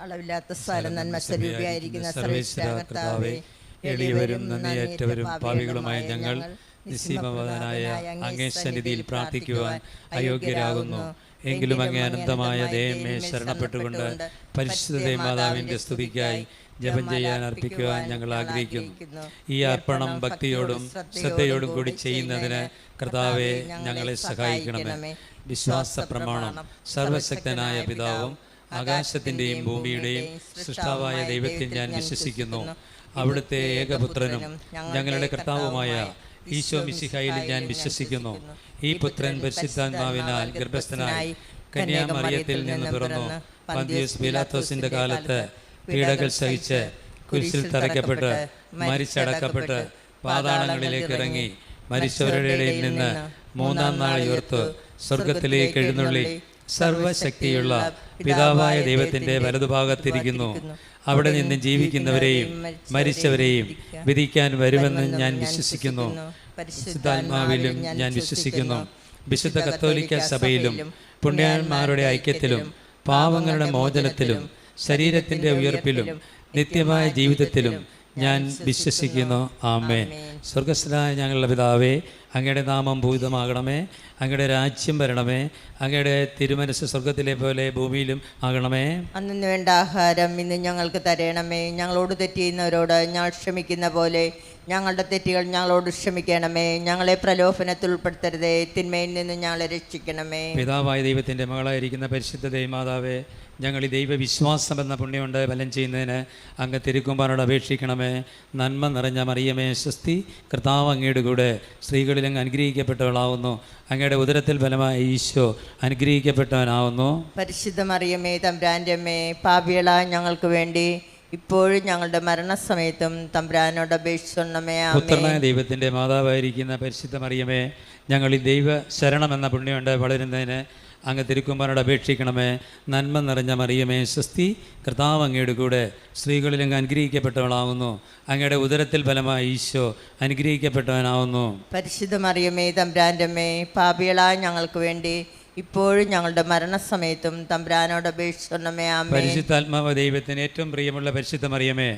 അളവില്ലാത്ത സ്ഥലം നന്മ സ്വരൂപിയായിരിക്കുന്ന സർവേശ്വര കർത്താവേ, എളിയവരും നന്ദിയേറ്റവരും പാപികളുമായ ഞങ്ങൾ നിസ്സീമവനായ അങ്ങേ സന്നിധിയിൽ പ്രാർത്ഥിക്കുവാൻ അയോഗ്യരാകുന്നു. എങ്കിലും അങ്ങേ അനന്തമായ ദയമേ ശരണപ്പെട്ടുകൊണ്ട് പരിശുദ്ധ മാതാവിൻ്റെ സ്തുതിക്കായി ജപം ചെയ്യാൻ അർപ്പിക്കുവാൻ ഞങ്ങൾ ആഗ്രഹിക്കുന്നു. ഈ അർപ്പണം ഭക്തിയോടും ശ്രദ്ധയോടും കൂടി ചെയ്യുന്നതിന് കർത്താവെ ഞങ്ങളെ സഹായിക്കണമേ. വിശ്വാസ പ്രമാണം. സർവശക്തനായ പിതാവും ആകാശത്തിൻ്റെയും ഭൂമിയുടെയും സൃഷ്ടാവായ ദൈവത്തിൽ ഞാൻ വിശ്വസിക്കുന്നു. അവിടുത്തെ ഏകപുത്രനും ഞങ്ങളുടെ കർത്താവുമായ ഈശോ മിശിഹായിൽ ഞാൻ വിശ്വസിക്കുന്നു. ഈ പുത്രൻ പരിശുദ്ധാത്മാവിനാൽ ഗർഭസ്ഥനായി കന്യാമറിയത്തിൽ നിന്ന് പിറന്നു, പന്തിയോസ് പീലാത്തോസിന്റെ കാലത്ത് പീഡകൾ സഹിച്ച് കുരിശിൽ തറയ്ക്കപ്പെട്ട് മരിച്ചടക്കപ്പെട്ട് പാതാളങ്ങളിലേക്ക് ഇറങ്ങി മരിച്ചവരുടെ ഇടയിൽ നിന്ന് മൂന്നാം നാൾ ഉയർത്തു സ്വർഗത്തിലേക്ക് എഴുന്നള്ളി സർവശക്തിയുള്ള പിതാവായ ദൈവത്തിന്റെ വലതുഭാഗത്തിരിക്കുന്നു. അവിടെ നിന്ന് ജീവിക്കുന്നവരെയും മരിച്ചവരെയും വിധിക്കാൻ വരുമെന്ന് ഞാൻ വിശ്വസിക്കുന്നു. പരിശുദ്ധാത്മാവിലും ഞാൻ വിശ്വസിക്കുന്നു. വിശുദ്ധ കത്തോലിക്ക സഭയിലും പുണ്യവാന്മാരുടെ ഐക്യത്തിലും പാവങ്ങളുടെ മോചനത്തിലും ശരീരത്തിന്റെ ഉയർപ്പിലും നിത്യമായ ജീവിതത്തിലും ഞാൻ വിശ്വസിക്കുന്നു. ആമേൻ. സ്വർഗസ്ഥനായ ഞങ്ങളുടെ പിതാവേ, അങ്ങയുടെ നാമം ഭൂതമാകണമേ, അങ്ങയുടെ രാജ്യം വരണമേ, അങ്ങയുടെ തിരുമനസ് സ്വർഗത്തിലെ പോലെ ഭൂമിയിലും ആകണമേ. അന്നു വേണ്ട ആഹാരം ഇന്ന് ഞങ്ങൾക്ക് തരണമേ. ഞങ്ങളോട് തെറ്റ് ചെയ്യുന്നവരോട് ഞങ്ങൾ ക്ഷമിക്കുന്ന പോലെ ഞങ്ങളുടെ തെറ്റുകൾ ഞങ്ങളോട് ക്ഷമിക്കണമേ. ഞങ്ങളെ പ്രലോഭനത്തിൽ ഉൾപ്പെടുത്തരുതേ, തിന്മയിൽ നിന്ന് ഞങ്ങളെ രക്ഷിക്കണമേ. പിതാവായ ദൈവത്തിൻ്റെ മകളായിരിക്കുന്ന പരിശുദ്ധ ദൈവമാതാവേ, ഞങ്ങൾ ഈ ദൈവവിശ്വാസം എന്ന പുണ്യമുണ്ട് ഫലം ചെയ്യുന്നതിന് അങ്ങ് തിരുക്കുമ്പാനോട് അപേക്ഷിക്കണമേ. നന്മ നിറഞ്ഞ മറിയമേ സ്വസ്തി, കർത്താവ് അങ്ങയുടെ കൂടെ സ്ത്രീകളിൽ അങ്ങ് അനുഗ്രഹിക്കപ്പെട്ടവളാവുന്നു. അങ്ങയുടെ ഉദരത്തിൽ ഫലമായ ഈശോ അനുഗ്രഹിക്കപ്പെട്ടവനാവുന്നു. പരിശുദ്ധ മറിയമേ തമ്പുരാൻ്റെ അമ്മേ, പാപികളായ ഞങ്ങൾക്ക് വേണ്ടി ഇപ്പോഴും ഞങ്ങളുടെ മരണസമയത്തും തമ്പുരാനോട് അപേക്ഷിക്കണമേ. പുത്രനായ ദൈവത്തിൻ്റെ മാതാവായിരിക്കുന്ന പരിശുദ്ധ മറിയമേ, ഞങ്ങൾ ഈ ദൈവ ശരണം എന്ന പുണ്യമുണ്ട് വളരുന്നതിന് അങ്ങ് തിരുക്കുമ്പാനോട് അപേക്ഷിക്കണമേ. നന്മ നിറഞ്ഞ മറിയമേ സ്വസ്തി, കർത്താവ് അങ്ങയുടെ കൂടെ സ്ത്രീകളിൽ അങ്ങ് അനുഗ്രഹിക്കപ്പെട്ടവളാവുന്നു. അങ്ങയുടെ ഉദരത്തിൽ ഫലമായ ഈശോ അനുഗ്രഹിക്കപ്പെട്ടവനാവുന്നു. പരിശുദ്ധ മറിയമേ തമ്പുരാൻ്റെ അമ്മേ, പാപികളായ ഞങ്ങൾക്ക് വേണ്ടി ഇപ്പോഴും ഞങ്ങളുടെ മരണസമയത്തും തമ്പുരാനോട് അപേക്ഷിക്കണമേ. പരിശുദ്ധാത്മാവ് ദൈവത്തിന് ഏറ്റവും പ്രിയമുള്ള പരിശുദ്ധ മറിയമേ,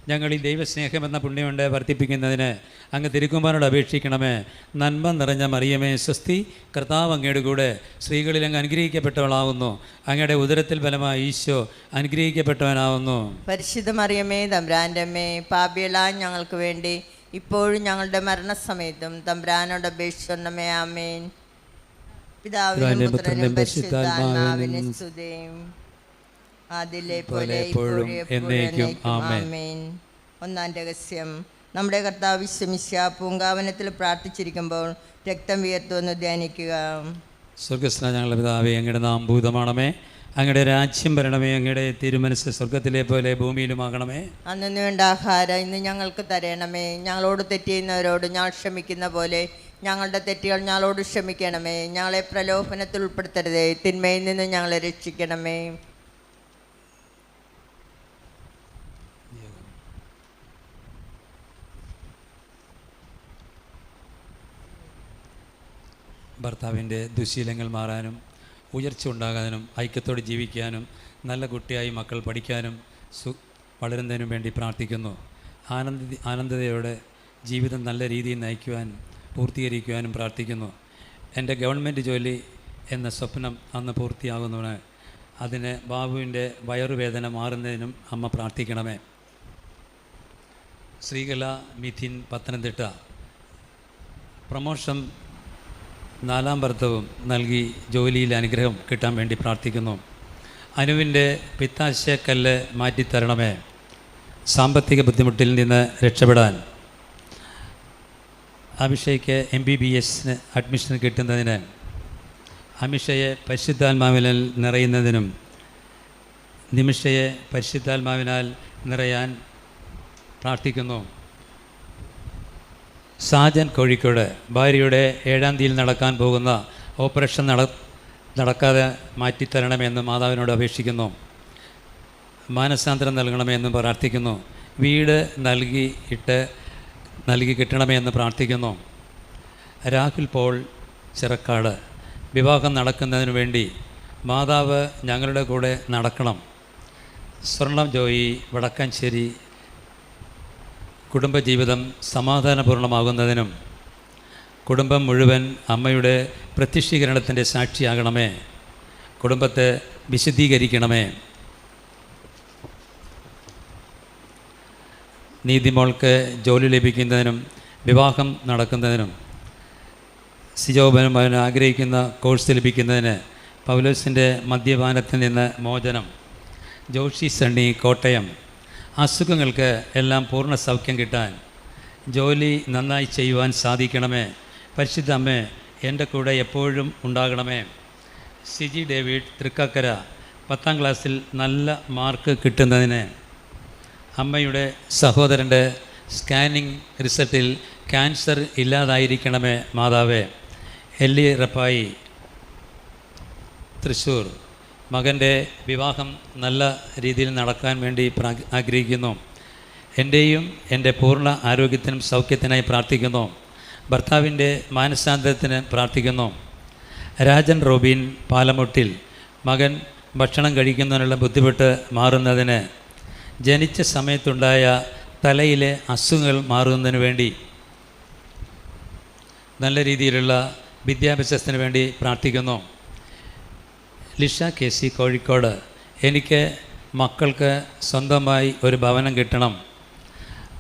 ഞങ്ങൾ ഈ ദൈവസ്നേഹം എന്ന പുണ്യമുണ്ട് വർദ്ധിപ്പിക്കുന്നതിന് അങ്ങ് തിരുക്കുമ്പാനോട് അപേക്ഷിക്കണമേ. നന്മ നിറഞ്ഞ മറിയമേ സ്വസ്തി, കർത്താവ് അങ്ങയുടെ കൂടെ സ്ത്രീകളിൽ അങ്ങ് അനുഗ്രഹിക്കപ്പെട്ടവളാവുന്നു. അങ്ങയുടെ ഉദരത്തിൽ ഫലമായ ഈശോ അനുഗ്രഹിക്കപ്പെട്ടവനാവുന്നു. പരിശുദ്ധ മറിയമേ തമ്പുരാൻ്റെ അമ്മേ, പാപികളായ ഞങ്ങൾക്ക് വേണ്ടി ഇപ്പോഴും ഞങ്ങളുടെ മരണസമയത്തും തമ്പുരാനോട് അപേക്ഷിക്കണമേ. ആമേൻ. പിതാവിനും പുത്രനും പരിശുദ്ധാത്മാവിനും സ്തുതി, അതിലെ പോലെ ഇപ്പോഴും എന്നേക്കും. ആമേൻ. ഒന്നാം രഹസ്യം. നമ്മുടെ കർത്താവ് വിശ്വമിശിഹാ പൂങ്കാവനത്തിൽ പ്രാർത്ഥിച്ചിരിക്കുമ്പോൾ രക്തം വിയർത്തുവെന്ന് ധ്യാനിക്കുക. സ്വർഗസ്ഥനായ ഞങ്ങളുടെ പിതാവേ, അങ്ങയുടെ നാമം ഭൂതമാണമേ, അങ്ങയുടെ രാജ്യം വരണമേ, അങ്ങയുടെ തിരുമനസ് സ്വർഗത്തിലെ പോലെ ഭൂമിയിലുമാകണമേ. അന്നു വേണ്ട ആഹാരം ഇന്ന് ഞങ്ങൾക്ക് തരണമേ. ഞങ്ങളോട് തെറ്റ് ചെയ്യുന്നവരോട് ഞങ്ങൾ ക്ഷമിക്കുന്ന പോലെ ഞങ്ങളുടെ തെറ്റുകൾ ഞങ്ങളോട് ക്ഷമിക്കണമേ. ഞങ്ങളെ പ്രലോഭനത്തിൽ ഉൾപ്പെടുത്തരുതേ, തിന്മയിൽ നിന്ന് ഞങ്ങളെ രക്ഷിക്കണമേ. ഭർത്താവിൻ്റെ ദുശീലങ്ങൾ മാറാനും ഉയർച്ച ഉണ്ടാകാനും ഐക്യത്തോടെ ജീവിക്കാനും നല്ല കുട്ടിയായി മക്കൾ പഠിക്കാനും വളരുന്നതിനും വേണ്ടി പ്രാർത്ഥിക്കുന്നു. ആനന്ദതയോടെ ജീവിതം നല്ല രീതിയിൽ നയിക്കുവാൻ പൂർത്തീകരിക്കുവാനും പ്രാർത്ഥിക്കുന്നു. എൻ്റെ ഗവൺമെൻറ് ജോലി എന്ന സ്വപ്നം അന്ന് പൂർത്തിയാകുന്നതിന് അതിന് ബാബുവിൻ്റെ വയറുവേദന മാറുന്നതിനും അമ്മ പ്രാർത്ഥിക്കണമേ. ശ്രീകല മിഥിൻ പത്തനംതിട്ട പ്രമോഷൻ 4ാം ഭർത്തവും നൽകി ജോലിയിൽ അനുഗ്രഹം കിട്ടാൻ വേണ്ടി പ്രാർത്ഥിക്കുന്നു. അനുവിൻ്റെ പിത്താശയക്കല്ല് മാറ്റിത്തരണമേ. സാമ്പത്തിക ബുദ്ധിമുട്ടിൽ നിന്ന് രക്ഷപ്പെടാൻ അഭിഷയ്ക്ക് MBBS അഡ്മിഷൻ കിട്ടുന്നതിന് അമിഷയെ പരിശുദ്ധാത്മാവിനാൽ നിറയുന്നതിനും നിമിഷയെ പരിശുദ്ധാത്മാവിനാൽ നിറയാൻ പ്രാർത്ഥിക്കുന്നു. സാജൻ കോഴിക്കോട് ഭാര്യയുടെ 7ാം തീയതിയിൽ നടക്കാൻ പോകുന്ന ഓപ്പറേഷൻ നടക്കാതെ മാറ്റിത്തരണമെന്ന് മാതാവിനോട് അപേക്ഷിക്കുന്നു. മാനസാന്തരം നൽകണമെന്ന് പ്രാർത്ഥിക്കുന്നു. വീട് നൽകി കിട്ടണമെന്ന് പ്രാർത്ഥിക്കുന്നു. രാഹുൽ പോൾ ചിറക്കാട് വിവാഹം നടക്കുന്നതിന് വേണ്ടി മാതാവ് ഞങ്ങളുടെ കൂടെ നടക്കണം. സ്വർണം ജോയി വടക്കാഞ്ചേരി കുടുംബജീവിതം സമാധാനപൂർണ്ണമാകുന്നതിനും കുടുംബം മുഴുവൻ അമ്മയുടെ പ്രത്യക്ഷീകരണത്തിൻ്റെ സാക്ഷിയാകണമേ. കുടുംബത്തെ വിശുദ്ധീകരിക്കണമേ. നീതിമോൾക്ക് ജോലി ലഭിക്കുന്നതിനും വിവാഹം നടക്കുന്നതിനും സിജോബനും അവൻ ആഗ്രഹിക്കുന്ന കോഴ്സ് ലഭിക്കുന്നതിന് പൗലോസിൻ്റെ മദ്യപാനത്തിൽ നിന്ന് മോചനം. ജോഷി സണ്ണി കോട്ടയം അസുഖങ്ങൾക്ക് എല്ലാം പൂർണ്ണ സൗഖ്യം കിട്ടാൻ ജോലി നന്നായി ചെയ്യുവാൻ സാധിക്കണമേ. പരിശുദ്ധ അമ്മേ എൻ്റെ കൂടെ എപ്പോഴും ഉണ്ടാകണമേ. സിജി ഡേവിഡ് തൃക്കക്കര 10ാം ക്ലാസ്സിൽ നല്ല മാർക്ക് കിട്ടുന്നതിന് അമ്മയുടെ സഹോദരൻ്റെ സ്കാനിംഗ് റിസൾട്ടിൽ ക്യാൻസർ ഇല്ലാതായിരിക്കണമേ മാതാവേ. എല്ലി റപ്പായി തൃശ്ശൂർ മകൻ്റെ വിവാഹം നല്ല രീതിയിൽ നടക്കാൻ വേണ്ടി ആഗ്രഹിക്കുന്നു. എൻ്റെയും എൻ്റെ പൂർണ്ണ ആരോഗ്യത്തിനും സൗഖ്യത്തിനായി പ്രാർത്ഥിക്കുന്നു. ഭർത്താവിൻ്റെ മാനസാന്തരത്തിന് പ്രാർത്ഥിക്കുന്നു. രാജൻ റോബിൻ പാലമുട്ടിൽ മകൻ ഭക്ഷണം കഴിക്കുന്നതിനുള്ള ബുദ്ധിമുട്ട് മാറുന്നതിന് ജനിച്ച സമയത്തുണ്ടായ തലയിലെ അസുഖങ്ങൾ മാറുന്നതിന് വേണ്ടി നല്ല രീതിയിലുള്ള വിദ്യാഭ്യാസത്തിന് വേണ്ടി പ്രാർത്ഥിക്കുന്നു. ലിഷ കെ സി കോഴിക്കോട് എനിക്ക് മക്കൾക്ക് സ്വന്തമായി ഒരു ഭവനം കിട്ടണം.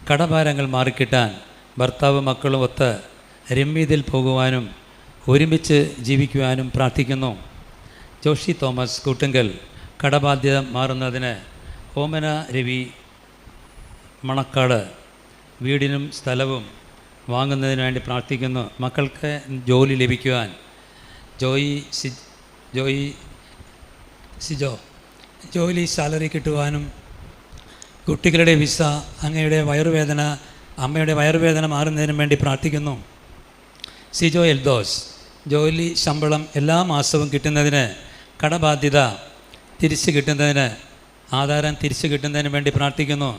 കടഭാരങ്ങൾ മാറിക്കിട്ടാൻ ഭർത്താവ് മക്കളും ഒത്ത് രമ്യതയിൽ പോകുവാനും ഒരുമിച്ച് ജീവിക്കുവാനും പ്രാർത്ഥിക്കുന്നു. ജോഷി തോമസ് കൂട്ടുങ്കൽ കടബാധ്യത മാറുന്നതിന് ഓമന രവി മണക്കാട് വീടിനും സ്ഥലവും വാങ്ങുന്നതിന് വേണ്ടി പ്രാർത്ഥിക്കുന്നു. മക്കൾക്ക് ജോലി ലഭിക്കുവാൻ സിജോ ജോലി സാലറി കിട്ടുവാനും കുട്ടികളുടെ വിസ അമ്മയുടെ വയറുവേദന മാറുന്നതിനും വേണ്ടി പ്രാർത്ഥിക്കുന്നു. സിജോ എൽദോസ് ജോലി ശമ്പളം എല്ലാ മാസവും കിട്ടുന്നതിന് കടബാധ്യത തിരിച്ചു കിട്ടുന്നതിന് ആധാരം തിരിച്ചു കിട്ടുന്നതിന് വേണ്ടി പ്രാർത്ഥിക്കുന്നു.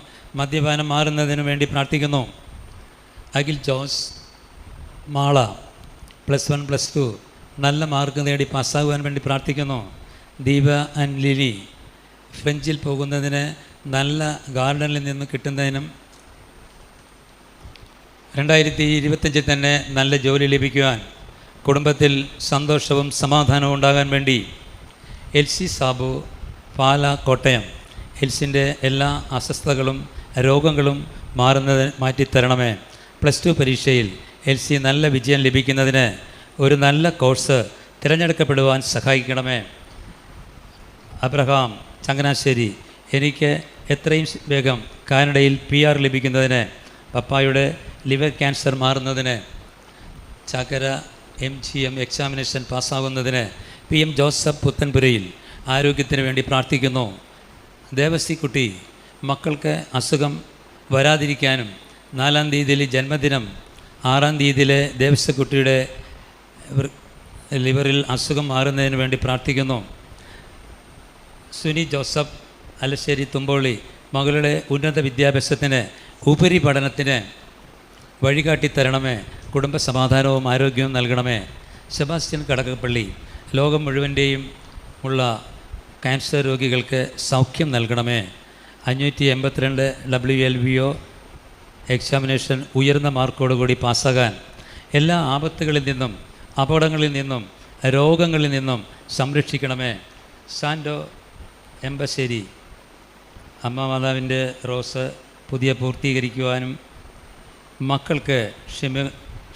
മദ്യപാനം മാറുന്നതിന് വേണ്ടി പ്രാർത്ഥിക്കുന്നു. അഖിൽ ജോസ് മാള +1 +2 നല്ല മാർക്ക് നേടി പാസ്സാകുവാൻ വേണ്ടി പ്രാർത്ഥിക്കുന്നു. ദീപ ആൻഡ് ലിലി ഫ്രഞ്ചിൽ പോകുന്നതിന് നല്ല ഗാർഡനിൽ നിന്ന് കിട്ടുന്നതിനും 2025 തന്നെ നല്ല ജോലി ലഭിക്കുവാൻ കുടുംബത്തിൽ സന്തോഷവും സമാധാനവും ഉണ്ടാകാൻ വേണ്ടി എൽസി സാബു പാല കോട്ടയം എൽസിൻ്റെ എല്ലാ അസ്വസ്ഥതകളും രോഗങ്ങളും മാറ്റിത്തരണമേ. +2 പരീക്ഷയിൽ എൽസി നല്ല വിജയം ലഭിക്കുന്നതിന് ഒരു നല്ല കോഴ്സ് തിരഞ്ഞെടുക്കപ്പെടുവാൻ സഹായിക്കണമേ. അബ്രഹാം ചങ്ങനാശ്ശേരി എനിക്ക് എത്രയും വേഗം കാനഡയിൽ PR ലഭിക്കുന്നതിന് പപ്പായുടെ ലിവർ ക്യാൻസർ മാറുന്നതിന് ചാക്കര MGM എക്സാമിനേഷൻ പാസ്സാകുന്നതിന് PM ജോസഫ് പുത്തൻപുരയിൽ ആരോഗ്യത്തിന് വേണ്ടി പ്രാർത്ഥിക്കുന്നു. ദേവസിക്കുട്ടി മക്കൾക്ക് അസുഖം വരാതിരിക്കാനും 4-ാം തീയതിയിലെ ജന്മദിനം 6-ാം തീയതിയിലെ ദേവസിക്കുട്ടിയുടെ ലിവറിൽ അസുഖം മാറുന്നതിന് വേണ്ടി പ്രാർത്ഥിക്കുന്നു. സുനി ജോസഫ് അലശ്ശേരി തുമ്പോളി മകളുടെ ഉന്നത വിദ്യാഭ്യാസത്തിന് ഉപരിപഠനത്തിന് വഴികാട്ടിത്തരണമേ. കുടുംബ സമാധാനവും ആരോഗ്യവും നൽകണമേ. സെബാസ്റ്റ്യൻ കടകപ്പള്ളി ലോകം മുഴുവൻ്റെയും ഉള്ള ക്യാൻസർ രോഗികൾക്ക് സൗഖ്യം നൽകണമേ. 582 WLVO എക്സാമിനേഷൻ ഉയർന്ന മാർക്കോടുകൂടി പാസ്സാകാൻ എല്ലാ ആപത്തുകളിൽ നിന്നും അപകടങ്ങളിൽ നിന്നും രോഗങ്ങളിൽ നിന്നും സംരക്ഷിക്കണമേ. സാൻഡോ എമ്പശ്ശേരി അമ്മ മാതാവിൻ്റെ റോസ് പുതിയ പൂർത്തീകരിക്കുവാനും മക്കൾക്ക്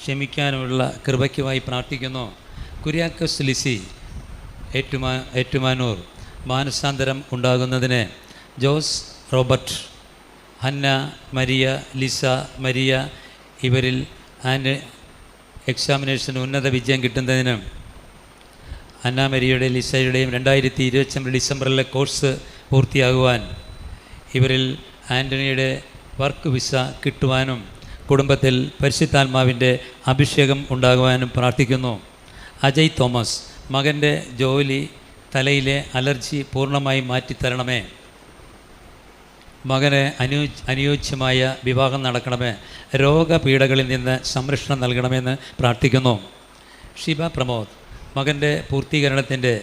ക്ഷമിക്കാനുമുള്ള കൃപയ്ക്കുമായി പ്രാർത്ഥിക്കുന്നു. കുര്യാക്കോസ് ലിസി ഏറ്റുമാനൂർ മാനസാന്തരം ഉണ്ടാകുന്നതിന് Jose Robert Hanna Maria Lisa Maria ഇവരിൽ എക്സാമിനേഷൻ ഉന്നത വിജയം കിട്ടുന്നതിനും അന്ന മരിയയുടെ ലിസയുടെയും 2022 ഡിസംബറിലെ കോഴ്സ് പൂർത്തിയാകുവാൻ ഇവരിൽ ആൻ്റണിയുടെ വർക്ക് വിസ കിട്ടുവാനും കുടുംബത്തിൽ പരിശുദ്ധാത്മാവിൻ്റെ അഭിഷേകം ഉണ്ടാകുവാനും പ്രാർത്ഥിക്കുന്നു. അജയ് തോമസ് മകൻ്റെ ജോലി തലയിലെ അലർജി പൂർണ്ണമായി മാറ്റിത്തരണമേ. മകന് അനുയോജ്യമായ വിവാഹം നടക്കണമേ. രോഗപീഠകളിൽ നിന്ന് സംരക്ഷണം നൽകണമെന്ന് പ്രാർത്ഥിക്കുന്നു. ഷിബ പ്രമോദ് മകൻ്റെ പൂർത്തീകരണത്തിൻ്റെ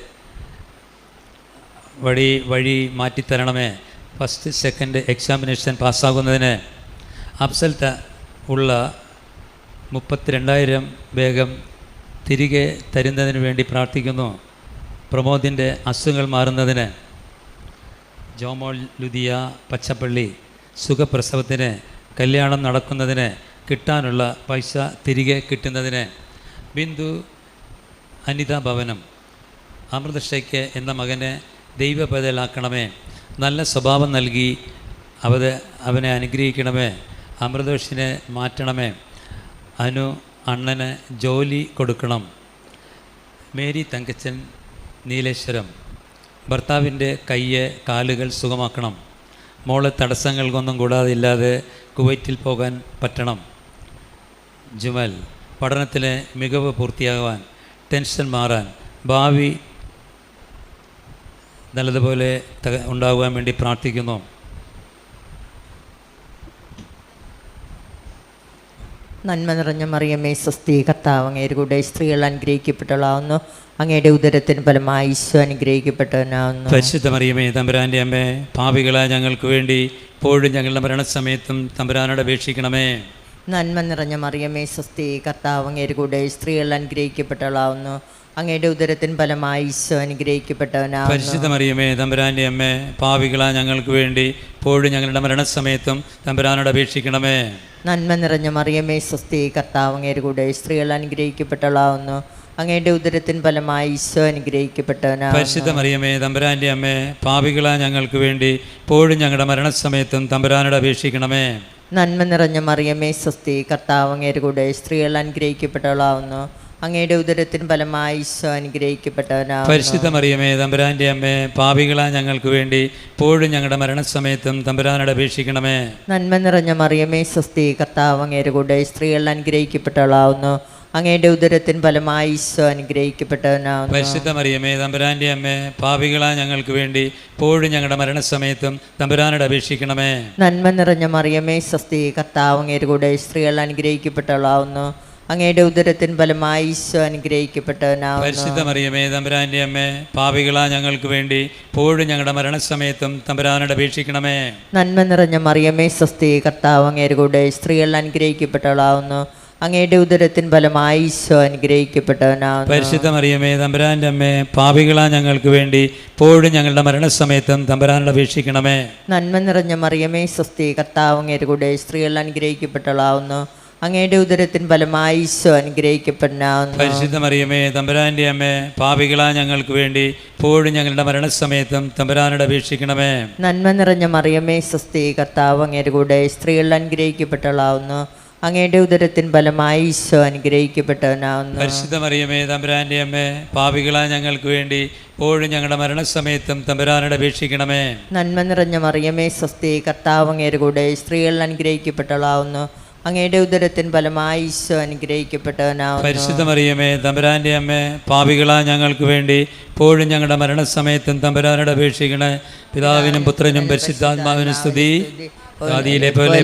വഴി മാറ്റിത്തരണമേ. ഫസ്റ്റ് സെക്കൻഡ് എക്സാമിനേഷൻ പാസ്സാകുന്നതിന് അബ്സൽട്ട് ഉള്ള 32,000 വേഗം തിരികെ തരുന്നതിന് വേണ്ടി പ്രാർത്ഥിക്കുന്നു. പ്രമോദിൻ്റെ അസുഖങ്ങൾ മാറുന്നതിന്, ജോമോൾ ലുദിയ പച്ചപ്പള്ളി സുഖപ്രസവത്തിന്, കല്യാണം നടക്കുന്നതിന്, കിട്ടാനുള്ള പൈസ തിരികെ കിട്ടുന്നതിന്, ബിന്ദു അനിത ഭവനം, അമൃതശയ്ക്ക് എന്ന മകനെ ദൈവപദലാക്കണമേ, നല്ല സ്വഭാവം നൽകി അവനെ അനുഗ്രഹിക്കണമേ, അമൃതോഷിനെ മാറ്റണമേ, അനു അണ്ണന് ജോലി കൊടുക്കണം, മേരി തങ്കച്ചൻ നീലേശ്വരം ഭർത്താവിൻ്റെ കയ്യ് കാലുകൾ സുഖമാക്കണം, മോളെ തടസ്സങ്ങൾക്കൊന്നും കൂടാതെ ഇല്ലാതെ കുവൈറ്റിൽ പോകാൻ പറ്റണം, ജുമൽ പഠനത്തിലെ മികവ് പൂർത്തിയാകുവാൻ, ടെൻഷൻ മാറാൻ, ഭാവി നല്ലതുപോലെ ഉണ്ടാകുവാൻ വേണ്ടി പ്രാർത്ഥിക്കുന്നു. നന്മ നിറഞ്ഞ മറിയമേ സ്വസ്തി, കർത്താവ് അങ്ങയുടെ കൂടെ സ്ത്രീകൾ അനുഗ്രഹിക്കപ്പെട്ടവളാവുന്നു, അങ്ങയുടെ ഉദരത്തിന് ഫലമായി ഈശോ അനുഗ്രഹിക്കപ്പെട്ടവനാവുന്നു. പരിശുദ്ധ മറിയമേ തമ്പുരാൻ്റെ അമ്മേ, പാപികളായ ഞങ്ങൾക്ക് വേണ്ടി ഇപ്പോഴും ഞങ്ങളുടെ മരണസമയത്തും തമ്പുരാനോട് അപേക്ഷിക്കണമേ. നന്മ നിറഞ്ഞ മറിയമേ സ്വസ്തി, കർത്താവ് അങ്ങയുടെ കൂടെ സ്ത്രീകൾ അനുഗ്രഹിക്കപ്പെട്ടവളാവുന്നു, അങ്ങയുടെ ഉദരത്തിന് ഫലമായി ഈശോ അനുഗ്രഹിക്കപ്പെട്ടവനാവുന്നു. പരിശുദ്ധ മറിയമേ തമ്പുരാൻ്റെ അമ്മേ, പാപികളായ ഞങ്ങൾക്ക് വേണ്ടി ഇപ്പോഴും ഞങ്ങളുടെ മരണസമയത്തും തമ്പുരാനോട് അപേക്ഷിക്കണമേ. നന്മ നിറഞ്ഞ മറിയമേ സ്വസ്തി, കർത്താവ് അങ്ങയുടെ കൂടെ സ്ത്രീകൾ അനുഗ്രഹിക്കപ്പെട്ടവളാവുന്നു, അങ്ങയുടെ ഉദരത്തിന് ഫലമായി ഈശോ അനുഗ്രഹിക്കപ്പെട്ടവനാവുന്നു. പരിശുദ്ധ മറിയമേ തമ്പുരാൻ്റെ അമ്മേ, പാപികളായ ഞങ്ങൾക്ക് വേണ്ടി ഇപ്പോഴും ഞങ്ങളുടെ മരണസമയത്തും തമ്പുരാനോട് അപേക്ഷിക്കണമേ. നന്മ നിറഞ്ഞ മറിയമേ സ്വസ്തി, കർത്താവ് അങ്ങയുടെ കൂടെ സ്ത്രീകൾ അനുഗ്രഹിക്കപ്പെട്ടവളാവുന്നു, അങ്ങയുടെ ഉദരത്തിന് ഫലമായി ഈശോ അനുഗ്രഹിക്കപ്പെട്ടവനാവുന്നു. പരിശുദ്ധ മറിയമേ തമ്പുരാൻ്റെ അമ്മേ, പാപികളായ ഞങ്ങൾക്ക് വേണ്ടി ഇപ്പോഴും ഞങ്ങളുടെ മരണസമയത്തും തമ്പുരാനോട് അപേക്ഷിക്കണമേ. നന്മ നിറഞ്ഞ മറിയമേ സ്വസ്തി, കർത്താവ് അങ്ങയുടെ കൂടെ സ്ത്രീകൾ അനുഗ്രഹിക്കപ്പെട്ടവളാവുന്നു, അങ്ങയുടെ ഉദരത്തിന് ഫലമായി ഈശോ അനുഗ്രഹിക്കപ്പെട്ടവനാവുന്നു. പരിശുദ്ധ മറിയമേ തമ്പുരാൻ്റെ അമ്മേ, പാപികളായ ഞങ്ങൾക്ക് വേണ്ടി ഇപ്പോഴും ഞങ്ങളുടെ മരണസമയത്തും തമ്പുരാനോട് അപേക്ഷിക്കണമേ. നന്മ നിറഞ്ഞ മറിയമേ സ്വസ്തി, കർത്താവ് അങ്ങയുടെ കൂടെ സ്ത്രീകൾ അനുഗ്രഹിക്കപ്പെട്ടവളാവുന്നു, അങ്ങയുടെ ഉദരത്തിന് ഫലമായി ഈശോ അനുഗ്രഹിക്കപ്പെട്ടവനാവുന്നു. പരിശുദ്ധ മറിയമേ തമ്പുരാൻ്റെ അമ്മേ, പാപികളായ ഞങ്ങൾക്ക് വേണ്ടി ഇപ്പോഴും ഞങ്ങളുടെ മരണസമയത്തും തമ്പുരാനോട് അപേക്ഷിക്കണമേ. നന്മ നിറഞ്ഞ മറിയമേ സ്വസ്തി, കർത്താവ് അങ്ങയുടെ കൂടെ സ്ത്രീകൾ അനുഗ്രഹിക്കപ്പെട്ടവളാവുന്നു, അങ്ങയുടെ ഉദരത്തിന് ഫലമായി ഈശോ അനുഗ്രഹിക്കപ്പെട്ടവനാവുന്നു. പരിശുദ്ധ മറിയമേ തമ്പുരാൻ്റെ അമ്മേ, പാപികളായ ഞങ്ങൾക്ക് വേണ്ടി ഇപ്പോഴും ഞങ്ങളുടെ മരണസമയത്തും തമ്പുരാനോട് അപേക്ഷിക്കണമേ. നന്മ നിറഞ്ഞ മറിയമേ സ്വസ്തി, കർത്താവ് അങ്ങയുടെ കൂടെ സ്ത്രീകൾ അനുഗ്രഹിക്കപ്പെട്ടവളാവുന്നു, അങ്ങയുടെ ഉദരത്തിന് ഫലമായി ഈശോ അനുഗ്രഹിക്കപ്പെടാവുന്നു. പരിശുദ്ധ മറിയമേ തമ്പുരാൻ്റെ അമ്മേ, പാപികളായ ഞങ്ങൾക്ക് വേണ്ടി ഇപ്പോഴും ഞങ്ങളുടെ മരണസമയത്തും തമ്പുരാനോട് അപേക്ഷിക്കണമേ. നന്മ നിറഞ്ഞ മറിയമേ സ്വസ്തി, കർത്താവ് അങ്ങയുടെ കൂടെ സ്ത്രീകൾ അനുഗ്രഹിക്കപ്പെട്ടവളാവുന്നു, അങ്ങയുടെ ഉദരത്തിന് ഫലമായി ഈശോ അനുഗ്രഹിക്കപ്പെട്ടവനാവുന്നു. പരിശുദ്ധ മറിയമേ തമ്പുരാൻ്റെ അമ്മേ, പാപികളായ ഞങ്ങൾക്ക് വേണ്ടി ഇപ്പോഴും ഞങ്ങളുടെ മരണസമയത്തും തമ്പുരാനോട് അപേക്ഷിക്കണമേ. നന്മ നിറഞ്ഞ മറിയമേ സ്വസ്തി, കർത്താവ് അങ്ങയുടെ കൂടെ സ്ത്രീകൾ അനുഗ്രഹിക്കപ്പെട്ടവളാവുന്നു, അങ്ങയുടെ ഉദരത്തിന് ഫലമായി ഈശോ അനുഗ്രഹിക്കപ്പെട്ടവനാവുന്നു. പരിശുദ്ധ മറിയമേ തമ്പുരാൻ്റെ അമ്മേ, പാപികളായ ഞങ്ങൾക്ക് വേണ്ടി ഇപ്പോഴും ഞങ്ങളുടെ മരണസമയത്തും തമ്പുരാനോട് അപേക്ഷിക്കണേ. പിതാവിനും പുത്രനും പരിശുദ്ധാത്മാവിനും സ്തുതി, ആദിയിലെ പോലെ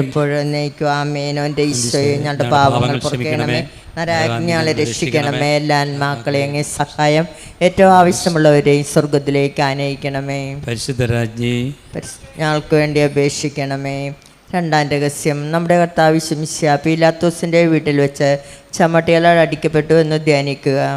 എപ്പോഴും ആമേൻ. എൻ്റെ ഈശോയെ ഞങ്ങളുടെ പാപങ്ങൾ പൊറുക്കണമേ, നരകങ്ങളെ രക്ഷിക്കണമേ, എല്ലാ ആത്മാക്കളെയും അങ്ങേ സഹായം ഏറ്റവും ആവശ്യമുള്ളവരെയും സ്വർഗത്തിലേക്ക് ആനയിക്കണമേ. പരിശുദ്ധ രാജ്ഞി ഞങ്ങൾക്ക് വേണ്ടി അപേക്ഷിക്കണമേ. രണ്ടാം രഹസ്യം, നമ്മുടെ കർത്താവ് ശിംശിയ പീലാത്തോസിൻ്റെ വീട്ടിൽ വെച്ച് ചമ്മട്ടികളാൽ അടിക്കപ്പെട്ടു എന്ന് ധ്യാനിക്കുക.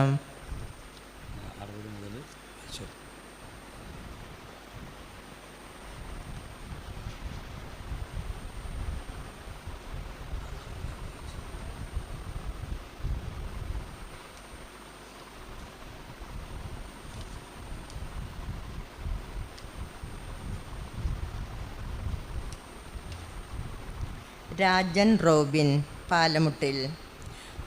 രാജൻ റോബിൻ പാലമുട്ടിൽ.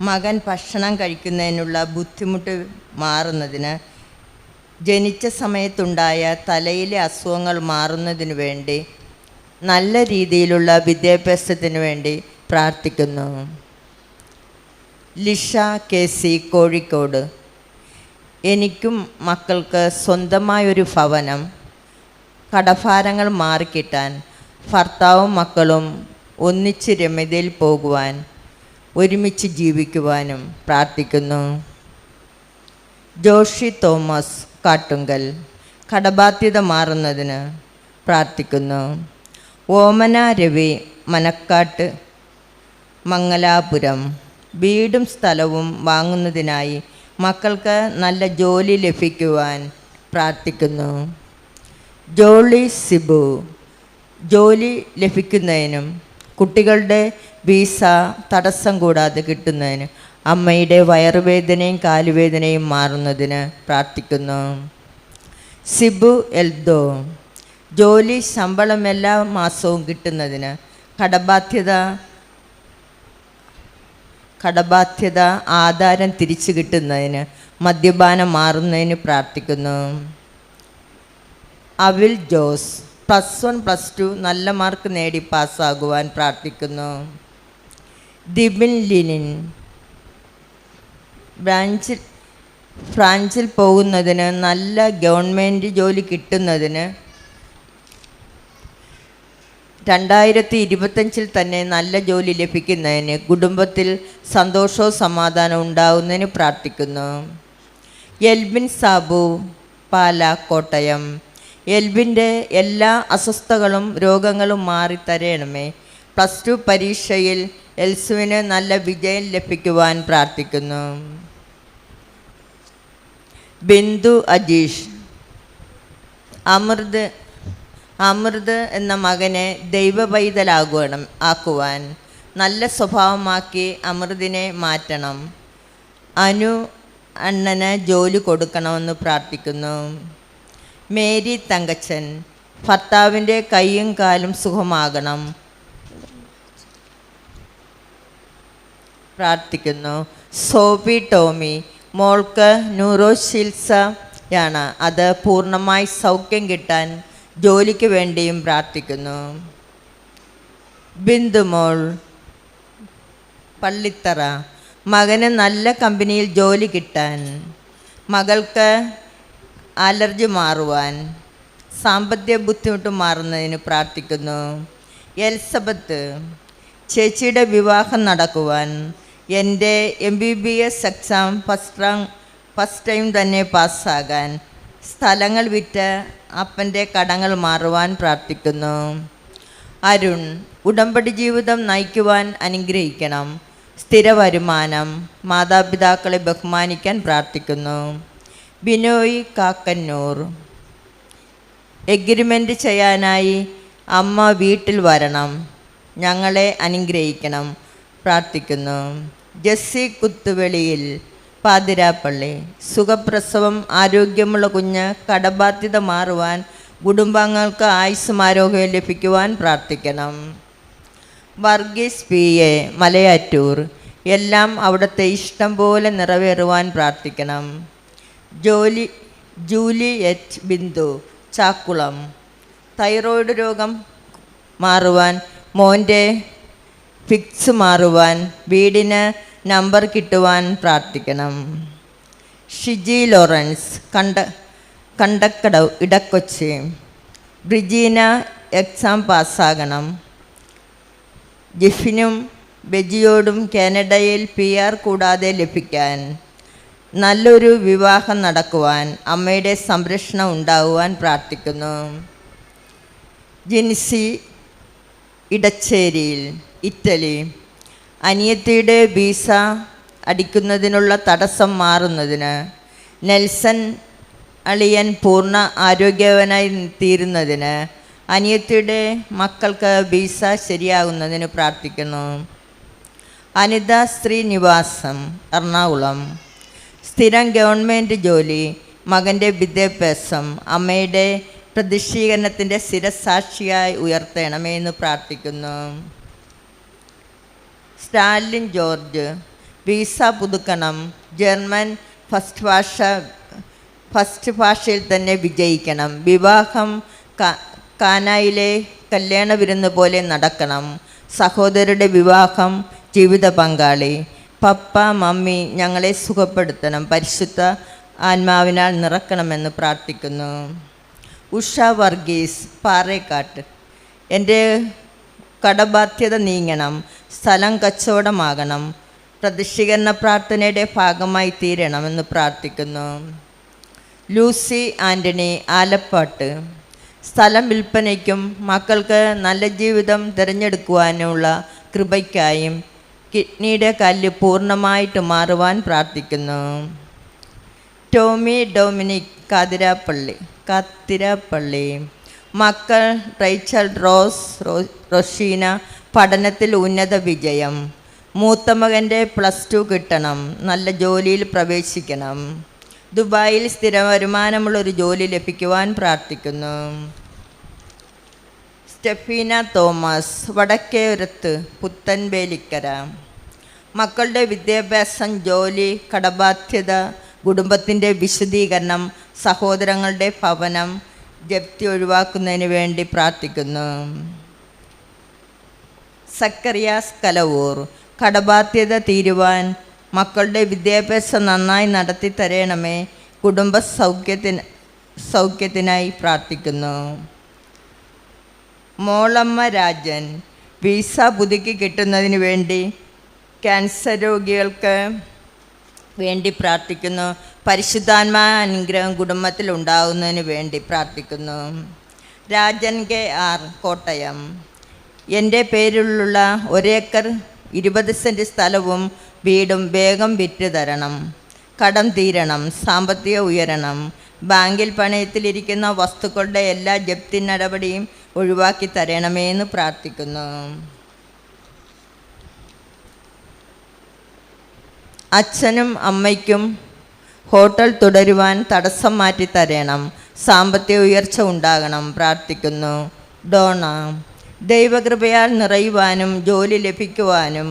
മകൻ ഭക്ഷണം കഴിക്കുന്നതിനുള്ള ബുദ്ധിമുട്ട് മാറുന്നതിന്, ജനിച്ച സമയത്തുണ്ടായ തലയിലെ അസുഖങ്ങൾ മാറുന്നതിനു വേണ്ടി, നല്ല രീതിയിലുള്ള വിദ്യാഭ്യാസത്തിന് വേണ്ടി പ്രാർത്ഥിക്കുന്നു. ലിഷ KC കോഴിക്കോട്. എനിക്കും മക്കൾക്ക് സ്വന്തമായൊരു ഭവനം, കടഭാരങ്ങൾ മാറിക്കിട്ടാൻ, ഭർത്താവും മക്കളും ഒന്നിച്ച് രമ്യതയിൽ പോകുവാൻ, ഒരുമിച്ച് ജീവിക്കുവാനും പ്രാർത്ഥിക്കുന്നു. ജോഷി തോമസ് കാട്ടുങ്കൽ. കടബാധ്യത മാറുന്നതിന്, പ്രാർത്ഥിക്കുന്നു. ഓമന രവി, മനക്കാട്ട്, മംഗലാപുരം, വീടും സ്ഥലവും വാങ്ങുന്നതിനായി മക്കൾക്ക് നല്ല ജോലി ലഭിക്കുവാൻ പ്രാർത്ഥിക്കുന്നു. ജോളി സിബു, ജോലി ലഭിക്കുന്നതിനും കുട്ടികളുടെ വിസ തടസ്സം കൂടാതെ കിട്ടുന്നതിന്, അമ്മയുടെ വയറുവേദനയും കാലുവേദനയും മാറുന്നതിന് പ്രാർത്ഥിക്കുന്നു. സിബു എൽദോ, ജോലി ശമ്പളം എല്ലാ മാസവും കിട്ടുന്നതിന്, കടബാധ്യത ആധാരം തിരിച്ചു കിട്ടുന്നതിന്, മദ്യപാനം മാറുന്നതിന് പ്രാർത്ഥിക്കുന്നു. അവിൽ ജോസ്, +1 +2 നല്ല മാർക്ക് നേടി പാസ്സാകുവാൻ പ്രാർത്ഥിക്കുന്നു. ദിബിൻ ലിനിൻ, ഫ്രാൻസിൽ പോകുന്നതിന്, നല്ല ഗവൺമെൻറ് ജോലി കിട്ടുന്നതിന്, 2025 തന്നെ നല്ല ജോലി ലഭിക്കുന്നതിന്, കുടുംബത്തിൽ സന്തോഷവും സമാധാനവും ഉണ്ടാകുന്നതിന് പ്രാർത്ഥിക്കുന്നു. എൽബിൻ സാബു, പാല, കോട്ടയം, എൽബിൻ്റെ എല്ലാ അസ്വസ്ഥതകളും രോഗങ്ങളും മാറി തരണമേ. +2 പരീക്ഷയിൽ എൽസുവിന് നല്ല വിജയം ലഭിക്കുവാൻ പ്രാർത്ഥിക്കുന്നു. ബിന്ദു അജീഷ്, അമൃത് എന്ന മകനെ ആക്കുവാൻ നല്ല സ്വഭാവമാക്കി അമൃതിനെ മാറ്റണം. അനു അണ്ണന് ജോലി കൊടുക്കണമെന്ന് പ്രാർത്ഥിക്കുന്നു. മേരി തങ്കച്ചൻ, ഭർത്താവിൻ്റെ കൈയും കാലും സുഖമാകണം പ്രാർത്ഥിക്കുന്നു. സോഫി ടോമി, മോൾക്ക് ന്യൂറോശിൽസയാണ്, അത് പൂർണ്ണമായി സൗഖ്യം കിട്ടാൻ ജോലിക്ക് വേണ്ടിയും പ്രാർത്ഥിക്കുന്നു. ബിന്ദുമോൾ, പള്ളിത്തറ, മകന് നല്ല കമ്പനിയിൽ ജോലി കിട്ടാൻ, മകൾക്ക് അലർജി മാറുവാൻ, സാമ്പത്തിക ബുദ്ധിമുട്ട് മാറുന്നതിന് പ്രാർത്ഥിക്കുന്നു. എലിസബത്ത്, ചേച്ചിയുടെ വിവാഹം നടക്കുവാൻ, എൻ്റെ MBBS എക്സാം ഫസ്റ്റ് ടൈം തന്നെ പാസ്സാകാൻ, സ്ഥലങ്ങൾ വിറ്റ് അപ്പൻ്റെ കടങ്ങൾ മാറുവാൻ പ്രാർത്ഥിക്കുന്നു. അരുൺ, ഉടമ്പടി ജീവിതം നയിക്കുവാൻ അനുഗ്രഹിക്കണം. സ്ഥിര വരുമാനം, മാതാപിതാക്കളെ ബഹുമാനിക്കാൻ പ്രാർത്ഥിക്കുന്നു. ബിനോയ് കാക്കന്നൂർ, എഗ്രിമെൻ്റ് ചെയ്യാനായി അമ്മ വീട്ടിൽ വരണം, ഞങ്ങളെ അനുഗ്രഹിക്കണം പ്രാർത്ഥിക്കുന്നു. ജെസ്സി കുത്തുവെളിയിൽ, പാതിരാപ്പള്ളി, സുഖപ്രസവം, ആരോഗ്യമുള്ള കുഞ്ഞ്, കടബാധ്യത മാറുവാൻ, കുടുംബാംഗങ്ങൾക്ക് ആയുസ്സും ആരോഗ്യവും ലഭിക്കുവാൻ പ്രാർത്ഥിക്കണം. വർഗീസ് PA, മലയാറ്റൂർ, എല്ലാം അവിടുത്തെ ഇഷ്ടം പോലെ നിറവേറുവാൻ പ്രാർത്ഥിക്കണം. ജൂലിയറ്റ് ബിന്ദു, ചാക്കുളം, തൈറോയ്ഡ് രോഗം മാറുവാൻ, മോൻ്റെ ഫിക്സ് മാറുവാൻ, വീടിന് നമ്പർ കിട്ടുവാൻ പ്രാർത്ഥിക്കണം. ഷിജി ലോറൻസ്, കണ്ടക്കടവ്, ഇടക്കൊച്ചി, ബ്രിജീന എക്സാം പാസ്സാകണം. ജിഫിനും ബെജിയോടും കാനഡയിൽ PR കൂടാതെ ലഭിക്കാൻ, നല്ലൊരു വിവാഹം നടക്കുവാൻ, അമ്മയുടെ സംരക്ഷണം ഉണ്ടാകുവാൻ പ്രാർത്ഥിക്കുന്നു. ജിൻസി, ഇടച്ചേരിയിൽ, ഇറ്റലി, അനിയത്തിയുടെ വിസ അടിക്കുന്നതിനുള്ള തടസ്സം മാറുന്നതിന്, നെൽസൺ അളിയൻ പൂർണ്ണ ആരോഗ്യവാനായി തീരുന്നതിന്, അനിയത്തിയുടെ മക്കൾക്ക് വിസ ശരിയാകുന്നതിന് പ്രാർത്ഥിക്കുന്നു. അനിത ശ്രീനിവാസം, എറണാകുളം, സ്ഥിരം ഗവൺമെൻറ് ജോലി, മകൻ്റെ വിദ്യാഭ്യാസം, അമ്മയുടെ പ്രതിഷ്ഠീകരണത്തിൻ്റെ സ്ഥിരസാക്ഷിയായി ഉയർത്തണമേ എന്ന് പ്രാർത്ഥിക്കുന്നു. സ്റ്റാലിൻ ജോർജ്, വിസ പുതുക്കണം, ജർമ്മൻ ഫസ്റ്റ് ഭാഷയിൽ തന്നെ വിജയിക്കണം, വിവാഹം കാനായിലെ കല്യാണ വിരുന്ന് പോലെ നടക്കണം, സഹോദരരുടെ വിവാഹം, ജീവിത പങ്കാളി, പപ്പ മമ്മി ഞങ്ങളെ സുഖപ്പെടുത്തണം, പരിശുദ്ധ ആത്മാവിനാൽ നിറക്കണമെന്ന് പ്രാർത്ഥിക്കുന്നു. ഉഷ വർഗീസ്, പാറേക്കാട്ട്, എൻ്റെ കടബാധ്യത നീങ്ങണം, സ്ഥലം കച്ചവടമാകണം, പ്രതിഷ്ഠീകരണ പ്രാർത്ഥനയുടെ ഭാഗമായി തീരണമെന്ന് പ്രാർത്ഥിക്കുന്നു. ലൂസി ആൻ്റണി, ആലപ്പാട്ട്, സ്ഥലം വിൽപ്പനയ്ക്കും മക്കൾക്ക് നല്ല ജീവിതം തിരഞ്ഞെടുക്കുവാനുള്ള കൃപയ്ക്കായും കിഡ്നിയുടെ കല്ല് പൂർണ്ണമായിട്ട് മാറുവാൻ പ്രാർത്ഥിക്കുന്നു. ടോമി ഡൊമിനിക് കത്തിരാപ്പള്ളി. മക്കൾ റൈച്ചൽ റൊഷീന പഠനത്തിൽ ഉന്നത വിജയം. മൂത്ത മകൻ്റെ +2 കിട്ടണം. നല്ല ജോലിയിൽ പ്രവേശിക്കണം. ദുബായിൽ സ്ഥിര വരുമാനമുള്ളൊരു ജോലി ലഭിക്കുവാൻ പ്രാർത്ഥിക്കുന്നു. സ്റ്റെഫീന തോമസ് വടക്കേരത്ത് പുത്തൻവേലിക്കര. മക്കളുടെ വിദ്യാഭ്യാസം, ജോലി, കടബാധ്യത, കുടുംബത്തിൻ്റെ വിശദീകരണം, സഹോദരങ്ങളുടെ ഭവനം ജപ്തി ഒഴിവാക്കുന്നതിന് വേണ്ടി പ്രാർത്ഥിക്കുന്നു. സക്കറിയാസ് കലവൂർ കടബാധ്യത തീരുവാൻ, മക്കളുടെ വിദ്യാഭ്യാസം നന്നായി നടത്തി തരണമേ, കുടുംബ സൗഖ്യത്തിനായി പ്രാർത്ഥിക്കുന്നു. മോളമ്മ രാജൻ വിസ പുതുക്കി കിട്ടുന്നതിന് വേണ്ടി ക്യാൻസർ രോഗികൾക്ക് വേണ്ടി പ്രാർത്ഥിക്കുന്നു. പരിശുദ്ധാത്മാ അനുഗ്രഹം കുടുംബത്തിൽ ഉണ്ടാകുന്നതിന് വേണ്ടി പ്രാർത്ഥിക്കുന്നു. രാജൻ KR കോട്ടയം. എൻ്റെ പേരിലുള്ള 1 ഏക്കർ 20 സെൻറ്റ് സ്ഥലവും വീടും വേഗം വിറ്റ് തരണം. കടം തീരണം. സാമ്പത്തിക ഉയരണം. ബാങ്കിൽ പണയത്തിലിരിക്കുന്ന വസ്തുക്കളുടെ എല്ലാ ജപ്തി നടപടിയും ഒഴിവാക്കി തരണമേ എന്ന് പ്രാർത്ഥിക്കുന്നു. അച്ഛനും അമ്മയ്ക്കും ഹോട്ടൽ തുടരുവാൻ തടസ്സം മാറ്റി തരണം. സാമ്പത്തിക ഉയർച്ച ഉണ്ടാകണം പ്രാർത്ഥിക്കുന്നു. ഡോണ. ദൈവകൃപയാൽ നിറയുവാനും ജോലി ലഭിക്കുവാനും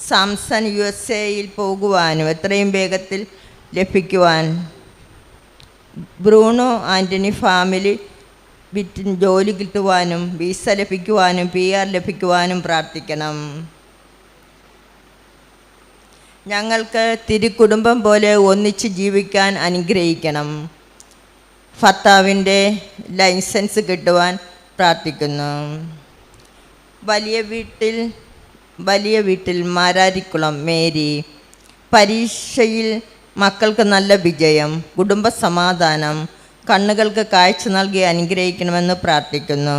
സാംസൺ USA പോകുവാനും എത്രയും വേഗത്തിൽ ലഭിക്കുവാൻ, ബ്രൂണോ ആൻ്റണി ഫാമിലി ജോലി കിട്ടുവാനും വിസ ലഭിക്കുവാനും PR ലഭിക്കുവാനും പ്രാർത്ഥിക്കണം. ഞങ്ങൾക്ക് തിരുക്കുടുംബം പോലെ ഒന്നിച്ച് ജീവിക്കാൻ അനുഗ്രഹിക്കണം. ഭർത്താവിൻ്റെ ലൈസൻസ് കിട്ടുവാൻ പ്രാർത്ഥിക്കുന്നു. വലിയ വീട്ടിൽ മാരാരിക്കുളം മേരി. പരീക്ഷയിൽ മക്കൾക്ക് നല്ല വിജയം, കുടുംബ സമാധാനം, കണ്ണുകൾക്ക് കാഴ്ച നൽകി അനുഗ്രഹിക്കണമെന്ന് പ്രാർത്ഥിക്കുന്നു.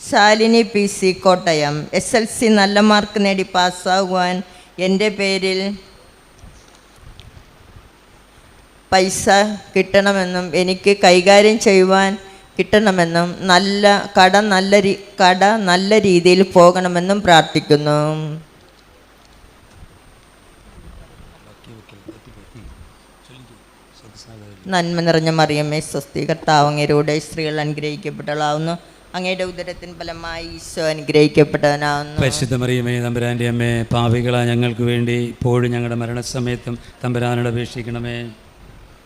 ശാലിനി PC കോട്ടയം. SLC നല്ല മാർക്ക് നേടി പാസ്സാകുവാൻ എൻ്റെ പേരിൽ പൈസ കിട്ടണമെന്നും എനിക്ക് കൈകാര്യം ചെയ്യുവാൻ കിട്ടണമെന്നും കട നല്ല രീതിയിൽ പോകണമെന്നും പ്രാർത്ഥിക്കുന്നു. നന്മ നിറഞ്ഞ മറിയമേ സ്വസ്തി, കർത്താവ് അങ്ങയുടെ സ്ത്രീകൾ അനുഗ്രഹിക്കപ്പെട്ടവളാവുന്നു. അങ്ങയുടെ ഉദരത്തിൻ ഫലമായി ഈശോ അനുഗ്രഹിക്കപ്പെട്ടവനാവുന്നു. പരിശുദ്ധ മറിയമേ തമ്പുരാൻ്റെ അമ്മേ, പാപികളാ ഞങ്ങൾക്ക് വേണ്ടി ഇപ്പോഴും ഞങ്ങളുടെ മരണസമയത്തും തമ്പുരാനോട് അപേക്ഷിക്കണമേ.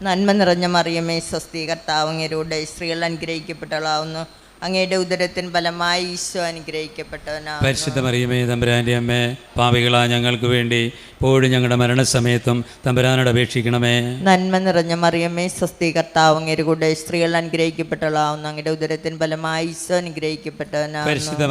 നന്മ നിറഞ്ഞ മറിയമേ സ്വസ്തി, കർത്താവ് അങ്ങയുടെ സ്ത്രീകൾ അനുഗ്രഹിക്കപ്പെട്ടവളാവുന്നു. അങ്ങയുടെ ഉദരത്തിൻ ഫലമായി ഈശോ അനുഗ്രഹിക്കപ്പെട്ടവനാവുന്നു. പരിശുദ്ധ മറിയമേ തമ്പുരാൻ്റെ അമ്മേ, പാപികളാ ഞങ്ങൾക്ക് വേണ്ടി ഇപ്പോഴും ഞങ്ങളുടെ മരണസമയത്തും തമ്പുരാനോട് അപേക്ഷിക്കണമേ. നന്മ നിറഞ്ഞ മറിയമേ സ്വസ്തി, കർത്താവ് അങ്ങയുടെ സ്ത്രീകൾ അനുഗ്രഹിക്കപ്പെട്ടവളാവുന്നു. അങ്ങയുടെ ഉദരത്തിൻ ഫലമായി ഈശോ അനുഗ്രഹിക്കപ്പെട്ടവനാവുന്നു. പരിശുദ്ധ മറിയമേ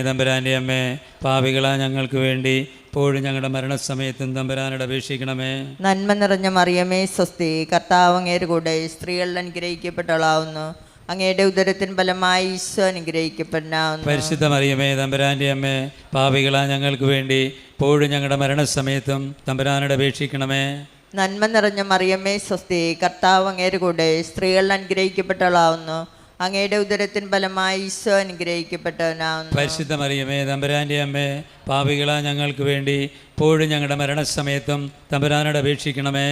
തമ്പുരാൻ്റെ അമ്മേ, പാപികളാ ഞങ്ങൾക്ക് വേണ്ടി ഇപ്പോഴും ഞങ്ങളുടെ മരണസമയത്തും തമ്പുരാനോട് അപേക്ഷിക്കണമേ. നന്മ നിറഞ്ഞ മറിയമേ സ്വസ്തി, കർത്താവ് അങ്ങയുടെ സ്ത്രീകൾ അനുഗ്രഹിക്കപ്പെട്ടവളാവുന്നു. അങ്ങയുടെ ഉദരത്തിൻ ഫലമായി ഈശോ അനുഗ്രഹിക്കപ്പെടാവുന്നു. പരിശുദ്ധ മറിയമേ തമ്പുരാൻ്റെ അമ്മേ, പാപികളാ ഞങ്ങൾക്ക് വേണ്ടി ഇപ്പോഴും ഞങ്ങളുടെ മരണസമയത്തും തമ്പുരാനോട് അപേക്ഷിക്കണമേ. നന്മ നിറഞ്ഞ മറിയമേ സ്വസ്തി, കർത്താവ് അങ്ങയുടെ സ്ത്രീകൾ അനുഗ്രഹിക്കപ്പെട്ടവളാവുന്നു. അങ്ങയുടെ ഉദരത്തിൻ ഫലമായി ഈശോ അനുഗ്രഹിക്കപ്പെട്ടവനാവുന്നു. പരിശുദ്ധ മറിയമേ തമ്പുരാൻ്റെ അമ്മേ, പാപികളാ ഞങ്ങൾക്ക് വേണ്ടി ഇപ്പോഴും ഞങ്ങളുടെ മരണസമയത്തും തമ്പുരാനോട് അപേക്ഷിക്കണമേ.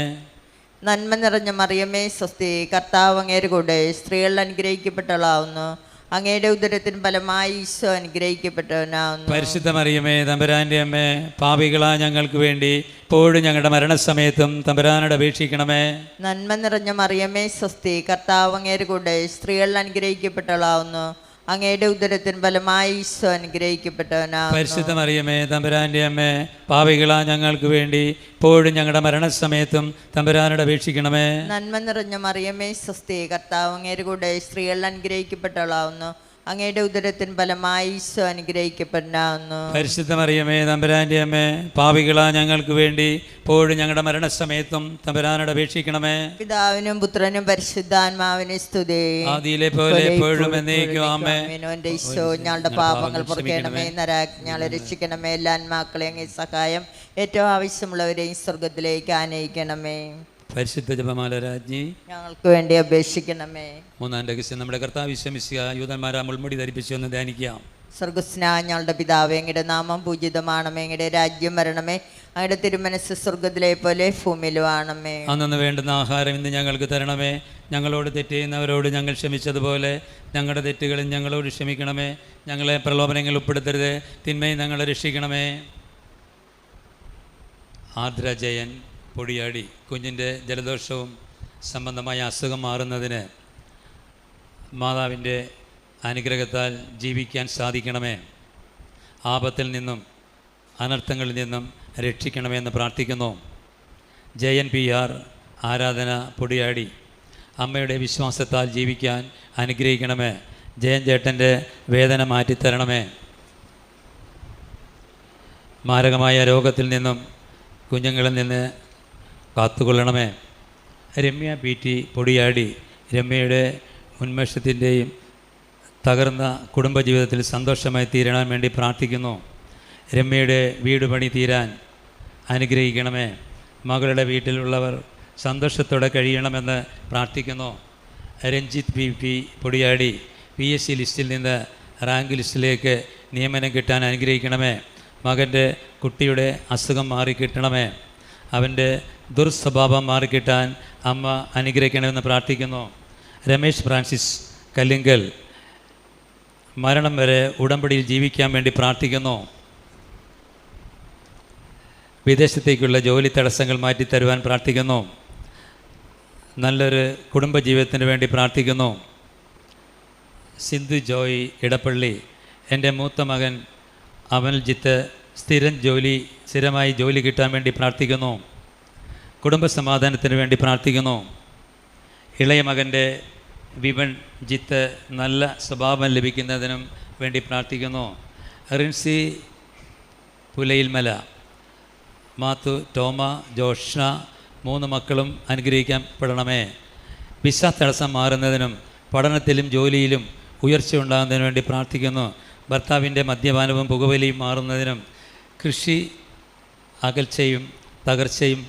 നന്മ നിറഞ്ഞ മറിയമേ സ്വസ്തി, കർത്താവ് അങ്ങയുടെ സ്ത്രീകൾ അനുഗ്രഹിക്കപ്പെട്ടവളാവുന്നു. അങ്ങയുടെ ഉദരത്തിൻ ഫലമായി ഈശോ അനുഗ്രഹിക്കപ്പെട്ടവനാവുന്നു. പരിശുദ്ധ മറിയമേ തമ്പുരാൻ്റെ അമ്മേ, പാപികളാ ഞങ്ങൾക്ക് വേണ്ടി ഇപ്പോഴും ഞങ്ങളുടെ മരണസമയത്തും തമ്പുരാനോട് അപേക്ഷിക്കണമേ. നന്മ നിറഞ്ഞ മറിയമേ സ്വസ്തി, കർത്താവ് അങ്ങയുടെ സ്ത്രീകൾ അനുഗ്രഹിക്കപ്പെട്ടവളാവുന്നു. അങ്ങയുടെ ഉദരത്തിൻ ഫലമായി ഈശോ അനുഗ്രഹിക്കപ്പെട്ടവനാവുന്നു. പരിശുദ്ധ മറിയമേ തമ്പുരാൻ്റെ അമ്മേ, പാപികളാ ഞങ്ങൾക്ക് വേണ്ടി ഇപ്പോഴും ഞങ്ങളുടെ മരണസമയത്തും തമ്പുരാനോട് അപേക്ഷിക്കണമേ. നന്മ നിറഞ്ഞ മറിയമേ സ്വസ്തി, കർത്താവ് അങ്ങയുടെ സ്ത്രീകൾ അനുഗ്രഹിക്കപ്പെട്ടവളാവുന്നു. അങ്ങയുടെ ഉദരത്തിൻ ഫലമായി ഈശോ അനുഗ്രഹിക്കപ്പെടാവുന്നു. പരിശുദ്ധ മറിയമേ തമ്പുരാൻ്റെ അമ്മേ, പാപികളാ ഞങ്ങൾക്ക് വേണ്ടി ഇപ്പോഴും ഞങ്ങളുടെ മരണസമയത്തും തമ്പുരാനോട് അപേക്ഷിക്കണമേ. പിതാവിനും പുത്രനും പരിശുദ്ധാത്മാവിനെ സ്തുതി. ആദിയിലെ പോലെ എപ്പോഴും എന്നേക്കും ആമേൻ. എൻ്റെ ഈശോ ഞങ്ങളുടെ പാപങ്ങൾ പൊറുക്കണമേ, നരകങ്ങളെ രക്ഷിക്കണമേ. എല്ലാ ആത്മാക്കളെ അങ്ങേ സഹായം ഏറ്റവും ആവശ്യമുള്ളവരെയും സ്വർഗത്തിലേക്ക് ആനയിക്കണമേ. പരിശുദ്ധ ജപമാല രാജ്ഞി ഞങ്ങൾക്ക് വേണ്ടി അപേക്ഷിക്കണമേ. മൂന്നാം രഹസ്യം നമ്മുടെ കർത്താവ് വിശ്വസിക്കുക യൂതന്മാരാ മുൾമുടി ധരിപ്പിച്ചു എന്ന് ധ്യാനിക്കാം. സ്വർഗസ്നായ ഞങ്ങളുടെ പിതാവേ, അങ്ങയുടെ നാമം പൂജിതമാണമേ, അങ്ങയുടെ രാജ്യം വരണമേ, അങ്ങയുടെ തിരുമനസ് സ്വർഗത്തിലെ പോലെ ഭൂമിയിലും ആണമേ. അന്നു വേണ്ടുന്ന ആഹാരം ഇന്ന് ഞങ്ങൾക്ക് തരണമേ. ഞങ്ങളോട് തെറ്റ് ചെയ്യുന്നവരോട് ഞങ്ങൾ ക്ഷമിച്ചതുപോലെ ഞങ്ങളുടെ തെറ്റുകളും ഞങ്ങളോട് ക്ഷമിക്കണമേ. ഞങ്ങളെ പ്രലോഭനങ്ങൾ ഉൾപ്പെടുത്തരുത്, തിന്മയും ഞങ്ങളെ രക്ഷിക്കണമേ. ആർദ്ര ജയൻ പൊടിയാടി കുഞ്ഞിൻ്റെ ജലദോഷവും സംബന്ധമായ അസുഖം മാറുന്നതിന് മാതാവിൻ്റെ അനുഗ്രഹത്താൽ ജീവിക്കാൻ സാധിക്കണമേ. ആപത്തിൽ നിന്നും അനർത്ഥങ്ങളിൽ നിന്നും രക്ഷിക്കണമെന്ന് പ്രാർത്ഥിക്കുന്നു. ജയൻ PR ആരാധന പൊടിയാടി അമ്മയുടെ വിശ്വാസത്താൽ ജീവിക്കാൻ അനുഗ്രഹിക്കണമേ. ജയൻ ചേട്ടൻ്റെ വേദന മാറ്റിത്തരണമേ. മാരകമായ രോഗത്തിൽ നിന്നും കുഞ്ഞുങ്ങളിൽ നിന്ന് കാത്തുകൊള്ളണമേ. രമ്യ PT പൊടിയാടി രമ്യയുടെ ഉന്മേഷത്തിൻ്റെയും തകർന്ന കുടുംബജീവിതത്തിൽ സന്തോഷമായി തീരാൻ വേണ്ടി പ്രാർത്ഥിക്കുന്നു. രമ്യയുടെ വീട് പണി തീരാൻ അനുഗ്രഹിക്കണമേ. മകളുടെ വീട്ടിലുള്ളവർ സന്തോഷത്തോടെ കഴിയണമെന്ന് പ്രാർത്ഥിക്കുന്നു. രഞ്ജിത്ത് PP പൊടിയാടി PSC ലിസ്റ്റിൽ നിന്ന് റാങ്ക് ലിസ്റ്റിലേക്ക് നിയമനം കിട്ടാൻ അനുഗ്രഹിക്കണമേ. മകൻ്റെ കുട്ടിയുടെ അസുഖം മാറിക്കിട്ടണമേ. അവൻ്റെ ദുർസ്വഭാവം മാറിക്കിട്ടാൻ അമ്മ അനുഗ്രഹിക്കണമെന്ന് പ്രാർത്ഥിക്കുന്നു. രമേശ് ഫ്രാൻസിസ് കല്ലിങ്കൽ മരണം വരെ ഉടമ്പടിയിൽ ജീവിക്കാൻ വേണ്ടി പ്രാർത്ഥിക്കുന്നു. വിദേശത്തേക്കുള്ള ജോലി തടസ്സങ്ങൾ മാറ്റിത്തരുവാൻ പ്രാർത്ഥിക്കുന്നു. നല്ലൊരു കുടുംബജീവിതത്തിന് വേണ്ടി പ്രാർത്ഥിക്കുന്നു. സിന്ധു ജോയ് ഇടപ്പള്ളി എൻ്റെ മൂത്ത മകൻ അമൽജിത്ത് സ്ഥിരമായി ജോലി കിട്ടാൻ വേണ്ടി പ്രാർത്ഥിക്കുന്നു. കുടുംബസമാധാനത്തിന് വേണ്ടി പ്രാർത്ഥിക്കുന്നു. ഇളയ മകൻ്റെ വിപൺ ജിത്ത് നല്ല സ്വഭാവം ലഭിക്കുന്നതിനും വേണ്ടി പ്രാർത്ഥിക്കുന്നു. റിൻസി പുലയിൽമല, മാത്തു, ടോമ, ജോഷ്ന 3 മക്കളും അനുഗ്രഹിക്കപ്പെടണമേ. വിസ തടസ്സം മാറുന്നതിനും പഠനത്തിലും ജോലിയിലും ഉയർച്ച ഉണ്ടാകുന്നതിനു വേണ്ടി പ്രാർത്ഥിക്കുന്നു. ഭർത്താവിൻ്റെ മദ്യപാനവും പുകവലിയും മാറുന്നതിനും കൃഷി അകൽച്ചയും തകർച്ചയും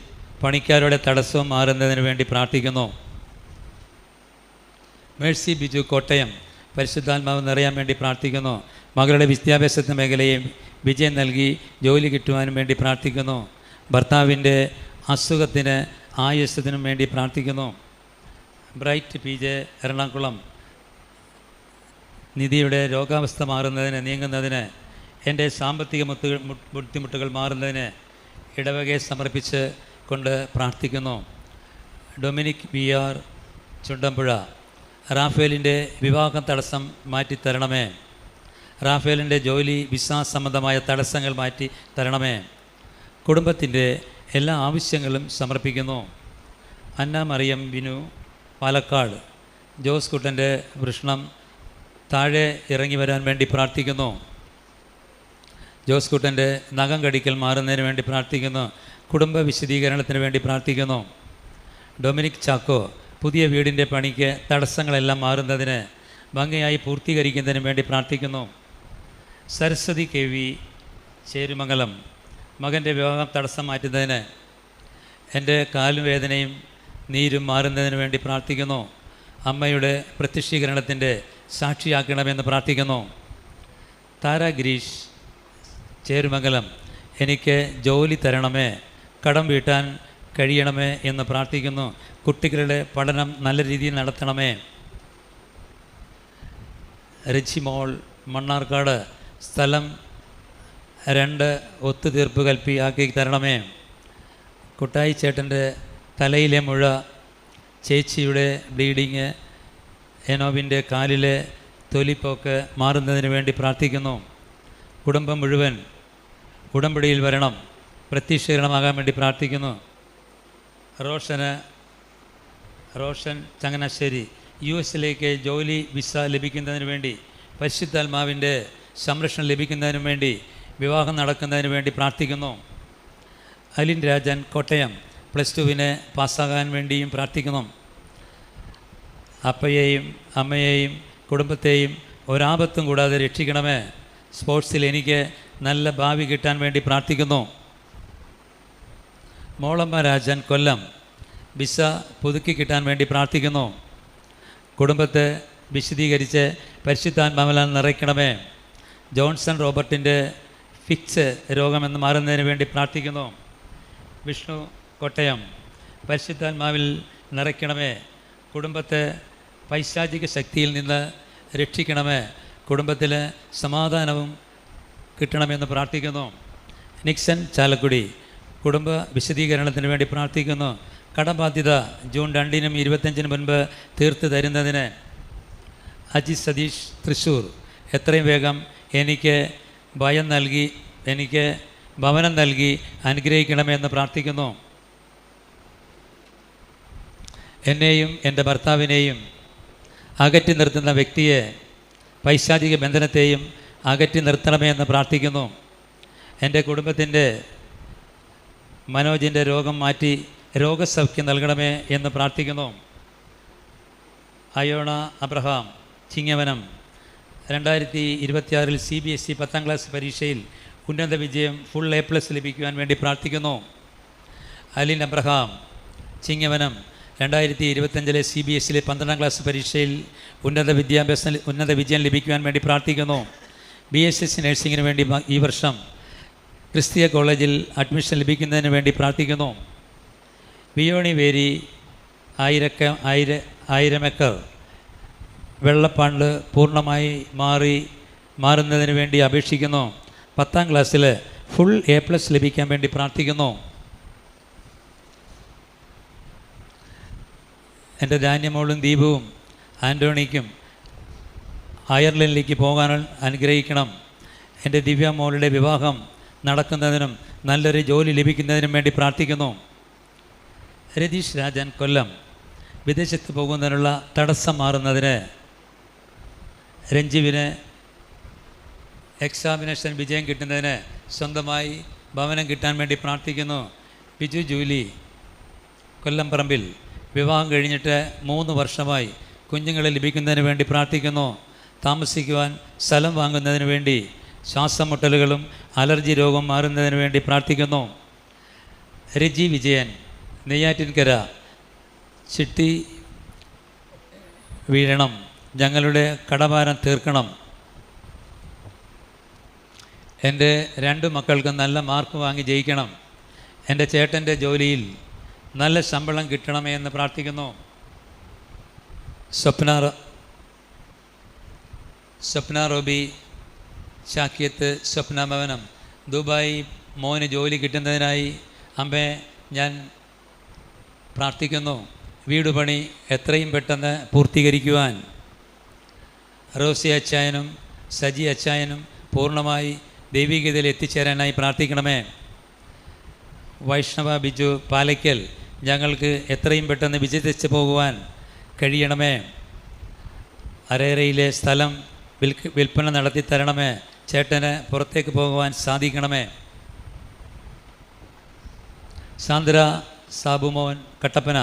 പണിക്കാരുടെ തടസ്സവും മാറുന്നതിന് വേണ്ടി പ്രാർത്ഥിക്കുന്നു. മേഴ്സി ബിജു കോട്ടയം പരിശുദ്ധാത്മാവ് നിറയാൻ വേണ്ടി പ്രാർത്ഥിക്കുന്നു. മകളുടെ വിദ്യാഭ്യാസ മേഖലയും വിജയം നൽകി ജോലി കിട്ടുവാനും വേണ്ടി പ്രാർത്ഥിക്കുന്നു. ഭർത്താവിൻ്റെ അസുഖത്തിന് ആയുസ്സത്തിനും വേണ്ടി പ്രാർത്ഥിക്കുന്നു. ബ്രൈറ്റ് PJ എറണാകുളം നിധിയുടെ രോഗാവസ്ഥ മാറുന്നതിന് നീങ്ങുന്നതിന് എൻ്റെ സാമ്പത്തിക ബുദ്ധിമുട്ടുകൾ മാറുന്നതിന് ഇടവകയെ സമർപ്പിച്ച് കൊണ്ട് പ്രാർത്ഥിക്കുന്നു. ഡൊമിനിക് PR ചുണ്ടമ്പുഴ റാഫേലിൻ്റെ വിവാഹം തടസ്സം മാറ്റിത്തരണമേ. റാഫേലിൻ്റെ ജോലി വിസ സംബന്ധമായ തടസ്സങ്ങൾ മാറ്റി തരണമേ. കുടുംബത്തിൻ്റെ എല്ലാ ആവശ്യങ്ങളും സമർപ്പിക്കുന്നു. അന്ന മറിയം ബിനു പാലക്കാട് ജോസ് കുട്ടൻ്റെ വൃഷ്ണം താഴെ ഇറങ്ങി വരാൻ വേണ്ടി പ്രാർത്ഥിക്കുന്നു. ജോസ് കുട്ടൻ്റെ നഖം കടിക്കൽ മാറുന്നതിന് വേണ്ടി പ്രാർത്ഥിക്കുന്നു. കുടുംബ വിശദീകരണത്തിന് വേണ്ടി പ്രാർത്ഥിക്കുന്നു. ഡൊമിനിക് ചാക്കോ പുതിയ വീടിൻ്റെ പണിക്ക് തടസ്സങ്ങളെല്ലാം മാറുന്നതിന് ഭംഗിയായി പൂർത്തീകരിക്കുന്നതിന് വേണ്ടി പ്രാർത്ഥിക്കുന്നു. സരസ്വതി KV ചേരുമംഗലം മകൻ്റെ വിവാഹം തടസ്സം മാറ്റുന്നതിന് എൻ്റെ കാലുവേദനയും നീരും മാറുന്നതിന് വേണ്ടി പ്രാർത്ഥിക്കുന്നു. അമ്മയുടെ പ്രത്യക്ഷീകരണത്തിൻ്റെ സാക്ഷിയാക്കണമെന്ന് പ്രാർത്ഥിക്കുന്നു. താര ഗിരീഷ് ചേരുമംഗലം എനിക്ക് ജോലി തരണമേ, കടം വീട്ടാൻ കഴിയണമേ എന്ന് പ്രാർത്ഥിക്കുന്നു. കുട്ടികളുടെ പഠനം നല്ല രീതിയിൽ നടത്തണമേ. റിച്ചിമോൾ മണ്ണാർക്കാട് സ്ഥലം 2 ഒത്തുതീർപ്പ് ആക്കി തരണമേ. കുട്ടായി ചേട്ടൻ്റെ തലയിലെ മുഴ, ചേച്ചിയുടെ ബ്ലീഡിങ്, എനോബിൻ്റെ കാലിലെ തൊലിപ്പോക്ക് മാറുന്നതിന് വേണ്ടി പ്രാർത്ഥിക്കുന്നു. കുടുംബം മുഴുവൻ ഉടമ്പടിയിൽ വരണം, പ്രത്യക്ഷീകരണമാകാൻ വേണ്ടി പ്രാർത്ഥിക്കുന്നു. റോഷൻ ചങ്ങനാശ്ശേരി US ജോലി വിസ ലഭിക്കുന്നതിന് വേണ്ടി പരിശുദ്ധാത്മാവിൻ്റെ സംരക്ഷണം ലഭിക്കുന്നതിനും വേണ്ടി വിവാഹം നടക്കുന്നതിന് വേണ്ടി പ്രാർത്ഥിക്കുന്നു. അലിൻ രാജൻ കോട്ടയം +2 പാസ്സാകാൻ വേണ്ടിയും പ്രാർത്ഥിക്കുന്നു. അപ്പയെയും അമ്മയെയും കുടുംബത്തെയും ഒരാപത്തും കൂടാതെ രക്ഷിക്കണമേ. സ്പോർട്സിൽ എനിക്ക് നല്ല ഭാവി കിട്ടാൻ വേണ്ടി പ്രാർത്ഥിക്കുന്നു. മോളമ്മ രാജൻ കൊല്ലം വിസ പുതുക്കി കിട്ടാൻ വേണ്ടി പ്രാർത്ഥിക്കുന്നു. കുടുംബത്തെ വിശദീകരിച്ച് പരിശുദ്ധാത്മാവിനാൽ നിറയ്ക്കണമേ. ജോൺസൺ റോബർട്ടിൻ്റെ ഫിക്സ് രോഗമെന്ന് മാറുന്നതിന് വേണ്ടി പ്രാർത്ഥിക്കുന്നു. വിഷ്ണു കോട്ടയം പരിശുദ്ധാത്മാവിൽ നിറയ്ക്കണമേ. കുടുംബത്തെ പൈശാചിക ശക്തിയിൽ നിന്ന് രക്ഷിക്കണമേ. കുടുംബത്തിൽ സമാധാനവും കിട്ടണമെന്ന് പ്രാർത്ഥിക്കുന്നു. നിക്സൺ ചാലക്കുടി കുടുംബ വിശദീകരണത്തിന് വേണ്ടി പ്രാർത്ഥിക്കുന്നു. കടബാധ്യത ജൂൺ 2-നും 25-നും മുൻപ് തീർത്ത് തരുന്നതിന്. അജി സതീഷ് തൃശ്ശൂർ എത്രയും വേഗം എനിക്ക് ഭവനം നൽകി അനുഗ്രഹിക്കണമെന്ന് പ്രാർത്ഥിക്കുന്നു. എന്നെയും എൻ്റെ ഭർത്താവിനെയും അകറ്റി നിർത്തുന്ന വ്യക്തിയെ, പൈശാചിക ബന്ധനത്തെയും അകറ്റി നിർത്തണമേ എന്ന് പ്രാർത്ഥിക്കുന്നു. എൻ്റെ കുടുംബത്തിൻ്റെ മനോജിൻ്റെ രോഗം മാറ്റി രോഗസൗഖ്യം നൽകണമേ എന്ന് പ്രാർത്ഥിക്കുന്നു. Ayona Abraham Chingavanam 2026 CBSE 10ാം class പരീക്ഷയിൽ ഉന്നത വിജയം ഫുൾ A+ ലഭിക്കുവാൻ വേണ്ടി പ്രാർത്ഥിക്കുന്നു. Alin Abraham Chingavanam 2025 CBSE 12ാം class പരീക്ഷയിൽ ഉന്നത വിജയം ലഭിക്കുവാൻ വേണ്ടി പ്രാർത്ഥിക്കുന്നു. BSc നഴ്സിംഗിന് വേണ്ടി ഈ വർഷം ക്രിസ്തീയ കോളേജിൽ അഡ്മിഷൻ ലഭിക്കുന്നതിന് വേണ്ടി പ്രാർത്ഥിക്കുന്നു. വിയോണി വേരി 1000 ഏക്കർ വെള്ളപ്പാണ്ട് പൂർണ്ണമായി മാറുന്നതിന് വേണ്ടി അപേക്ഷിക്കുന്നു. 10ാം ക്ലാസ്സിൽ ഫുൾ A+ ലഭിക്കാൻ വേണ്ടി പ്രാർത്ഥിക്കുന്നു. എൻ്റെ ധാന്യമോളും ദീപവും ആൻ്റോണിക്കും അയർലൻഡിലേക്ക് പോകാൻ അനുഗ്രഹിക്കണം. എൻ്റെ ദിവ്യ മോളുടെ വിവാഹം നടക്കുന്നതിനും നല്ലൊരു ജോലി ലഭിക്കുന്നതിനും വേണ്ടി പ്രാർത്ഥിക്കുന്നു. രതീഷ് രാജൻ കൊല്ലം വിദേശത്ത് പോകുന്നതിനുള്ള തടസ്സം മാറുന്നതിന്. രഞ്ജീവിന് എക്സാമിനേഷൻ വിജയം കിട്ടുന്നതിന് സ്വന്തമായി ഭവനം കിട്ടാൻ വേണ്ടി പ്രാർത്ഥിക്കുന്നു. ബിജു ജൂലി കൊല്ലംപറമ്പിൽ വിവാഹം കഴിഞ്ഞിട്ട് 3 വർഷമായി കുഞ്ഞുങ്ങളെ ലഭിക്കുന്നതിന് വേണ്ടി പ്രാർത്ഥിക്കുന്നു. താമസിക്കുവാൻ സ്ഥലം വാങ്ങുന്നതിന് വേണ്ടി. ശ്വാസം മുട്ടലുകളും അലർജി രോഗം മാറുന്നതിന് വേണ്ടി പ്രാർത്ഥിക്കുന്നു. രജി വിജയൻ നെയ്യാറ്റിൻകര ചിട്ടി വീഴണം, ഞങ്ങളുടെ കടഭാരം തീർക്കണം. എൻ്റെ 2 മക്കൾക്കും നല്ല മാർക്ക് വാങ്ങി ജയിക്കണം. എൻ്റെ ചേട്ടൻ്റെ ജോലിയിൽ നല്ല ശമ്പളം കിട്ടണമേ എന്ന് പ്രാർത്ഥിക്കുന്നു. സ്വപ്ന റോബി ശാക്യത്ത് സ്വപ്ന ഭവനം ദുബായ് മോന് ജോലി കിട്ടുന്നതിനായി അമ്മേ ഞാൻ പ്രാർത്ഥിക്കുന്നു. വീട് പണി എത്രയും പെട്ടെന്ന് പൂർത്തീകരിക്കുവാൻ. റോസി അച്ചായനും സജി അച്ചായനും പൂർണ്ണമായി ദൈവികതയിൽ എത്തിച്ചേരാനായി പ്രാർത്ഥിക്കണമേ. വൈഷ്ണവ ബിജു പാലയ്ക്കൽ ഞങ്ങൾക്ക് എത്രയും പെട്ടെന്ന് വിജയിച്ച് പോകുവാൻ കഴിയണമേ. അരേറയിലെ സ്ഥലം വിൽപ്പന നടത്തി തരണമേ. ചേട്ടന് പുറത്തേക്ക് പോകുവാൻ സാധിക്കണമേ. സാന്ദ്ര സാബുമോൻ കട്ടപ്പന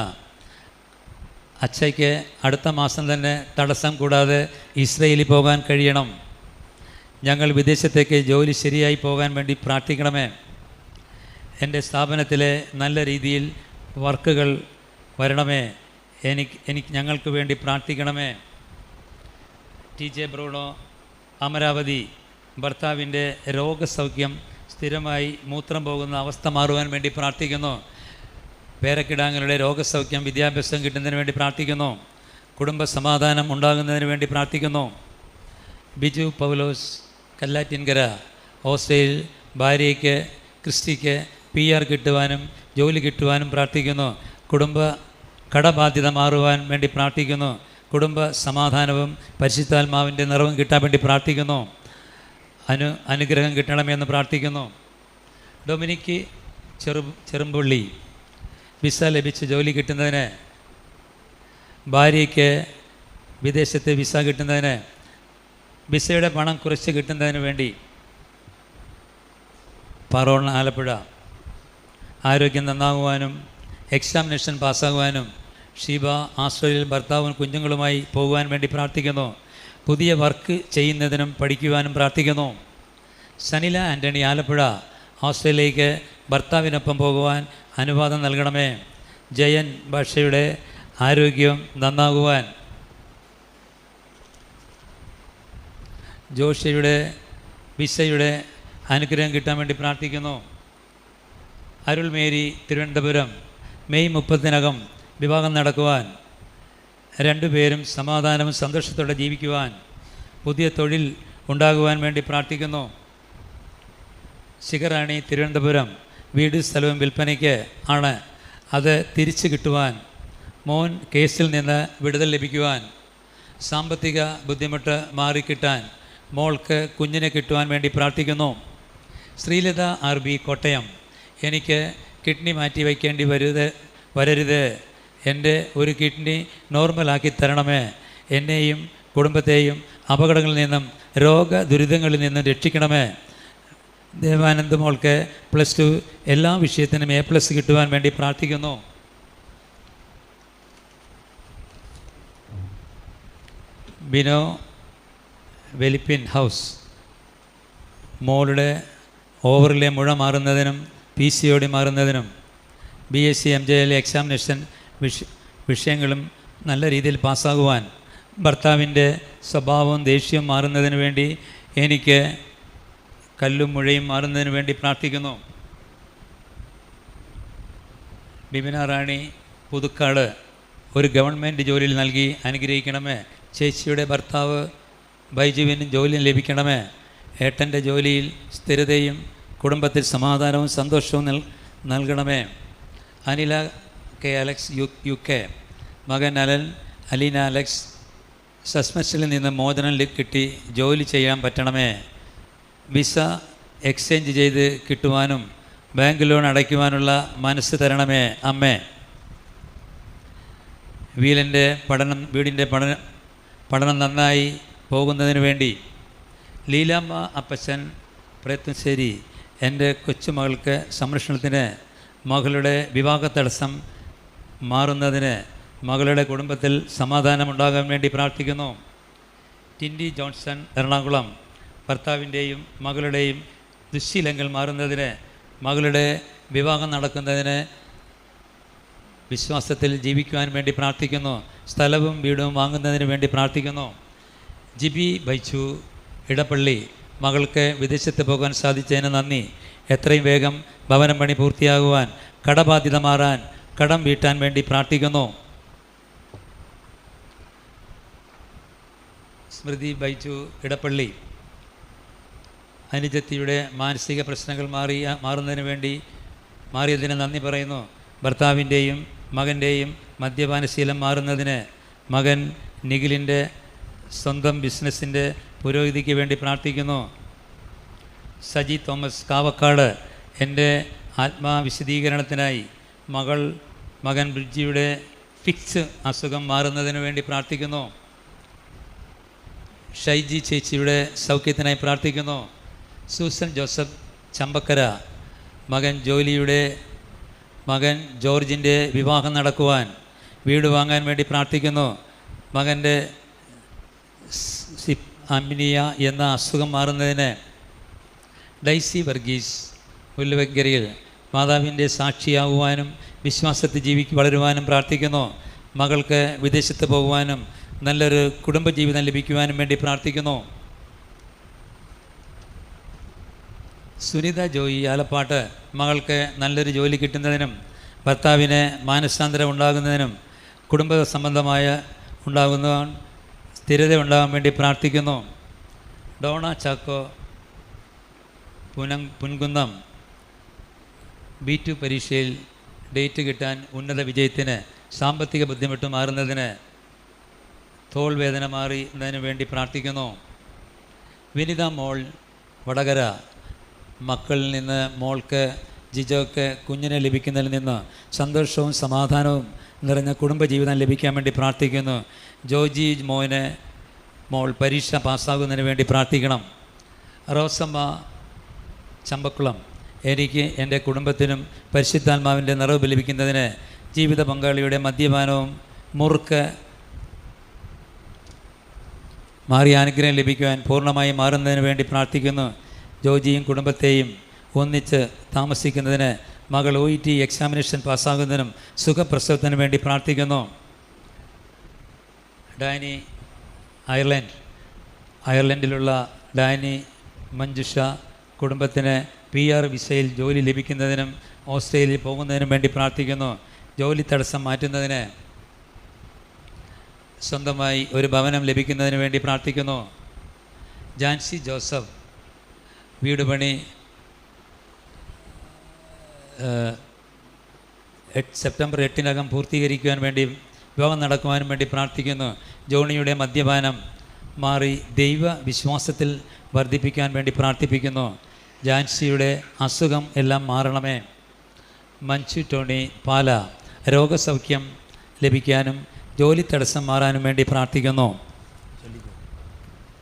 അച്ഛയ്ക്ക് അടുത്ത മാസം തന്നെ തടസ്സം കൂടാതെ ഇസ്രയേലിൽ പോകാൻ കഴിയണം. ഞങ്ങൾ വിദേശത്തേക്ക് ജോലി ശരിയായി പോകാൻ വേണ്ടി പ്രാർത്ഥിക്കണമേ. എൻ്റെ സ്ഥാപനത്തിലെ നല്ല രീതിയിൽ വർക്കുകൾ വരണമേ. ഞങ്ങൾക്ക് വേണ്ടി പ്രാർത്ഥിക്കണമേ. TJ ബ്രൂണോ അമരാവതി ഭർത്താവിൻ്റെ രോഗസൗഖ്യം സ്ഥിരമായി മൂത്രം പോകുന്ന അവസ്ഥ മാറുവാൻ വേണ്ടി പ്രാർത്ഥിക്കുന്നു. പേരക്കിടാങ്ങളുടെ രോഗസൗഖ്യം വിദ്യാഭ്യാസം കിട്ടുന്നതിന് വേണ്ടി പ്രാർത്ഥിക്കുന്നു. കുടുംബ സമാധാനം ഉണ്ടാകുന്നതിന് വേണ്ടി പ്രാർത്ഥിക്കുന്നു. ബിജു പൗലോസ് കല്ലാറ്റിൻകര ഓസ്ട്രേലിയയിൽ ഭാര്യയ്ക്ക് ക്രിസ്റ്റിക്ക് PR കിട്ടുവാനും ജോലി കിട്ടുവാനും പ്രാർത്ഥിക്കുന്നു. കുടുംബ കടബാധ്യത മാറുവാൻ വേണ്ടി പ്രാർത്ഥിക്കുന്നു. കുടുംബ സമാധാനവും പരിശുദ്ധാത്മാവിൻ്റെ നിറവും കിട്ടാൻ വേണ്ടി പ്രാർത്ഥിക്കുന്നു. അനുഗ്രഹം കിട്ടണമെന്ന് പ്രാർത്ഥിക്കുന്നു. ഡൊമിനിക്ക് ചെറുമ്പുള്ളി വിസ ലഭിച്ച് ജോലി കിട്ടുന്നതിന്. ഭാര്യയ്ക്ക് വിദേശത്ത് വിസ കിട്ടുന്നതിന്. വിസയുടെ പണം കുറച്ച് കിട്ടുന്നതിന് വേണ്ടി പറോൺ ആലപ്പുഴ ആരോഗ്യം നന്നാകുവാനും എക്സാമിനേഷൻ പാസ്സാകുവാനും ഷീബ ആസ്ട്രേലിയയിൽ ഭർത്താവും കുഞ്ഞുങ്ങളുമായി പോകുവാൻ വേണ്ടി പ്രാർത്ഥിക്കുന്നു. പുതിയ വർക്ക് ചെയ്യുന്നതിനും പഠിക്കുവാനും പ്രാർത്ഥിക്കുന്നു. സനില ആൻ്റണി ആലപ്പുഴ ഓസ്ട്രേലിയയിലേക്ക് ഭർത്താവിനൊപ്പം പോകുവാൻ അനുവാദം നൽകണമേ. ജയൻ ഭാഷയുടെ ആരോഗ്യം നന്നാകുവാൻ, ജോഷയുടെ വിസയുടെ അനുഗ്രഹം കിട്ടാൻ വേണ്ടി പ്രാർത്ഥിക്കുന്നു. അരുൾ മേരി തിരുവനന്തപുരം മെയ് 30-നകം വിവാഹം നടക്കുവാൻ, രണ്ടുപേരും സമാധാനവും സന്തോഷത്തോടെ ജീവിക്കുവാൻ, പുതിയ തൊഴിൽ ഉണ്ടാകുവാൻ വേണ്ടി പ്രാർത്ഥിക്കുന്നു. ശിഖറാണി തിരുവനന്തപുരം വീട് സ്ഥലവും വിൽപ്പനയ്ക്ക് ആണ്, അത് തിരിച്ചു കിട്ടുവാൻ, മോൻ കേസിൽ നിന്ന് വിടുതൽ ലഭിക്കുവാൻ, സാമ്പത്തിക ബുദ്ധിമുട്ട് മാറിക്കിട്ടാൻ, മോൾക്ക് കുഞ്ഞിനെ കിട്ടുവാൻ വേണ്ടി പ്രാർത്ഥിക്കുന്നു. ശ്രീലത RB കോട്ടയം എനിക്ക് കിഡ്നി മാറ്റി വയ്ക്കേണ്ടി വരരുത്. എൻ്റെ ഒരു കിഡ്നി നോർമലാക്കി തരണമേ. എന്നെയും കുടുംബത്തെയും അപകടങ്ങളിൽ നിന്നും രോഗദുരിതങ്ങളിൽ നിന്നും രക്ഷിക്കണമേ. ദേവാനന്ദ് മോൾക്ക് +2 എല്ലാ വിഷയത്തിനും A+ കിട്ടുവാൻ വേണ്ടി പ്രാർത്ഥിക്കുന്നു. ബിനോ വെലിപ്പിൻ ഹൗസ് മോളുടെ ഓവറിലെ മുഴ മാറുന്നതിനും PCOD മാറുന്നതിനും BSc MJL എക്സാമിനേഷൻ വിഷയങ്ങളും നല്ല രീതിയിൽ പാസ്സാകുവാൻ, ഭർത്താവിൻ്റെ സ്വഭാവവും ദേഷ്യവും മാറുന്നതിന് വേണ്ടി, എനിക്ക് കല്ലും മുഴയും മാറുന്നതിന് വേണ്ടി പ്രാർത്ഥിക്കുന്നു. ബിബിന റാണി പുതുക്കാട് ഒരു ഗവൺമെൻറ് ജോലിയിൽ നൽകി അനുഗ്രഹിക്കണമേ. ചേച്ചിയുടെ ഭർത്താവ് ബൈജുവിനും ജോലിയും ലഭിക്കണമേ. ഏട്ടൻ്റെ ജോലിയിൽ സ്ഥിരതയും കുടുംബത്തിൽ സമാധാനവും സന്തോഷവും നൽകണമേ. അനില കെ അലക്സ് UK മകൻ അലീന അലക്സ് സസ്പെൻഷനിൽ നിന്ന് മോചനം കിട്ടി ജോലി ചെയ്യാൻ പറ്റണമേ. വിസ എക്സ്ചേഞ്ച് ചെയ്ത് കിട്ടുവാനും ബാങ്ക് ലോൺ അടയ്ക്കുവാനുള്ള മനസ്സ് തരണമേ അമ്മേ. വീടിൻ്റെ പഠനം നന്നായി പോകുന്നതിന് വേണ്ടി ലീലാമ്മ അപ്പച്ചൻ പ്രയത്നശ്ശേരി എൻ്റെ കൊച്ചുമകൾക്ക് സംരക്ഷണത്തിന്, മകളുടെ വിവാഹ തടസ്സം മാറുന്നതിന്, മകളുടെ കുടുംബത്തിൽ സമാധാനമുണ്ടാകാൻ വേണ്ടി പ്രാർത്ഥിക്കുന്നു. ടിൻഡി ജോൺസൺ എറണാകുളം ഭർത്താവിൻ്റെയും മകളുടെയും ദുശ്ശീലങ്ങൾ മാറുന്നതിന്, മകളുടെ വിവാഹം നടക്കുന്നതിന്, വിശ്വാസത്തിൽ ജീവിക്കുവാൻ വേണ്ടി പ്രാർത്ഥിക്കുന്നു. സ്ഥലവും വീടും വാങ്ങുന്നതിന് വേണ്ടി പ്രാർത്ഥിക്കുന്നു. ജിബി ബൈച്ചു ഇടപ്പള്ളി മകൾക്ക് വിദേശത്ത് പോകാൻ സാധിച്ചതിന് നന്ദി. എത്രയും വേഗം ഭവനം പണി പൂർത്തിയാകുവാൻ, കടബാധ്യത മാറാൻ, കടം വീട്ടാൻ വേണ്ടി പ്രാർത്ഥിക്കുന്നു. സ്മൃതി ബൈച്ചു ഇടപ്പള്ളി അനുജത്തിയുടെ മാനസിക പ്രശ്നങ്ങൾ മാറുന്നതിന് വേണ്ടി മാറിയതിന് നന്ദി പറയുന്നു. ഭർത്താവിൻ്റെയും മകൻ്റെയും മദ്യപാനശീലം മാറുന്നതിന്, മകൻ നിഖിലിൻ്റെ സ്വന്തം ബിസിനസ്സിൻ്റെ പുരോഗതിക്ക് വേണ്ടി പ്രാർത്ഥിക്കുന്നു. സജി തോമസ് കാവക്കാട് എൻ്റെ ആത്മാവിശദീകരണത്തിനായി, മകൻ ബ്രിഡ്ജിയുടെ ഫിക്സ് അസുഖം മാറുന്നതിന് വേണ്ടി പ്രാർത്ഥിക്കുന്നു. ഷൈജി ചേച്ചിയുടെ സൗഖ്യത്തിനായി പ്രാർത്ഥിക്കുന്നു. സൂസൻ ജോസഫ് ചമ്പക്കര മകൻ ജോർജിൻ്റെ വിവാഹം നടക്കുവാൻ, വീട് വാങ്ങാൻ വേണ്ടി പ്രാർത്ഥിക്കുന്നു. മകൻ്റെ അമിനിയ എന്ന അസുഖം മാറുന്നതിന്, ഡൈസി വർഗീസ് മുല്ലവക്കരയിൽ മാതാവിൻ്റെ സാക്ഷിയാകുവാനും വിശ്വാസത്തിൽ വളരുവാനും പ്രാർത്ഥിക്കുന്നു. മകൾക്ക് വിദേശത്ത് പോകുവാനും നല്ലൊരു കുടുംബജീവിതം ലഭിക്കുവാനും വേണ്ടി പ്രാർത്ഥിക്കുന്നു. സുനിത ജോയി ആലപ്പാട്ട് മകൾക്ക് നല്ലൊരു ജോലി കിട്ടുന്നതിനും, ഭർത്താവിന് മാനസാന്തരം ഉണ്ടാകുന്നതിനും, കുടുംബ സംബന്ധമായ സ്ഥിരത ഉണ്ടാകാൻ വേണ്ടി പ്രാർത്ഥിക്കുന്നു. ഡോണ ചാക്കോ പുൻകുന്നം B2 പരീക്ഷയിൽ ഡേറ്റ് കിട്ടാൻ, ഉന്നത വിജയത്തിന്, സാമ്പത്തിക ബുദ്ധിമുട്ട് മാറുന്നതിന്, തോൾ വേദന മാറുന്നതിന് വേണ്ടി പ്രാർത്ഥിക്കുന്നു. വിനിത മോൾ വടകര മക്കളിൽ നിന്ന് മോൾക്ക് ജിജോക്ക് കുഞ്ഞിനെ ലഭിക്കുന്നതിൽ നിന്ന് സന്തോഷവും സമാധാനവും നിറഞ്ഞ കുടുംബജീവിതം ലഭിക്കാൻ വേണ്ടി പ്രാർത്ഥിക്കുന്നു. ജോജി മോന് മോൾ പരീക്ഷ പാസ്സാകുന്നതിന് വേണ്ടി പ്രാർത്ഥിക്കണം. റോസമ്മ ചമ്പക്കുളം, എനിക്ക് എൻ്റെ കുടുംബത്തിനും പരിശുദ്ധാത്മാവിൻ്റെ നിറവ് ലഭിക്കുന്നതിന് ജീവിത പങ്കാളിയുടെ മദ്യപാനവും മുറുക്ക് മാറി അനുഗ്രഹം ലഭിക്കുവാൻ പൂർണ്ണമായി മാറുന്നതിന് വേണ്ടി പ്രാർത്ഥിക്കുന്നു. ജോജിയും കുടുംബത്തെയും ഒന്നിച്ച് താമസിക്കുന്നതിന് മകൾ OET എക്സാമിനേഷൻ പാസ്സാകുന്നതിനും സുഖപ്രസവത്തിനും വേണ്ടി പ്രാർത്ഥിക്കുന്നു. ഡാനി അയർലൻഡിലുള്ള ഡാനി മഞ്ജുഷ കുടുംബത്തിന് PR വിസയിൽ ജോലി ലഭിക്കുന്നതിനും ഓസ്ട്രേലിയയിൽ പോകുന്നതിനും വേണ്ടി പ്രാർത്ഥിക്കുന്നു. ജോലി തടസ്സം മാറ്റുന്നതിന് സ്വന്തമായി ഒരു ഭവനം ലഭിക്കുന്നതിന് വേണ്ടി പ്രാർത്ഥിക്കുന്നു. ജാൻസി ജോസഫ് വീട് പണി സെപ്റ്റംബർ 8 പൂർത്തീകരിക്കുവാൻ വേണ്ടി വിവാഹം നടക്കുവാനും വേണ്ടി പ്രാർത്ഥിക്കുന്നു. ജോണിയുടെ മദ്യപാനം മാറി ദൈവ വിശ്വാസത്തിൽ വർദ്ധിപ്പിക്കാൻ വേണ്ടി പ്രാർത്ഥിപ്പിക്കുന്നു. ജാൻസിയുടെ അസുഖം എല്ലാം മാറണമേ. മഞ്ജു ടോണി പാല രോഗസൗഖ്യം ലഭിക്കാനും ജോലി തടസ്സം മാറാനും വേണ്ടി പ്രാർത്ഥിക്കുന്നു.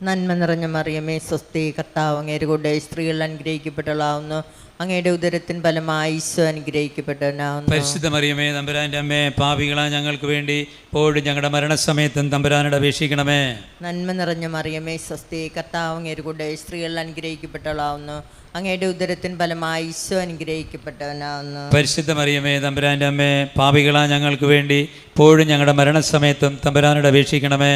നന്മ നിറഞ്ഞ മറിയമേ സ്വസ്തി, കർത്താവ് അങ്ങയുടെ കൂടെ സ്ത്രീകൾ അനുഗ്രഹിക്കപ്പെട്ടവളാവുന്നു. അങ്ങയുടെ ഉദരത്തിൻ ഫലമായി ഈശോ അനുഗ്രഹിക്കപ്പെട്ടവനാവുന്നു. പരിശുദ്ധ മറിയമേ തമ്പുരാൻ്റെ അമ്മേ, പാപികളാ ഞങ്ങൾക്ക് വേണ്ടി ഇപ്പോഴും ഞങ്ങളുടെ മരണസമയത്തും തമ്പുരാനോട് അപേക്ഷിക്കണമേ. നന്മ നിറഞ്ഞ മറിയമേ സ്വസ്തി, കർത്താവ് അങ്ങയുടെ കൂടെ സ്ത്രീകൾ അനുഗ്രഹിക്കപ്പെട്ടവളാവുന്നു. അങ്ങയുടെ ഉദരത്തിൻ ഫലമായി ഈശോ അനുഗ്രഹിക്കപ്പെട്ടവനാവുന്നു. പരിശുദ്ധ മറിയമേ തമ്പുരാൻ്റെ അമ്മേ, പാപികളാ ഞങ്ങൾക്ക് വേണ്ടി ഇപ്പോഴും ഞങ്ങളുടെ മരണസമയത്തും തമ്പുരാനോട് അപേക്ഷിക്കണമേ.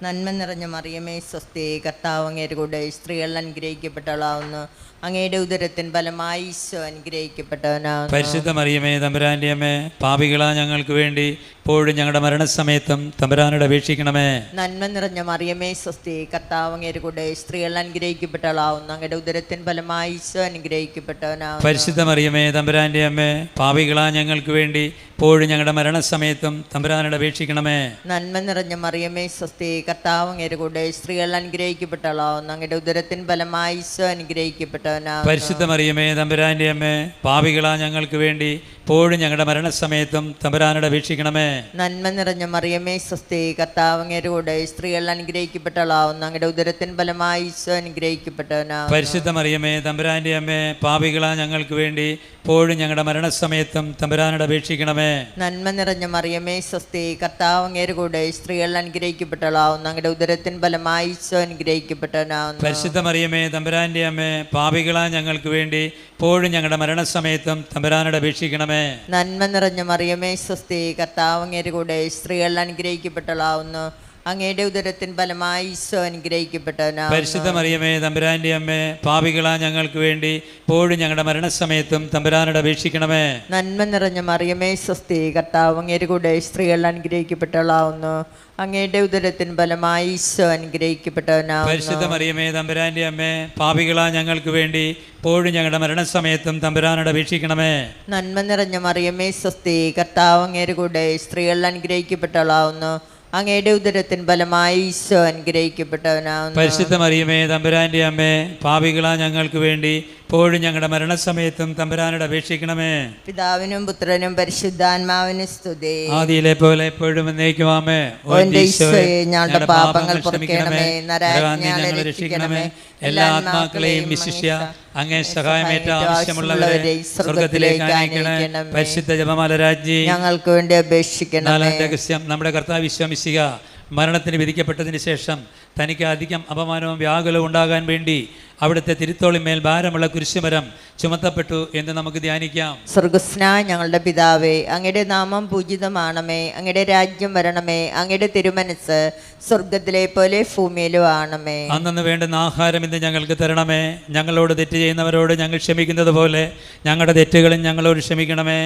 നന്മ നിറഞ്ഞ മറിയമേ സ്വസ്തി, കർത്താവ് അങ്ങയുടെ കൂടെ സ്ത്രീകൾ അനുഗ്രഹിക്കപ്പെട്ടവളാവുന്നു. അങ്ങയുടെ ഉദരത്തിൻ ഫലമായി ഈശോ അനുഗ്രഹിക്കപ്പെട്ടവനാവുന്നു. പരിശുദ്ധ മറിയമേ തമ്പുരാൻ്റെ അമ്മേ, പാപികളാ ഞങ്ങൾക്ക് വേണ്ടി ഇപ്പോഴും ഞങ്ങളുടെ മരണസമയത്തും തമ്പുരാനോട് അപേക്ഷിക്കണമേ. നന്മ നിറഞ്ഞ മറിയമേ സ്വസ്തി, കർത്താവ് അങ്ങയുടെ കൂടെ സ്ത്രീകൾ അനുഗ്രഹിക്കപ്പെട്ടവളാവുന്നു. അങ്ങയുടെ ഉദരത്തിൻ ഫലമായി ഈശോ അനുഗ്രഹിക്കപ്പെട്ടവനാവുന്നു. പരിശുദ്ധ മറിയമേ തമ്പുരാൻ്റെ അമ്മേ, പാപികളാ ഞങ്ങൾക്ക് വേണ്ടി ഇപ്പോഴും ഞങ്ങളുടെ മരണസമയത്തും തമ്പുരാനോട് അപേക്ഷിക്കണമേ. നന്മ നിറഞ്ഞ മറിയമേ സ്വസ്തി, കർത്താവ് അങ്ങയുടെ കൂടെ സ്ത്രീകൾ അനുഗ്രഹിക്കപ്പെട്ടവളാവുന്നു. അങ്ങയുടെ ഉദരത്തിൻ ഫലമായി ഈശോ അനുഗ്രഹിക്കപ്പെട്ടവനാവുന്നു. പരിശുദ്ധ മറിയമേ തമ്പുരാൻ്റെ അമ്മേ, പാപികളാ ഞങ്ങൾക്ക് വേണ്ടി ഇപ്പോഴും ഞങ്ങളുടെ മരണസമയത്തും തമ്പുരാനോട് അപേക്ഷിക്കണമേ. നന്മ നിറഞ്ഞ മറിയമേ സ്വസ്തി, കർത്താവ് അങ്ങയുടെ കൂടെ സ്ത്രീകൾ അനുഗ്രഹിക്കപ്പെട്ടവളാവുന്നു. അങ്ങയുടെ ഉദരത്തിൻ ഫലമായി ഈശോ അനുഗ്രഹിക്കപ്പെട്ടവനാവുന്നു. പരിശുദ്ധ മറിയമേ തമ്പുരാൻ്റെ അമ്മേ, പാപികളാ ഞങ്ങൾക്ക് വേണ്ടി ഇപ്പോഴും ഞങ്ങളുടെ മരണസമയത്തും തമ്പുരാനോട് അപേക്ഷിക്കണമേ. നന്മ നിറഞ്ഞ മറിയമേ സ്വസ്തി, കർത്താവ് അങ്ങയുടെ കൂടെ സ്ത്രീകൾ അനുഗ്രഹിക്കപ്പെട്ടവളാവുന്നു. അങ്ങയുടെ ഉദരത്തിൻ ഫലമായി ഈശോ അനുഗ്രഹിക്കപ്പെട്ടവനാവുന്നു. പരിശുദ്ധ മറിയമേ തമ്പുരാൻ്റെ അമ്മേ, പാപികളാ ഞങ്ങൾക്ക് വേണ്ടി ഇപ്പോഴും ഞങ്ങളുടെ മരണസമയത്തും തമ്പുരാനോട് അപേക്ഷിക്കണമേ. നന്മ നിറഞ്ഞ മറിയമേ സ്വസ്തി, കർത്താവ് അങ്ങയുടെ കൂടെ സ്ത്രീകൾ അനുഗ്രഹിക്കപ്പെട്ടവളാവുന്നു. അങ്ങയുടെ ഉദരത്തിൻ ഫലമായി ഈശോ അനുഗ്രഹിക്കപ്പെട്ടവനാവുന്നു. പരിശുദ്ധ മറിയമേ തമ്പുരാൻ്റെ അമ്മേ, പാപികളാ ഞങ്ങൾക്ക് വേണ്ടി ഇപ്പോഴും ഞങ്ങളുടെ മരണസമയത്തും തമ്പുരാനോട് അപേക്ഷിക്കണമേ. നന്മ നിറഞ്ഞ മറിയമേ സ്വസ്തി, കർത്താവ് അങ്ങയുടെ കൂടെ സ്ത്രീകൾ അനുഗ്രഹിക്കപ്പെട്ടവളാവുന്നു. അങ്ങയുടെ ഉദരത്തിൻ ഫലമായി ഈശോ അനുഗ്രഹിക്കപ്പെട്ടവനാവുന്നു. പരിശുദ്ധ മറിയമേ തമ്പുരാൻ്റെ അമ്മേ, പാപികളാ ഞങ്ങൾക്ക് വേണ്ടി ഇപ്പോഴും ഞങ്ങളുടെ മരണസമയത്തും തമ്പുരാനോട് അപേക്ഷിക്കണമേ. നന്മ നിറഞ്ഞ മറിയമേ സ്വസ്തി, കർത്താവ് അങ്ങയുടെ കൂടെ സ്ത്രീകൾ അനുഗ്രഹിക്കപ്പെട്ടവളാവുന്നു. അങ്ങയുടെ ഉദരത്തിൻ ഫലമായി ഈശോ അനുഗ്രഹിക്കപ്പെട്ടവനാവുന്നു. പരിശുദ്ധ മറിയമേ തമ്പുരാൻ്റെ അമ്മേ, പാപികളാ ഞങ്ങൾക്ക് വേണ്ടി ഇപ്പോഴും ഞങ്ങളുടെ മരണസമയത്തും തമ്പുരാനോട് അപേക്ഷിക്കണമേ. പിതാവിനും പുത്രനും പരിശുദ്ധാത്മാവിനും സ്തുതി. ആദിയിലെ പോലെ എപ്പോഴും എന്നേക്കുമാമേ. ഞങ്ങളുടെ പാപങ്ങൾ പൊറുക്കണമേ, നരകങ്ങളെ രക്ഷിക്കണമേ. എല്ലാ ആത്മാക്കളെയും വിശിഷ്യ അങ്ങേ സഹായമേറ്റ ആവശ്യമുള്ളവരെ സ്വർഗത്തിലേക്ക് അയക്കണമേ. പരിശുദ്ധ ജപമാല രാജ്ഞി ഞങ്ങൾക്ക് വേണ്ടി അപേക്ഷിക്കണമേ. രഹസ്യം നമ്മുടെ കർത്താവ് വിശ്വമിശിക മരണത്തിന് വിധിക്കപ്പെട്ടതിന് ശേഷം തനിക്ക് അധികം അപമാനവും വ്യാകുലവും ഉണ്ടാകാൻ വേണ്ടി അവിടുത്തെ തിരുത്തോളിന്മേൽ ഭാരമുള്ള കുരിശുമരം ചുമത്തപ്പെട്ടു എന്ന് നമുക്ക് ധ്യാനിക്കാം. സ്വർഗസ്നായ ഞങ്ങളുടെ പിതാവേ, അങ്ങയുടെ നാമം പൂജിതമാണമേ. അങ്ങയുടെ രാജ്യം വരണമേ. അങ്ങയുടെ തിരുമനസ് സ്വർഗത്തിലെ പോലെ ഭൂമിയിലും ആണമേ. അന്നു വേണ്ടുന്ന ആഹാരം ഇന്ന് ഞങ്ങൾക്ക് തരണമേ. ഞങ്ങളോട് തെറ്റ് ചെയ്യുന്നവരോട് ഞങ്ങൾ ക്ഷമിക്കുന്നത് പോലെ ഞങ്ങളുടെ തെറ്റുകളും ഞങ്ങളോട് ക്ഷമിക്കണമേ.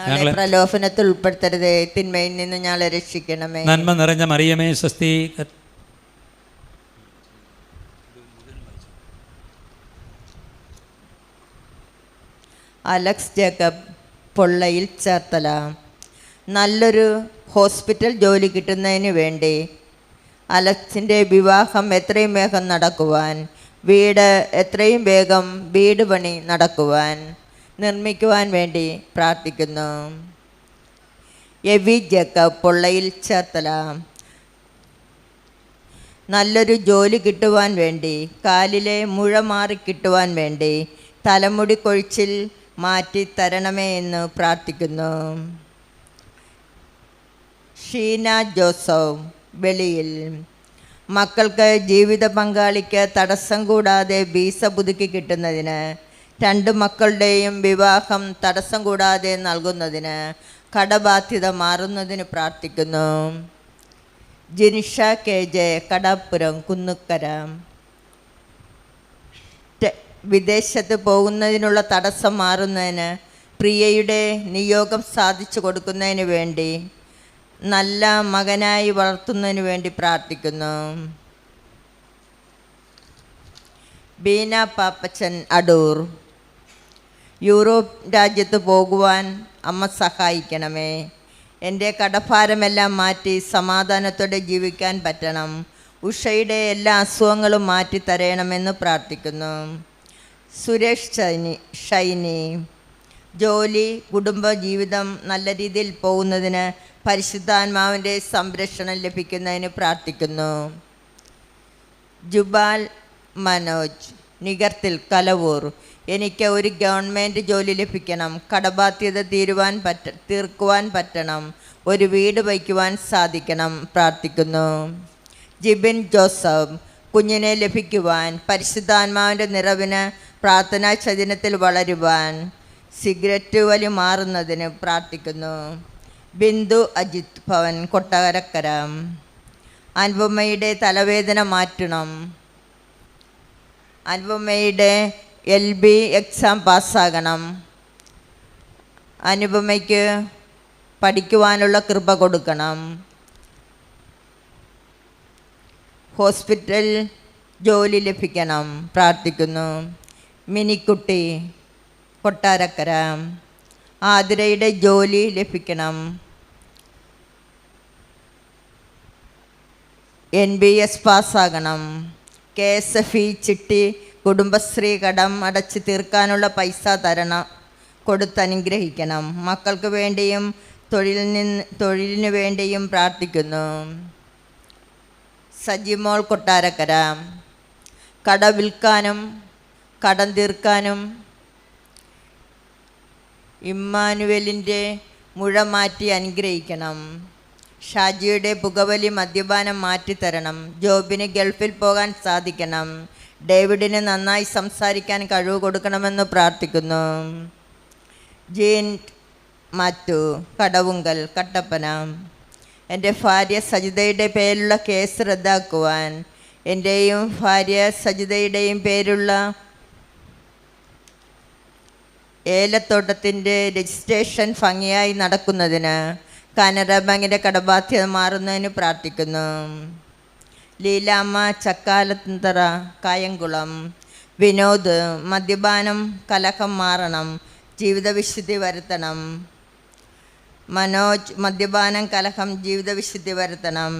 ഞങ്ങളെ പ്രലോഭനത്തിൽ ഉൾപ്പെടുത്തരുതേ, തിന്മയിൽ നിന്ന് ഞങ്ങളെ രക്ഷിക്കണമേ. നന്മ നിറഞ്ഞ മറിയമേ സ്വസ്തി. Alex Jacob Pollayil Cherthala. നല്ലൊരു ഹോസ്പിറ്റൽ ജോലി കിട്ടുന്നതിന് വേണ്ടി അലക്സിൻ്റെ വിവാഹം എത്രയും വേഗം നടക്കുവാൻ, വീട് എത്രയും വേഗം വീട് പണി നിർമ്മിക്കുവാൻ വേണ്ടി പ്രാർത്ഥിക്കുന്നു. എവി ജേക്കബ് പൊള്ളയിൽ ചേർത്തല. നല്ലൊരു ജോലി കിട്ടുവാൻ വേണ്ടി, കാലിലെ മുഴ മാറി കിട്ടുവാൻ വേണ്ടി തലമുടി കൊഴിച്ചിൽ മാറ്റി തരണമേ എന്ന് പ്രാർത്ഥിക്കുന്നു. ഷീന ജോസഫ്, വെളിയിൽ. മക്കൾക്ക് ജീവിത പങ്കാളിക്ക് തടസ്സം കൂടാതെ വീസ പുതുക്കി കിട്ടുന്നതിന്, 2 മക്കളുടെയും വിവാഹം തടസ്സം കൂടാതെ നൽകുന്നതിന്, കടബാധ്യത മാറുന്നതിന് പ്രാർത്ഥിക്കുന്നു. ജിനിഷ KJ, കടാപ്പുരം, കുന്നുക്കര. വിദേശത്ത് പോകുന്നതിനുള്ള തടസ്സം മാറുന്നതിന്, പ്രിയയുടെ നിയോഗം സാധിച്ചു കൊടുക്കുന്നതിന് വേണ്ടി, നല്ല മകനായി വളർത്തുന്നതിന് വേണ്ടി പ്രാർത്ഥിക്കുന്നു. ബീന പാപ്പച്ചൻ, അടൂർ. യൂറോപ്പ് രാജ്യത്ത് പോകുവാൻ അമ്മ സഹായിക്കണമേ. എൻ്റെ കടഭാരമെല്ലാം മാറ്റി സമാധാനത്തോടെ ജീവിക്കാൻ പറ്റണം. ഉഷയുടെ എല്ലാ അസുഖങ്ങളും മാറ്റി തരയണമെന്ന് പ്രാർത്ഥിക്കുന്നു. സുരേഷ് ഷൈനി, ജോലി, കുടുംബ ജീവിതം നല്ല രീതിയിൽ പോകുന്നതിന്, പരിശുദ്ധാത്മാവിൻ്റെ സംരക്ഷണം ലഭിക്കുന്നതിന് പ്രാർത്ഥിക്കുന്നു. ജുബാൽ മനോജ്, നികർത്തിൽ, കലവൂർ. എനിക്ക് ഒരു ഗവൺമെൻറ് ജോലി ലഭിക്കണം. കടബാധ്യത തീർക്കുവാൻ പറ്റണം. ഒരു വീട് വയ്ക്കുവാൻ സാധിക്കണം. പ്രാർത്ഥിക്കുന്നു. ജിബിൻ ജോസഫ്, കുഞ്ഞിനെ ലഭിക്കുവാൻ, പരിശുദ്ധാത്മാവിൻ്റെ നിറവിന് പ്രാർത്ഥനാ ചൈതന്യത്തിൽ വളരുവാൻ, സിഗരറ്റ് വലി മാറുന്നതിന് പ്രാർത്ഥിക്കുന്നു. ബിന്ദു അജിത് ഭവൻ, കൊട്ടാരക്കര. അനുപമയുടെ തലവേദന മാറ്റണം. അനുപമയുടെ LB എക്സാം പാസ്സാകണം. അനുപമയ്ക്ക് പഠിക്കുവാനുള്ള കൃപ കൊടുക്കണം. ഹോസ്പിറ്റൽ ജോലി ലഭിക്കണം. പ്രാർത്ഥിക്കുന്നു. മിനിക്കുട്ടി, കൊട്ടാരക്കര. ആതിരയുടെ ജോലി ലഭിക്കണം. NBS പാസ്സാകണം. KSFE ചിട്ടി, കുടുംബശ്രീ കടം അടച്ച് തീർക്കാനുള്ള പൈസ കൊടുത്തനുഗ്രഹിക്കണം. മക്കൾക്ക് വേണ്ടിയും തൊഴിലിന് വേണ്ടിയും പ്രാർത്ഥിക്കുന്നു. സജിമോൾ, കൊട്ടാരക്കര. കട വിൽക്കാനും കടം തീർക്കാനും, ഇമ്മാനുവലിൻ്റെ മുഴ മാറ്റി അനുഗ്രഹിക്കണം. ഷാജിയുടെ പുകവലി, മദ്യപാനം മാറ്റിത്തരണം. ജോബിന് ഗൾഫിൽ പോകാൻ സാധിക്കണം. ഡേവിഡിന് നന്നായി സംസാരിക്കാൻ കഴിവ് കൊടുക്കണമെന്ന് പ്രാർത്ഥിക്കുന്നു. ജീൻ മാത്യു, കടവുങ്കൽ, കട്ടപ്പന. എൻ്റെ ഭാര്യ സജിതയുടെ പേരിലുള്ള കേസ് റദ്ദാക്കുവാൻ, എൻ്റെയും ഭാര്യ സജിതയുടെയും പേരുള്ള ഏലത്തോട്ടത്തിൻ്റെ രജിസ്ട്രേഷൻ ഭംഗിയായി നടക്കുന്നതിന്, കാനറ ബാങ്കിൻ്റെ കടബാധ്യത മാറുന്നതിന് പ്രാർത്ഥിക്കുന്നു. ലീലാമ്മ, ചക്കാലത്തറ, കായംകുളം. വിനോദ്, മദ്യപാനം, കലഹം മാറണം. ജീവിതവിശുദ്ധി വരുത്തണം. മനോജ്, മദ്യപാനം, കലഹം, ജീവിതവിശുദ്ധി വരുത്തണം.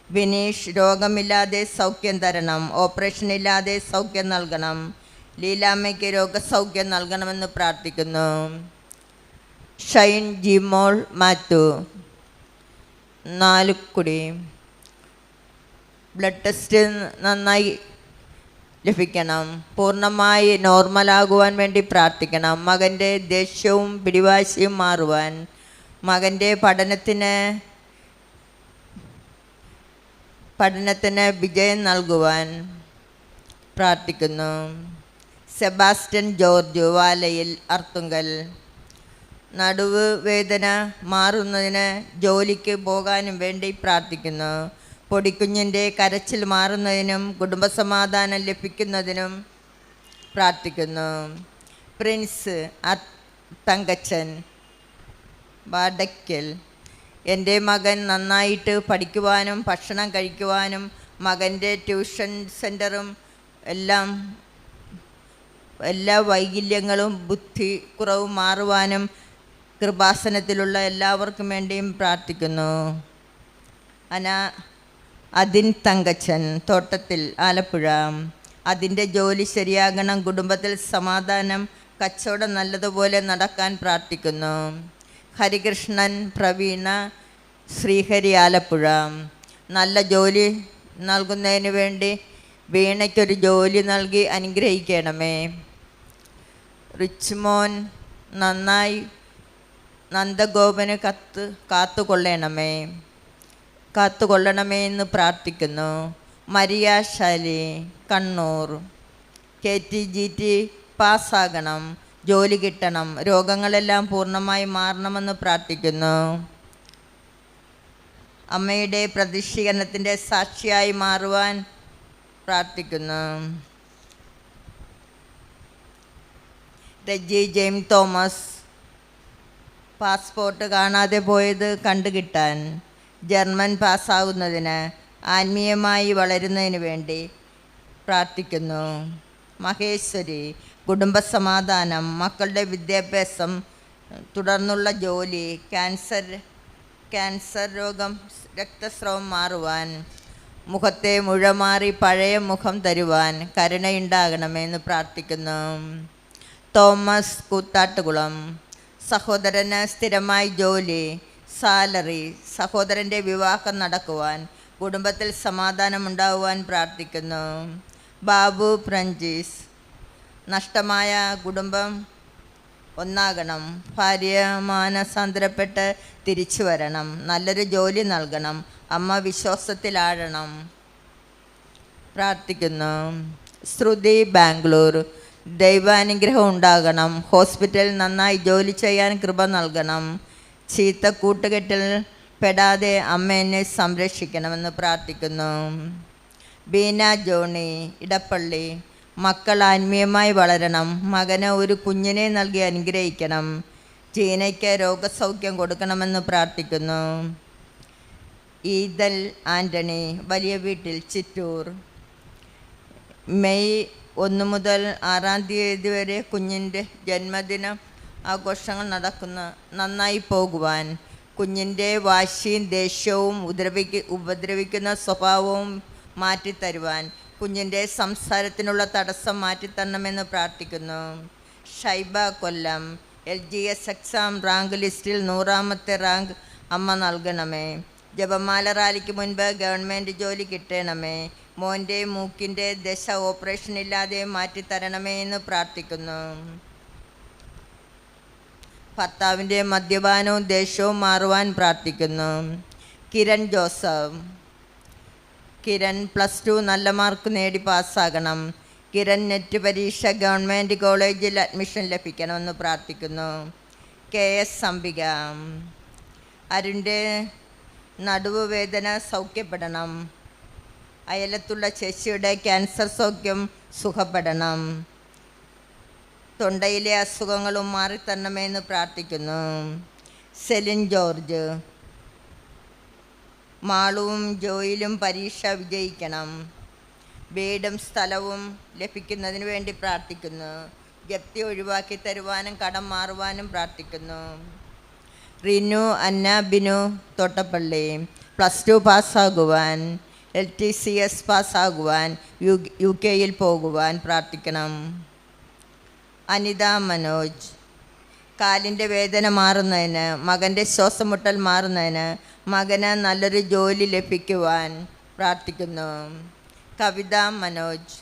വിനീഷ്, രോഗമില്ലാതെ സൗഖ്യം തരണം. ഓപ്പറേഷൻ ഇല്ലാതെ സൗഖ്യം നൽകണം. ലീലാമ്മയ്ക്ക് രോഗസൗഖ്യം നൽകണമെന്ന് പ്രാർത്ഥിക്കുന്നു. ഷൈൻ ജിമോൾ മാത്യു, നാലുക്കുടി. ബ്ലഡ് ടെസ്റ്റ് നന്നായി ലഭിക്കണം. പൂർണ്ണമായി നോർമലാകുവാൻ വേണ്ടി പ്രാർത്ഥിക്കണം. മകൻ്റെ ദേഷ്യവും പിടിവാശിയും മാറുവാൻ, മകൻ്റെ പഠനത്തിന് വിജയം നൽകുവാൻ പ്രാർത്ഥിക്കുന്നു. Sebastian George, വാലയിൽ, Arthunkal. നടുവ് വേദന മാറുന്നതിന്, ജോലിക്ക് പോകാനും വേണ്ടി പ്രാർത്ഥിക്കുന്നു. പൊടിക്കുഞ്ഞിൻ്റെ കരച്ചിൽ മാറുന്നതിനും കുടുംബസമാധാനം ലഭിക്കുന്നതിനും പ്രാർത്ഥിക്കുന്നു. പ്രിൻസ് തങ്കച്ചൻ, വടക്കൽ. എൻ്റെ മകൻ നന്നായിട്ട് പഠിക്കുവാനും ഭക്ഷണം കഴിക്കുവാനും, മകൻ്റെ ട്യൂഷൻ സെൻറ്ററും എല്ലാ വൈകല്യങ്ങളും ബുദ്ധി കുറവും മാറുവാനും കൃപാസനത്തിലുള്ള എല്ലാവർക്കും വേണ്ടിയും പ്രാർത്ഥിക്കുന്നു. അതിൻ തങ്കച്ചൻ, തോട്ടത്തിൽ, ആലപ്പുഴ. അതിൻ്റെ ജോലി ശരിയാകണം. കുടുംബത്തിൽ സമാധാനം, കച്ചവടം നല്ലതുപോലെ നടക്കാൻ പ്രാർത്ഥിക്കുന്നു. ഹരികൃഷ്ണൻ, പ്രവീണ, ശ്രീഹരി, ആലപ്പുഴ. നല്ല ജോലി നൽകുന്നതിന് വേണ്ടി വീണയ്ക്കൊരു ജോലി നൽകി അനുഗ്രഹിക്കണമേ. റിച്ച്മോൻ നന്നായി നന്ദഗോപന് കാത്തുകൊള്ളണമേ എന്ന് പ്രാർത്ഥിക്കുന്നു. മരിയ ശാലി, കണ്ണൂർ. KTGT പാസ്സാകണം, ജോലി കിട്ടണം, രോഗങ്ങളെല്ലാം പൂർണ്ണമായി മാറണമെന്ന് പ്രാർത്ഥിക്കുന്നു. അമ്മയുടെ പ്രതിഷ്ഠീകരണത്തിൻ്റെ സാക്ഷിയായി മാറുവാൻ പ്രാർത്ഥിക്കുന്നു. റെജി ജെയിം തോമസ്, പാസ്പോർട്ട് കാണാതെ പോയത് കണ്ടുകിട്ടാൻ, ജർമ്മൻ പാസ്സാകുന്നതിന്, ആത്മീയമായി വളരുന്നതിന് വേണ്ടി പ്രാർത്ഥിക്കുന്നു. മഹേശ്വരി, കുടുംബസമാധാനം, മക്കളുടെ വിദ്യാഭ്യാസം, തുടർന്നുള്ള ജോലി, ക്യാൻസർ രോഗം, രക്തസ്രവം മാറുവാൻ, മുഖത്തെ മുഴമാറി പഴയ മുഖം തരുവാൻ കരുണയുണ്ടാകണമെന്ന് പ്രാർത്ഥിക്കുന്നു. തോമസ് കൂത്താട്ടുകുളം, സഹോദരന് സ്ഥിരമായി ജോലി, സാലറി, സഹോദരൻ്റെ വിവാഹം നടക്കുവാൻ, കുടുംബത്തിൽ സമാധാനമുണ്ടാകുവാൻ പ്രാർത്ഥിക്കുന്നു. ബാബു ഫ്രഞ്ചീസ്, നഷ്ടമായ കുടുംബം ഒന്നാകണം, ഭാര്യ മാനസാന്തരപ്പെട്ട് തിരിച്ചു വരണം, നല്ലൊരു ജോലി നൽകണം, അമ്മ വിശ്വാസത്തിലാഴണം പ്രാർത്ഥിക്കുന്നു. ശ്രുതി, ബാംഗ്ലൂർ, ദൈവാനുഗ്രഹം ഉണ്ടാകണം, ഹോസ്പിറ്റലിൽ നന്നായി ജോലി ചെയ്യാൻ കൃപ നൽകണം, ചീത്ത കൂട്ടുകെട്ടിൽ പെടാതെ അമ്മ എന്നെ സംരക്ഷിക്കണമെന്ന് പ്രാർത്ഥിക്കുന്നു. ബീന ജോണി, ഇടപ്പള്ളി, മക്കൾ ആത്മീയമായി വളരണം, മകന് ഒരു കുഞ്ഞിനെ നൽകി അനുഗ്രഹിക്കണം, ജീനയ്ക്ക് രോഗസൗഖ്യം കൊടുക്കണമെന്ന് പ്രാർത്ഥിക്കുന്നു. ഈദൽ ആൻ്റണി, വലിയ വീട്ടിൽ, ചിറ്റൂർ. മെയ് 1 മുതൽ 6 തീയതി വരെ കുഞ്ഞിൻ്റെ ജന്മദിന ആഘോഷങ്ങൾ നന്നായി പോകുവാൻ, കുഞ്ഞിൻ്റെ വാശിയും ദേഷ്യവും ഉപദ്രവിക്കുന്ന സ്വഭാവവും മാറ്റിത്തരുവാൻ, കുഞ്ഞിൻ്റെ സംസാരത്തിനുള്ള തടസ്സം മാറ്റിത്തരണമെന്ന് പ്രാർത്ഥിക്കുന്നു. ഷൈബ, കൊല്ലം, LGS എക്സാം റാങ്ക് ലിസ്റ്റിൽ 100ാമത്തെ റാങ്ക് അമ്മ നൽകണമേ. ജപമാല റാലിക്ക് മുൻപ് ഗവൺമെൻറ് ജോലി കിട്ടണമേ. മോൻ്റെ മൂക്കിൻ്റെ ദശ ഓപ്പറേഷൻ ഇല്ലാതെ മാറ്റിത്തരണമേ എന്ന് പ്രാർത്ഥിക്കുന്നു. ഭർത്താവിൻ്റെ മദ്യപാനവും ദേഷ്യവും മാറുവാൻ പ്രാർത്ഥിക്കുന്നു. കിരൺ ജോസഫ്, കിരൺ +2 നല്ല മാർക്ക് നേടി പാസ്സാകണം, കിരൺ നെറ്റ് പരീക്ഷ ഗവൺമെൻറ് കോളേജിൽ അഡ്മിഷൻ ലഭിക്കണമെന്ന് പ്രാർത്ഥിക്കുന്നു. KS അംബിക, അരുണിൻ്റെ നടുവ് വേദന സൗഖ്യപ്പെടണം, അയലത്തുള്ള ചേച്ചിയുടെ ക്യാൻസർ സൗഖ്യം സുഖപ്പെടണം, തൊണ്ടയിലെ അസുഖങ്ങളും മാറിത്തരണമെന്ന് പ്രാർത്ഥിക്കുന്നു. സെലിൻ ജോർജ്, മാളുവും ജോയിലും പരീക്ഷ വിജയിക്കണം, വീടും സ്ഥലവും ലഭിക്കുന്നതിന് വേണ്ടി പ്രാർത്ഥിക്കുന്നു. ജപ്തി ഒഴിവാക്കി തരുവാനും കടം മാറുവാനും പ്രാർത്ഥിക്കുന്നു. റിനു അന്ന ബിനു, തോട്ടപ്പള്ളി, +2 പാസ്സാകുവാൻ, LTCS പാസ്സാകുവാൻ, UK പോകുവാൻ പ്രാർത്ഥിക്കണം. അനിത മനോജ്, കാലിൻ്റെ വേദന മാറുന്നതിന്, മകൻ്റെ ശ്വാസമുട്ടൽ മാറുന്നതിന്, മകന് നല്ലൊരു ജോലി ലഭിക്കുവാൻ പ്രാർത്ഥിക്കുന്നു. കവിത മനോജ്,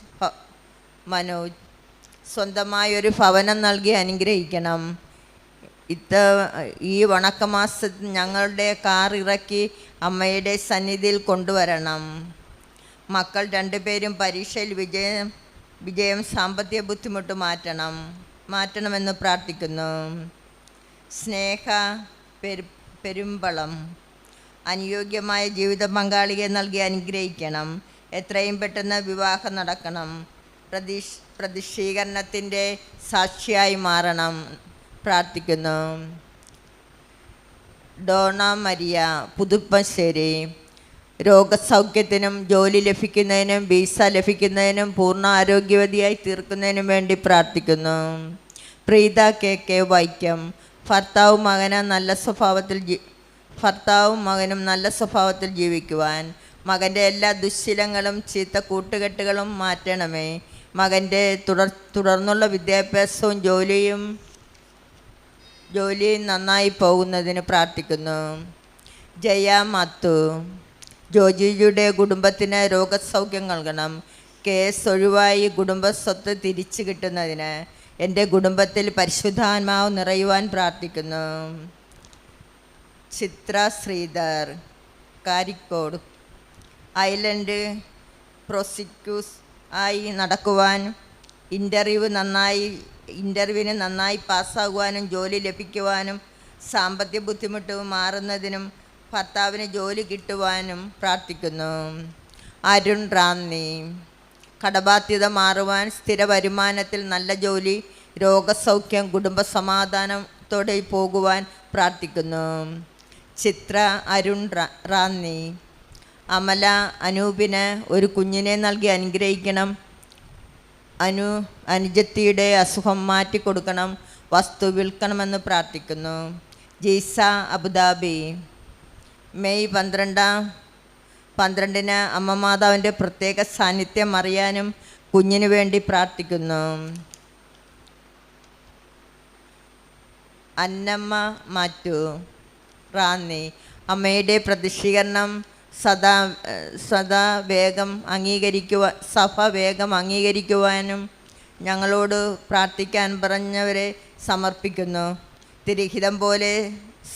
സ്വന്തമായൊരു ഭവനം നൽകി അനുഗ്രഹിക്കണം. ഈ വണക്കമാസത്തിൽ ഞങ്ങളുടെ കാർ ഇറക്കി അമ്മയുടെ സന്നിധിയിൽ കൊണ്ടുവരണം. മക്കൾ 2 പേരും പരീക്ഷയിൽ വിജയം സാമ്പത്തിക ബുദ്ധിമുട്ട് മാറ്റണമെന്ന് പ്രാർത്ഥിക്കുന്നു. സ്നേഹ പെരുമ്പളം, അനുയോഗ്യമായ ജീവിത പങ്കാളിയെ നൽകി അനുഗ്രഹിക്കണം, എത്രയും പെട്ടെന്ന് വിവാഹം നടക്കണം, പ്രതിഷ്ഠീകരണത്തിൻ്റെ സാക്ഷിയായി മാറണം പ്രാർത്ഥിക്കുന്നു. ഡോണ മരിയ, പുതുപ്പശ്ശേരി, രോഗസൗഖ്യത്തിനും ജോലി ലഭിക്കുന്നതിനും വിസ ലഭിക്കുന്നതിനും പൂർണ്ണ ആരോഗ്യവതിയായി തീർക്കുന്നതിനും വേണ്ടി പ്രാർത്ഥിക്കുന്നു. പ്രീത KK, വൈക്കം, ഭർത്താവും മകനും നല്ല സ്വഭാവത്തിൽ ജീവിക്കുവാൻ, മകൻ്റെ എല്ലാ ദുശ്ശീലങ്ങളും ചീത്ത കൂട്ടുകെട്ടുകളും മാറ്റണമേ. മകൻ്റെ തുടർന്നുള്ള വിദ്യാഭ്യാസവും ജോലിയും നന്നായി പോകുന്നതിന് പ്രാർത്ഥിക്കുന്നു. ജയ മത്തു, ജോജിയുടെ കുടുംബത്തിന് രോഗസൗഖ്യം നൽകണം. കേസ് ഒഴിവായി കുടുംബസ്വത്ത് തിരിച്ചു കിട്ടുന്നതിന് എൻ്റെ കുടുംബത്തിൽ പരിശുദ്ധാത്മാവ് നിറയുവാൻ പ്രാർത്ഥിക്കുന്നു. ചിത്ര ശ്രീധർ, കാരിക്കോട്. ഐലൻഡ് പ്രോസിക്യൂസ് ആയി നടക്കുവാൻ, ഇൻ്റർവ്യൂവിന് നന്നായി പാസ്സാകുവാനും ജോലി ലഭിക്കുവാനും സാമ്പത്തിക ബുദ്ധിമുട്ട് മാറുന്നതിനും ഭർത്താവിന് ജോലി കിട്ടുവാനും പ്രാർത്ഥിക്കുന്നു. അരുൺ റാന്നി, കടബാധ്യത മാറുവാൻ, സ്ഥിര വരുമാനത്തിൽ നല്ല ജോലി, രോഗസൗഖ്യം, കുടുംബസമാധാനത്തോടെ പോകുവാൻ പ്രാർത്ഥിക്കുന്നു. ചിത്ര അരുൺ റാന്നി. അമല, അനൂപിന് ഒരു കുഞ്ഞിനെ നൽകി അനുഗ്രഹിക്കണം. അനുജത്തിയുടെ അസുഖം മാറ്റിക്കൊടുക്കണം. വസ്തു വിൽക്കണമെന്ന് പ്രാർത്ഥിക്കുന്നു. ജീസ, അബുദാബി. മെയ് 12-ന് അമ്മ മാതാവിൻ്റെ പ്രത്യേക സാന്നിധ്യം അറിയാനും കുഞ്ഞിന് വേണ്ടി പ്രാർത്ഥിക്കുന്നു. അന്നമ്മ മാറ്റു, റാന്നി. അമ്മയുടെ പ്രതിഷ്ഠീകരണം സഭ വേഗം അംഗീകരിക്കുവാനും ഞങ്ങളോട് പ്രാർത്ഥിക്കാൻ പറഞ്ഞവരെ സമർപ്പിക്കുന്നു. തിരുഹിതം പോലെ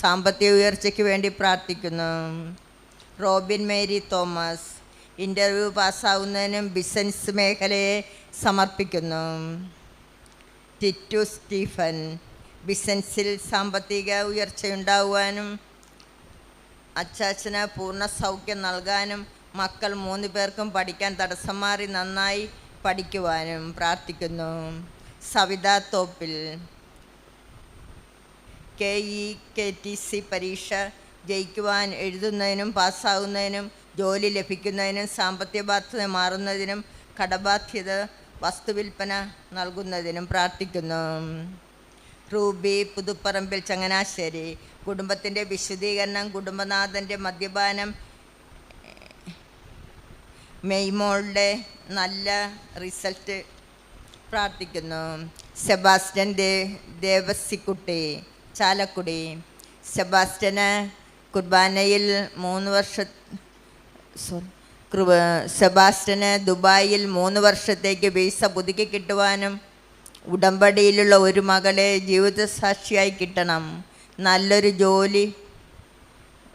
സാമ്പത്തിക ഉയർച്ചയ്ക്ക് വേണ്ടി പ്രാർത്ഥിക്കുന്നു. റോബിൻ മേരി തോമസ്, ഇൻ്റർവ്യൂ പാസ്സാവുന്നതിനും ബിസിനസ് മേഖലയെ സമർപ്പിക്കുന്നു. ടിറ്റു സ്റ്റീഫൻ, ബിസിനസ്സിൽ സാമ്പത്തിക ഉയർച്ചയുണ്ടാകുവാനും അച്ചാച്ചന് പൂർണ്ണ സൗഖ്യം നൽകാനും മക്കൾ 3 പേർക്കും പഠിക്കാൻ തടസ്സം മാറി നന്നായി പഠിക്കുവാനും പ്രാർത്ഥിക്കുന്നു. സവിത തോപ്പിൽ, KEKTC പരീക്ഷ ജയിക്കുവാൻ, എഴുതുന്നതിനും പാസ്സാകുന്നതിനും ജോലി ലഭിക്കുന്നതിനും സാമ്പത്തിക ബാധ്യത മാറുന്നതിനും കടബാധ്യത വസ്തുവിൽപ്പന നൽകുന്നതിനും പ്രാർത്ഥിക്കുന്നു. റൂബി, പുതുപ്പറമ്പിൽ, ചങ്ങനാശ്ശേരി. കുടുംബത്തിൻ്റെ വിശുദ്ധീകരണം, കുടുംബനാഥൻ്റെ മദ്യപാനം, മെയ്മോളുടെ നല്ല റിസൾട്ട് പ്രാർത്ഥിക്കുന്നു. സെബാസ്റ്റ്യൻ ദേവസിക്കുട്ടി, ചാലക്കുടി. സെബാസ്റ്റ്യന് കുർബാനയിൽ 3 സെബാസ്റ്റ്യന് ദുബായിൽ 3 വർഷത്തേക്ക് വിസ പുതുക്കി കിട്ടുവാനും ഉടമ്പടിയിലുള്ള ഒരു മകളെ ജീവിതസാക്ഷിയായി കിട്ടണം. നല്ലൊരു ജോലി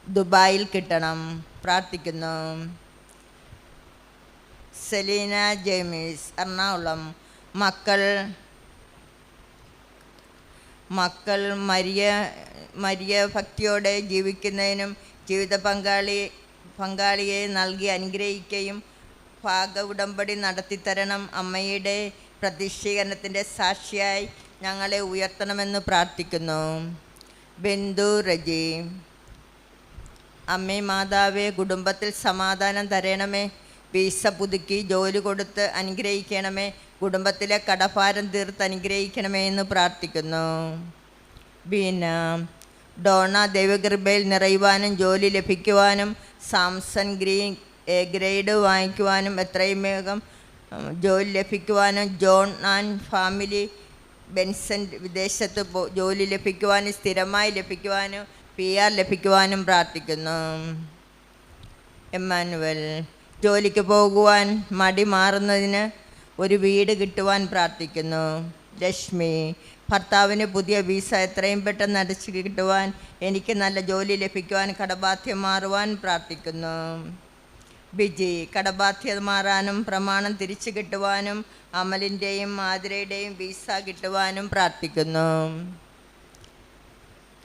ദുബായിൽ കിട്ടണം പ്രാർത്ഥിക്കുന്നു. സെലീന ജെയിംസ്, എറണാകുളം. മക്കൾ മരിയ ഭക്തിയോടെ ജീവിക്കുന്നതിനും ജീവിത പങ്കാളിയെ നൽകി അനുഗ്രഹിക്കുകയും ഭാഗ ഉടമ്പടി നടത്തിത്തരണം. അമ്മയുടെ പ്രതിഷ്ഠീകരണത്തിൻ്റെ സാക്ഷിയായി ഞങ്ങളെ ഉയർത്തണമെന്ന് പ്രാർത്ഥിക്കുന്നു. ബിന്ദു റജി, അമ്മേ മാതാവേ, കുടുംബത്തിൽ സമാധാനം തരണമേ. വിസ പുതുക്കി ജോലി കൊടുത്ത് അനുഗ്രഹിക്കണമേ. കുടുംബത്തിലെ കടഭാരം തീർത്ത് അനുഗ്രഹിക്കണമേ എന്ന് പ്രാർത്ഥിക്കുന്നു. ബീന, ഡോണ, ദൈവകൃപയിൽ നിറയുവാനും ജോലി ലഭിക്കുവാനും സാംസൺ ഗ്രീൻ A ഗ്രേഡ് വാങ്ങിക്കുവാനും എത്രയും വേഗം ജോലി ലഭിക്കുവാനും ജോൺ ആൻഡ് ഫാമിലി ബെൻസൺ വിദേശത്ത് ജോലി ലഭിക്കുവാനും സ്ഥിരമായി ലഭിക്കുവാനും PR ലഭിക്കുവാനും പ്രാർത്ഥിക്കുന്നു. എമ്മാനുവൽ, ജോലിക്ക് പോകുവാൻ മടി മാറുന്നതിന് ഒരു വീട് കിട്ടുവാൻ പ്രാർത്ഥിക്കുന്നു. ലക്ഷ്മി, ഭർത്താവിന് പുതിയ വിസ എത്രയും പെട്ടെന്ന് അടച്ചു കിട്ടുവാൻ, എനിക്ക് നല്ല ജോലി ലഭിക്കുവാൻ, കടബാധ്യത മാറുവാൻ പ്രാർത്ഥിക്കുന്നു. ബിജി, കടബാധ്യത മാറാനും പ്രമാണം തിരിച്ചു കിട്ടുവാനും അമലിൻ്റെയും ആതിരയുടെയും വിസ കിട്ടുവാനും പ്രാർത്ഥിക്കുന്നു.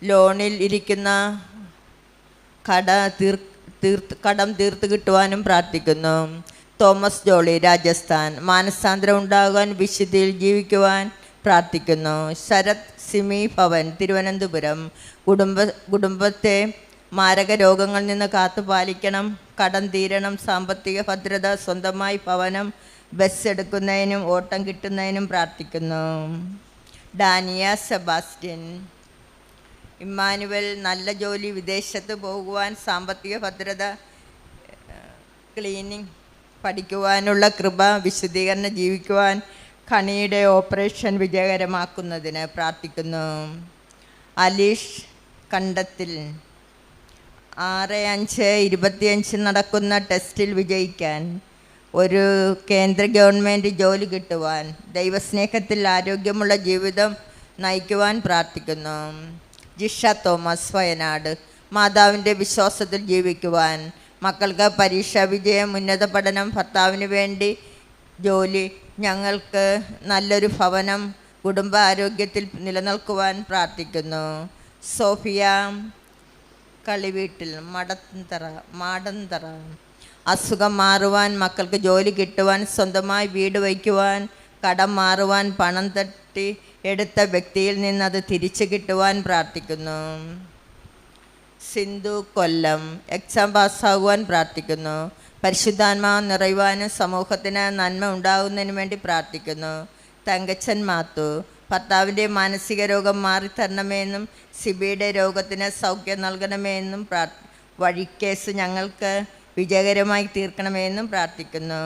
ലോണിൽ ഇരിക്കുന്ന കടം തീർത്ത് കിട്ടുവാനും പ്രാർത്ഥിക്കുന്നു. തോമസ് ജോളി, രാജസ്ഥാൻ, മാനസാന്തരം ഉണ്ടാകുവാൻ, വിശുദ്ധിയിൽ ജീവിക്കുവാൻ പ്രാർത്ഥിക്കുന്നു. ശരത് സിമി ഭവൻ, തിരുവനന്തപുരം, കുടുംബത്തെ മാരക രോഗങ്ങളിൽ നിന്ന് കാത്തുപാലിക്കണം, കടം തീരണം, സാമ്പത്തിക ഭദ്രത, സ്വന്തമായി ഭവനം, ബസ് എടുക്കുന്നതിനും ഓട്ടം കിട്ടുന്നതിനും പ്രാർത്ഥിക്കുന്നു. ഡാനിയ സെബാസ്റ്റ്യൻ, ഇമ്മാനുവൽ, നല്ല ജോലി, വിദേശത്ത് പോകുവാൻ, സാമ്പത്തിക ഭദ്രത, ക്ലീനിങ് പഠിക്കുവാനുള്ള കൃപ, വിശുദ്ധീകരണം ജീവിക്കുവാൻ, കണിയുടെ ഓപ്പറേഷൻ വിജയകരമാക്കുന്നതിന് പ്രാർത്ഥിക്കുന്നു. അലീഷ് കണ്ടത്തിൽ, 6/5/25 നടക്കുന്ന ടെസ്റ്റിൽ വിജയിക്കാൻ, ഒരു കേന്ദ്ര ഗവൺമെൻറ് ജോലി കിട്ടുവാൻ, ദൈവസ്നേഹത്തിൽ ആരോഗ്യമുള്ള ജീവിതം നയിക്കുവാൻ പ്രാർത്ഥിക്കുന്നു. ജിഷ തോമസ്, വയനാട്. മാതാവിൻ്റെ വിശ്വാസത്തിൽ ജീവിക്കുവാൻ, മക്കൾക്ക് പരീക്ഷാ വിജയം, ഉന്നത പഠനം, ഭർത്താവിന് വേണ്ടി ജോലി, ഞങ്ങൾക്ക് നല്ലൊരു ഭവനം, കുടുംബ ആരോഗ്യത്തിൽ നിലനിൽക്കുവാൻ പ്രാർത്ഥിക്കുന്നു. സോഫിയ, കളിവീട്ടിൽ, മാടന്തറ. അസുഖം മാറുവാൻ, മക്കൾക്ക് ജോലി കിട്ടുവാൻ, സ്വന്തമായി വീട് വയ്ക്കുവാൻ, കടം മാറുവാൻ, പണം തട്ടി എടുത്ത വ്യക്തിയിൽ നിന്ന് അത് തിരിച്ചു കിട്ടുവാൻ പ്രാർത്ഥിക്കുന്നു. സിന്ധു, കൊല്ലം. എക്സാം പാസ്സാകുവാൻ പ്രാർത്ഥിക്കുന്നു. പരിശുദ്ധാത്മാവ് നിറയുവാനും സമൂഹത്തിന് നന്മ ഉണ്ടാകുന്നതിന് വേണ്ടി പ്രാർത്ഥിക്കുന്നു. തങ്കച്ചൻ, മാത്തു. ഭർത്താവിൻ്റെ മാനസിക രോഗം മാറിത്തരണമെന്നും സിബിയുടെ രോഗത്തിന് സൗഖ്യം നൽകണമെന്നും വഴിക്കേസ് ഞങ്ങൾക്ക് വിജയകരമായി തീർക്കണമെന്നും പ്രാർത്ഥിക്കുന്നു.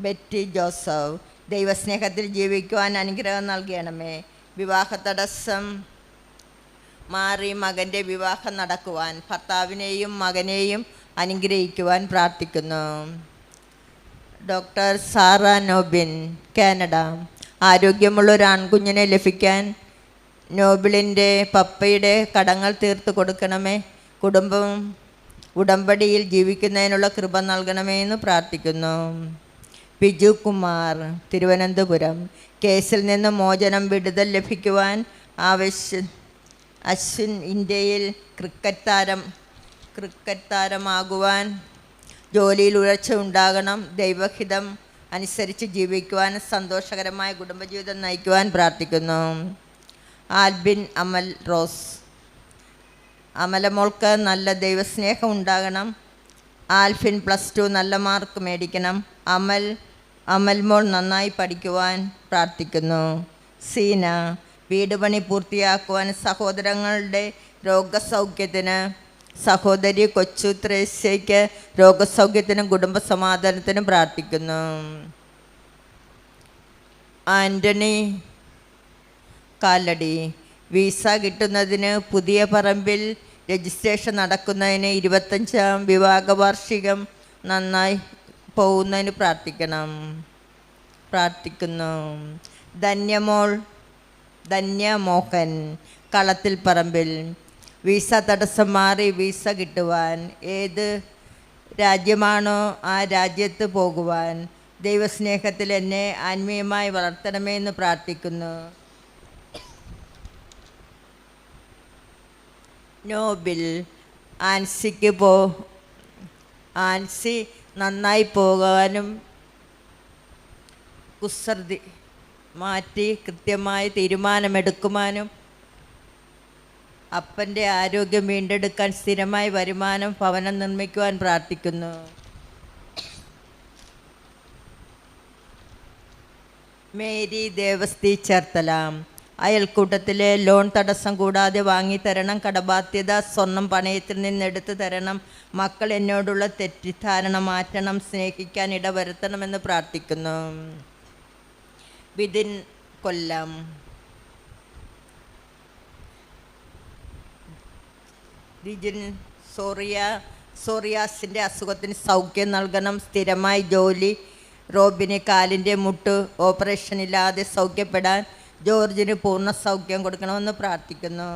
ബെറ്റി ജോസഫ്, ദൈവസ്നേഹത്തിൽ ജീവിക്കുവാൻ അനുഗ്രഹം നൽകണമേ. വിവാഹ തടസ്സം മാറി മകൻ്റെ വിവാഹം നടക്കുവാൻ, ഭർത്താവിനെയും മകനെയും അനുഗ്രഹിക്കുവാൻ പ്രാർത്ഥിക്കുന്നു. Doctor Sara Nobin, Canada. ആരോഗ്യമുള്ള ഒരു ആൺകുഞ്ഞിനെ ലഭിക്കാൻ നോബിളിൻ്റെ പപ്പയുടെ കടങ്ങൾ തീർത്ത് കൊടുക്കണമേ. കുടുംബം ഉടമ്പടിയിൽ ജീവിക്കുന്നതിനുള്ള കൃപ നൽകണമേ എന്ന് പ്രാർത്ഥിക്കുന്നു. ബിജു കുമാർ, തിരുവനന്തപുരം. കേസിൽ നിന്ന് മോചനം, വിടുതൽ ലഭിക്കുവാൻ അശ്വിൻ ഇന്ത്യയിൽ ക്രിക്കറ്റ് താരമാകുവാൻ, ജോലിയിൽ ഉയർച്ച ഉണ്ടാകണം, ദൈവഹിതം അനുസരിച്ച് ജീവിക്കുവാൻ, സന്തോഷകരമായ കുടുംബജീവിതം നയിക്കുവാൻ പ്രാർത്ഥിക്കുന്നു. ആൽബിൻ അമൽ റോസ്, അമലമോൾക്ക് നല്ല ദൈവസ്നേഹം ഉണ്ടാകണം. ആൽഫിൻ +2 നല്ല മാർക്ക് മേടിക്കണം. അമൽമോൾ നന്നായി പഠിക്കുവാൻ പ്രാർത്ഥിക്കുന്നു. സീന, വീട് പണി പൂർത്തിയാക്കുവാൻ, സഹോദരങ്ങളുടെ രോഗസൗഖ്യത്തിന്, സഹോദരി കൊച്ചു ത്രേസ്യയ്ക്ക് രോഗസൗഖ്യത്തിനും കുടുംബസമാധാനത്തിനും പ്രാർത്ഥിക്കുന്നു. ആൻ്റണി, കാലടി. വിസ കിട്ടുന്നതിന്, പുതിയ പറമ്പിൽ രജിസ്ട്രേഷൻ നടക്കുന്നതിന്, 25ാം വിവാഹ വാർഷികം നന്നായി പോകുന്നതിന് പ്രാർത്ഥിക്കുന്നു. ധന്യമോഹൻ, കളത്തിൽ പറമ്പിൽ. വിസ തടസ്സം മാറി വിസ കിട്ടുവാൻ, ഏത് രാജ്യമാണോ ആ രാജ്യത്ത് പോകുവാൻ, ദൈവസ്നേഹത്തിൽ എന്നെ ആത്മീയമായി വളർത്തണമേ എന്ന് പ്രാർത്ഥിക്കുന്നു. നോബിൽ, ആൻസി നന്നായി പോകാനും കുസൃതി മാറ്റി കൃത്യമായി തീരുമാനമെടുക്കുവാനും, അപ്പൻ്റെ ആരോഗ്യം വീണ്ടെടുക്കാൻ, സ്ഥിരമായി വരുമാനം, ഭവനം നിർമ്മിക്കുവാൻ പ്രാർത്ഥിക്കുന്നു. മേരി ദേവസ്തി, ചേർത്തല. അയൽക്കൂട്ടത്തിലെ ലോൺ തടസ്സം കൂടാതെ വാങ്ങിത്തരണം. കടബാധ്യത, സ്വർണം പണയത്തിൽ നിന്നെടുത്ത് തരണം. മക്കൾ എന്നോടുള്ള തെറ്റിദ്ധാരണ മാറ്റണം. സ്നേഹിക്കാൻ ഇടവരുത്തണമെന്ന് പ്രാർത്ഥിക്കുന്നു. ബിദിൻ, കൊല്ലം. ദിജിൻ, സോറിയാസിൻ്റെ അസുഖത്തിന് സൗഖ്യം നൽകണം. സ്ഥിരമായി ജോലി. റോബിന് കാലിൻ്റെ മുട്ട് ഓപ്പറേഷനില്ലാതെ സൗഖ്യപ്പെടാൻ, ജോർജിന് പൂർണ്ണ സൗഖ്യം കൊടുക്കണമെന്ന് പ്രാർത്ഥിക്കുന്നു.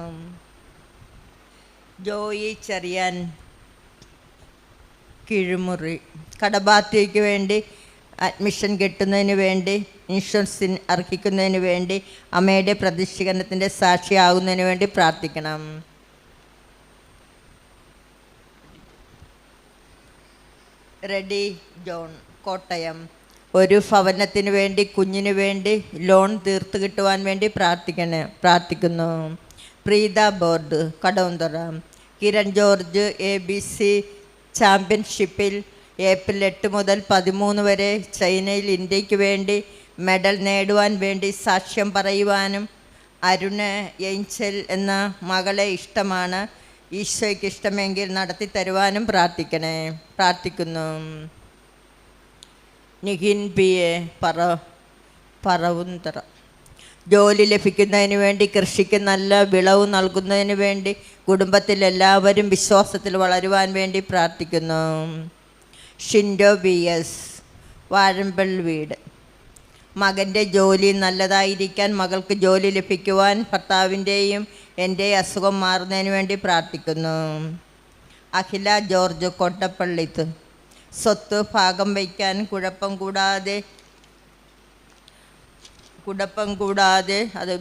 ജോയി ചെറിയാൻ, കിഴുമുറി. കടബാധ്യതയ്ക്ക് വേണ്ടി, അഡ്മിഷൻ കിട്ടുന്നതിന് വേണ്ടി, ഇൻഷുറൻസിന് അർഹിക്കുന്നതിന് വേണ്ടി, അമ്മയുടെ പ്രതിഷ്ഠീകരണത്തിൻ്റെ സാക്ഷിയാകുന്നതിന് വേണ്ടി പ്രാർത്ഥിക്കണം. Ready John, Kottayam. ഒരു ഭവനത്തിന് വേണ്ടി, കുഞ്ഞിന് വേണ്ടി ലോൺ തീർത്ത് കിട്ടുവാൻ വേണ്ടി പ്രാർത്ഥിക്കുന്നു. പ്രീത ബോർഡ്, കടവന്തറ. കിരൺ ജോർജ്, ABC ചാമ്പ്യൻഷിപ്പിൽ ഏപ്രിൽ 8 മുതൽ 13 വരെ ചൈനയിൽ ഇന്ത്യക്ക് വേണ്ടി മെഡൽ നേടുവാൻ വേണ്ടി സാക്ഷ്യം പറയുവാനും, അരുണ് ഏഞ്ചൽ എന്ന മകളെ ഇഷ്ടമാണ്, ഈശോയ്ക്ക് ഇഷ്ടമെങ്കിൽ നടത്തി തരുവാനും പ്രാർത്ഥിക്കുന്നു. നിഖിൻ PA, പറവുന്തറ. ജോലി ലഭിക്കുന്നതിന് വേണ്ടി, കൃഷിക്ക് നല്ല വിളവ് നൽകുന്നതിന് വേണ്ടി, കുടുംബത്തിൽ എല്ലാവരും വിശ്വാസത്തിൽ വളരുവാൻ വേണ്ടി പ്രാർത്ഥിക്കുന്നു. ഷിൻഡോ BS, വാഴമ്പൽ വീട്. മകൻ്റെ ജോലി നല്ലതായിരിക്കാൻ, മകൾക്ക് ജോലി ലഭിക്കുവാൻ, ഭർത്താവിൻ്റെയും എൻ്റെ അസുഖം മാറുന്നതിന് വേണ്ടി പ്രാർത്ഥിക്കുന്നു. അഖില ജോർജ്, കൊട്ടപ്പള്ളിത്ത്. സ്വത്ത് ഭാഗം വയ്ക്കാൻ കുഴപ്പം കൂടാതെ അത്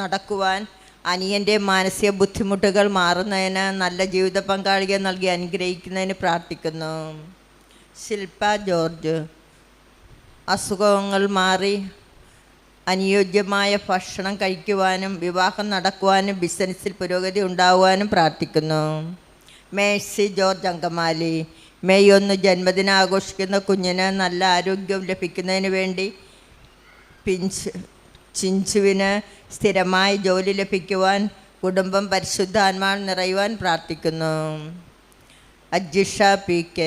നടക്കുവാൻ, അനിയൻ്റെ മാനസിക ബുദ്ധിമുട്ടുകൾ മാറുന്നതിന്, നല്ല ജീവിത പങ്കാളിയെ നൽകി അനുഗ്രഹിക്കുന്നതിന് പ്രാർത്ഥിക്കുന്നു. ശില്പ ജോർജ്, അസുഖങ്ങൾ മാറി അനുയോജ്യമായ ഭക്ഷണം കഴിക്കുവാനും, വിവാഹം നടക്കുവാനും, ബിസിനസ്സിൽ പുരോഗതി ഉണ്ടാകുവാനും പ്രാർത്ഥിക്കുന്നു. Mercy George, Angamaly. മെയ് 1 ജന്മദിനം ആഘോഷിക്കുന്ന കുഞ്ഞിന് നല്ല ആരോഗ്യം ലഭിക്കുന്നതിന് വേണ്ടി, ചിഞ്ചുവിന് സ്ഥിരമായി ജോലി ലഭിക്കുവാൻ, കുടുംബം പരിശുദ്ധാത്മാവിൽ നിറയുവാൻ പ്രാർത്ഥിക്കുന്നു. അജിഷ PK,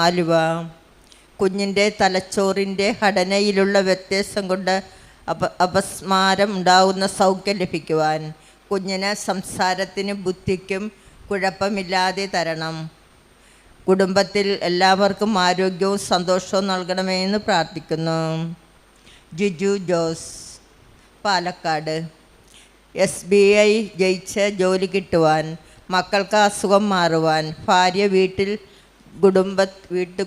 ആലുവ. കുഞ്ഞിൻ്റെ തലച്ചോറിൻ്റെ ഘടനയിലുള്ള വ്യത്യാസം കൊണ്ട് അപസ്മാരം ഉണ്ടാകുന്ന സൗഖ്യം ലഭിക്കുവാൻ, കുഞ്ഞിന് സംസാരത്തിനും ബുദ്ധിക്കും കുഴപ്പമില്ലാതെ തരണം. കുടുംബത്തിൽ എല്ലാവർക്കും ആരോഗ്യവും സന്തോഷവും നൽകണമെന്ന് പ്രാർത്ഥിക്കുന്നു. ജിജു ജോസ്, പാലക്കാട്. SBI ജയിച്ച് ജോലി കിട്ടുവാൻ, മക്കൾക്ക് അസുഖം മാറുവാൻ, ഭാര്യ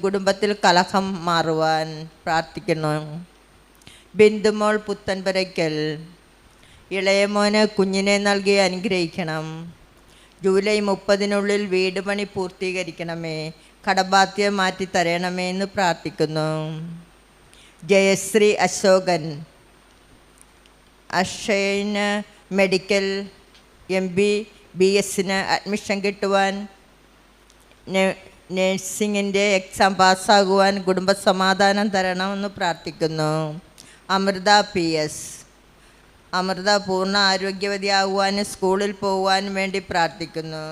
കുടുംബത്തിൽ കലഹം മാറുവാൻ പ്രാർത്ഥിക്കുന്നു. ബിന്ദുമോൾ, പുത്തൻപുരയ്ക്കൽ. ഇളയമോന് കുഞ്ഞിനെ നൽകി അനുഗ്രഹിക്കണം. ജൂലൈ 30-നുള്ളിൽ വീട് പണി പൂർത്തീകരിക്കണമേ, കടബാധ്യത മാറ്റി തരണമേ എന്ന് പ്രാർത്ഥിക്കുന്നു. ജയശ്രീ അശോകൻ, അക്ഷയന് മെഡിക്കൽ MBBSന് അഡ്മിഷൻ കിട്ടുവാൻ, നഴ്സിംഗിൻ്റെ എക്സാം പാസ്സാകുവാൻ, കുടുംബസമാധാനം തരണമെന്ന് പ്രാർത്ഥിക്കുന്നു. അമൃത PS, അമൃത പൂർണ്ണ ആരോഗ്യവതിയാകുവാനും സ്കൂളിൽ പോകുവാനും വേണ്ടി പ്രാർത്ഥിക്കുന്നു.